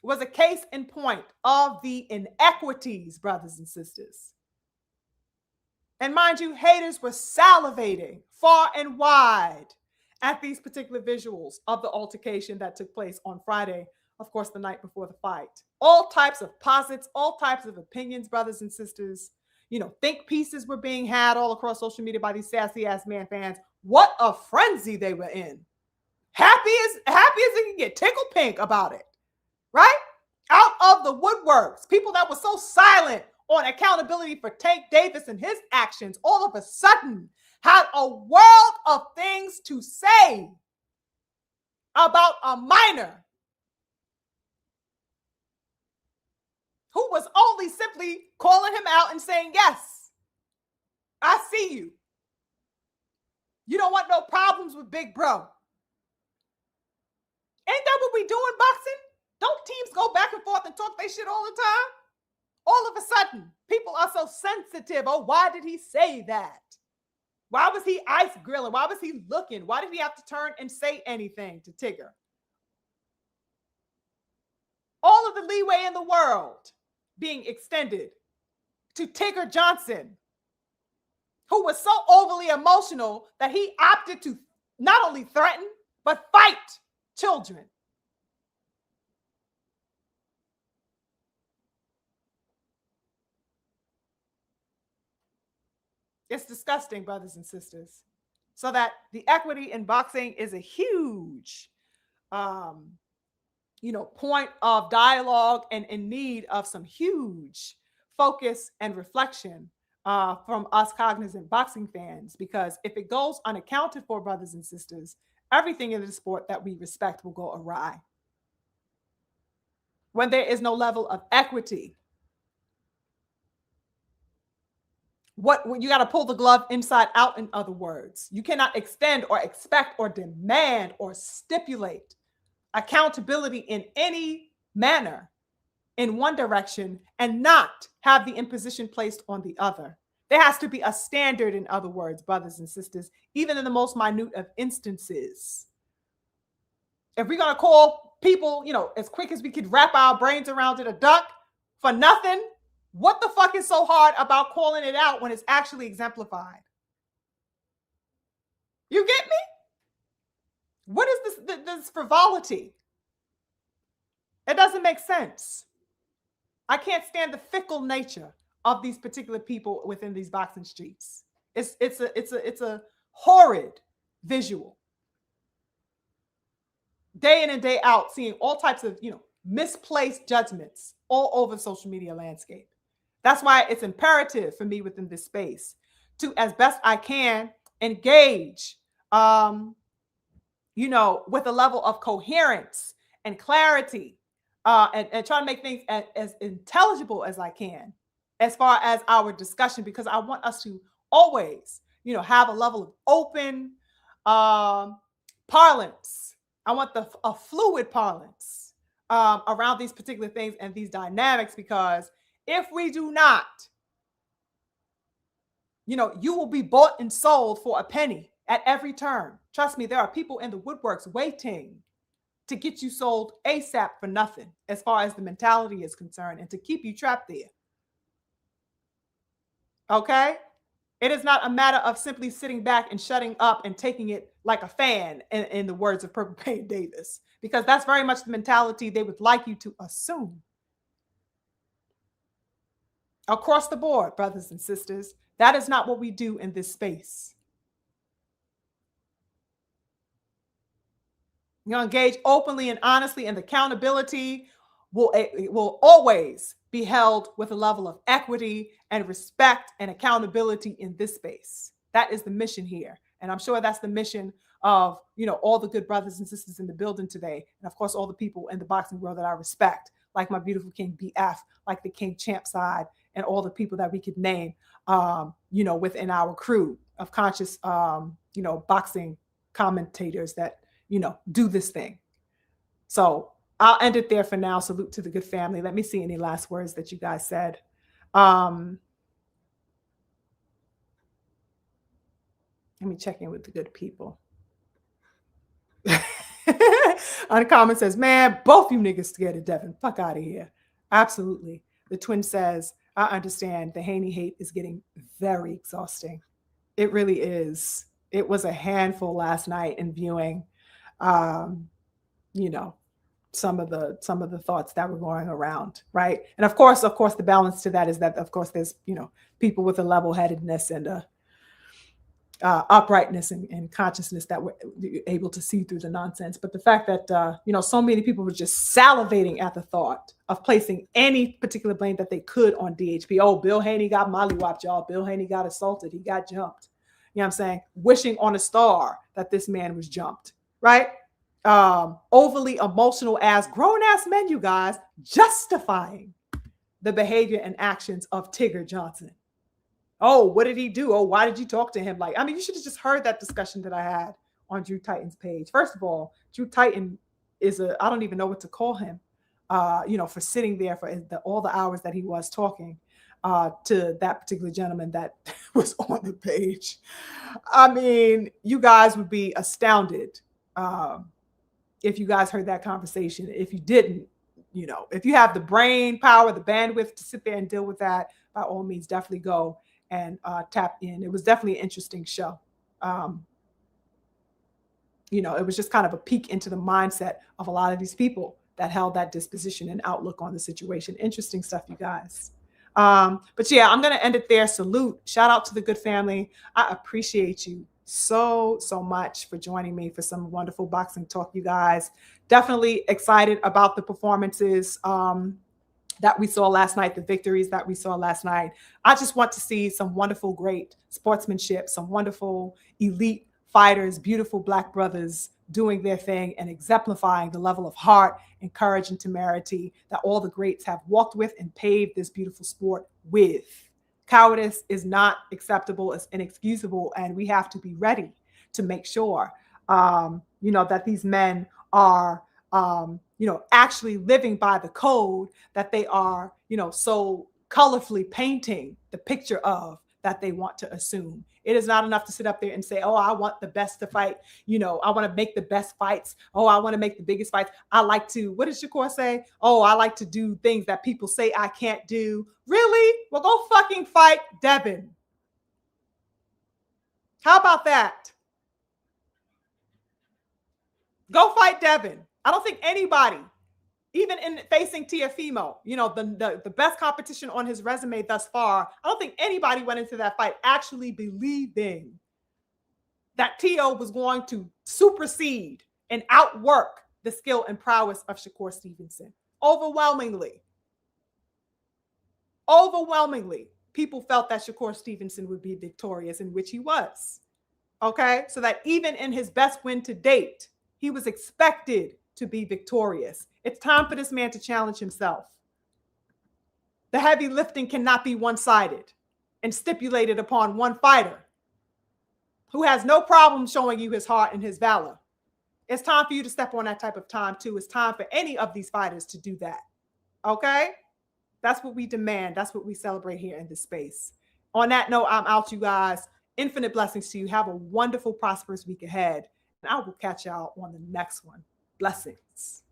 was a case in point of the inequities, brothers and sisters. And mind you, haters were salivating far and wide at these particular visuals of the altercation that took place on Friday, of course, the night before the fight. All types of posits, all types of opinions, brothers and sisters. You know, think pieces were being had all across social media by these sassy ass man fans. What a frenzy they were in. Happy as they can get, tickle pink about it, right? Out of the woodworks, people that were so silent on accountability for Tank Davis and his actions, all of a sudden had a world of things to say about a minor who was only simply calling him out and saying, yes, I see you. You don't want no problems with Big Bro. Ain't that what we do in boxing? Don't teams go back and forth and talk their shit all the time? All of a sudden, people are so sensitive. Oh, why did he say that? Why was he ice grilling? Why was he looking? Why did he have to turn and say anything to Tigger? All of the leeway in the world being extended to Tigger Johnson, who was so overly emotional that he opted to not only threaten, but fight children. It's disgusting, brothers and sisters. So that the equity in boxing is a huge, point of dialogue and in need of some huge focus and reflection from us cognizant boxing fans. Because if it goes unaccounted for, brothers and sisters, everything in the sport that we respect will go awry. When there is no level of equity, what you got to pull the glove inside out. In other words, you cannot extend or expect or demand or stipulate accountability in any manner in one direction and not have the imposition placed on the other. There has to be a standard, in other words, brothers and sisters, even in the most minute of instances. If we're going to call people, as quick as we could wrap our brains around it, a duck for nothing, what the fuck is so hard about calling it out when it's actually exemplified? You get me? What is this frivolity? It doesn't make sense. I can't stand the fickle nature of these particular people within these boxing streets. It's a horrid visual. Day in and day out, seeing all types of misplaced judgments all over the social media landscape. That's why it's imperative for me within this space to, as best I can, engage, with a level of coherence and clarity, and try to make things as intelligible as I can as far as our discussion, because I want us to always, have a level of open parlance. I want a fluid parlance around these particular things and these dynamics, because if we do not, you will be bought and sold for a penny at every turn. Trust me, there are people in the woodworks waiting to get you sold ASAP for nothing as far as the mentality is concerned, and to keep you trapped there. Okay? It is not a matter of simply sitting back and shutting up and taking it like a fan, in the words of Purple Pain Davis, because that's very much the mentality they would like you to assume. Across the board, brothers and sisters, that is not what we do in this space. Engage openly and honestly, and accountability will always be held with a level of equity and respect and accountability in this space. That is the mission here. And I'm sure that's the mission of, all the good brothers and sisters in the building today. And of course, all the people in the boxing world that I respect, like my beautiful King BF, like the King Champ side, and all the people that we could name, within our crew of conscious, boxing commentators that, do this thing. So I'll end it there for now. Salute to the good family. Let me see any last words that you guys said. Let me check in with the good people. Uncommon says, man, both you niggas scared of Devin. Fuck out of here. Absolutely. The twin says, I understand the Haney hate is getting very exhausting. It really is. It was a handful last night in viewing, some of the thoughts that were going around, right? And of course, the balance to that is that, of course, there's, people with a level-headedness and uprightness and consciousness that were able to see through the nonsense. But the fact that, so many people were just salivating at the thought of placing any particular blame that they could on DHP. Oh, Bill Haney got mollywopped, y'all. Bill Haney got assaulted. He got jumped. You know what I'm saying? Wishing on a star that this man was jumped, right? Overly emotional as grown-ass men, you guys, justifying the behavior and actions of Tigger Johnson. Oh, what did he do? Oh, why did you talk to him? You should have just heard that discussion that I had on Drew Titan's page. First of all, Drew Titan is I don't even know what to call him, for sitting there for all the hours that he was talking to that particular gentleman that was on the page. I mean, you guys would be astounded if you guys heard that conversation. If you didn't, if you have the brain power, the bandwidth to sit there and deal with that, by all means, definitely go and tap in. It was definitely an interesting show. It was just kind of a peek into the mindset of a lot of these people that held that disposition and outlook on the situation. Interesting stuff, you guys. But yeah, I'm going to end it there. Salute. Shout out to the good family. I appreciate you so much for joining me for some wonderful boxing talk, you guys. Definitely excited about the performances that we saw last night, the victories that we saw last night. I just want to see some wonderful, great sportsmanship, some wonderful elite fighters, beautiful Black brothers doing their thing and exemplifying the level of heart and courage and temerity that all the greats have walked with and paved this beautiful sport with. Cowardice is not acceptable, it's inexcusable, and we have to be ready to make sure, that these men are, actually living by the code that they are, so colorfully painting the picture of that they want to assume. It is not enough to sit up there and say, oh, I want the best to fight. I want to make the best fights. Oh, I want to make the biggest fights. I like to, what did Shakur say? Oh, I like to do things that people say I can't do. Really? Well, go fucking fight Devin. How about that? Go fight Devin. I don't think anybody, even in facing Tiafimo, the best competition on his resume thus far, I don't think anybody went into that fight actually believing that Tio was going to supersede and outwork the skill and prowess of Shakur Stevenson. Overwhelmingly, people felt that Shakur Stevenson would be victorious, in which he was. Okay? So that even in his best win to date, he was expected to be victorious. It's time for this man to challenge himself. The heavy lifting cannot be one-sided and stipulated upon one fighter who has no problem showing you his heart and his valor. It's time for you to step on that type of time too. It's time for any of these fighters to do that. Okay? That's what we demand. That's what we celebrate here in this space. On that note, I'm out, you guys. Infinite blessings to you. Have a wonderful, prosperous week ahead. And I will catch y'all on the next one. Blessings.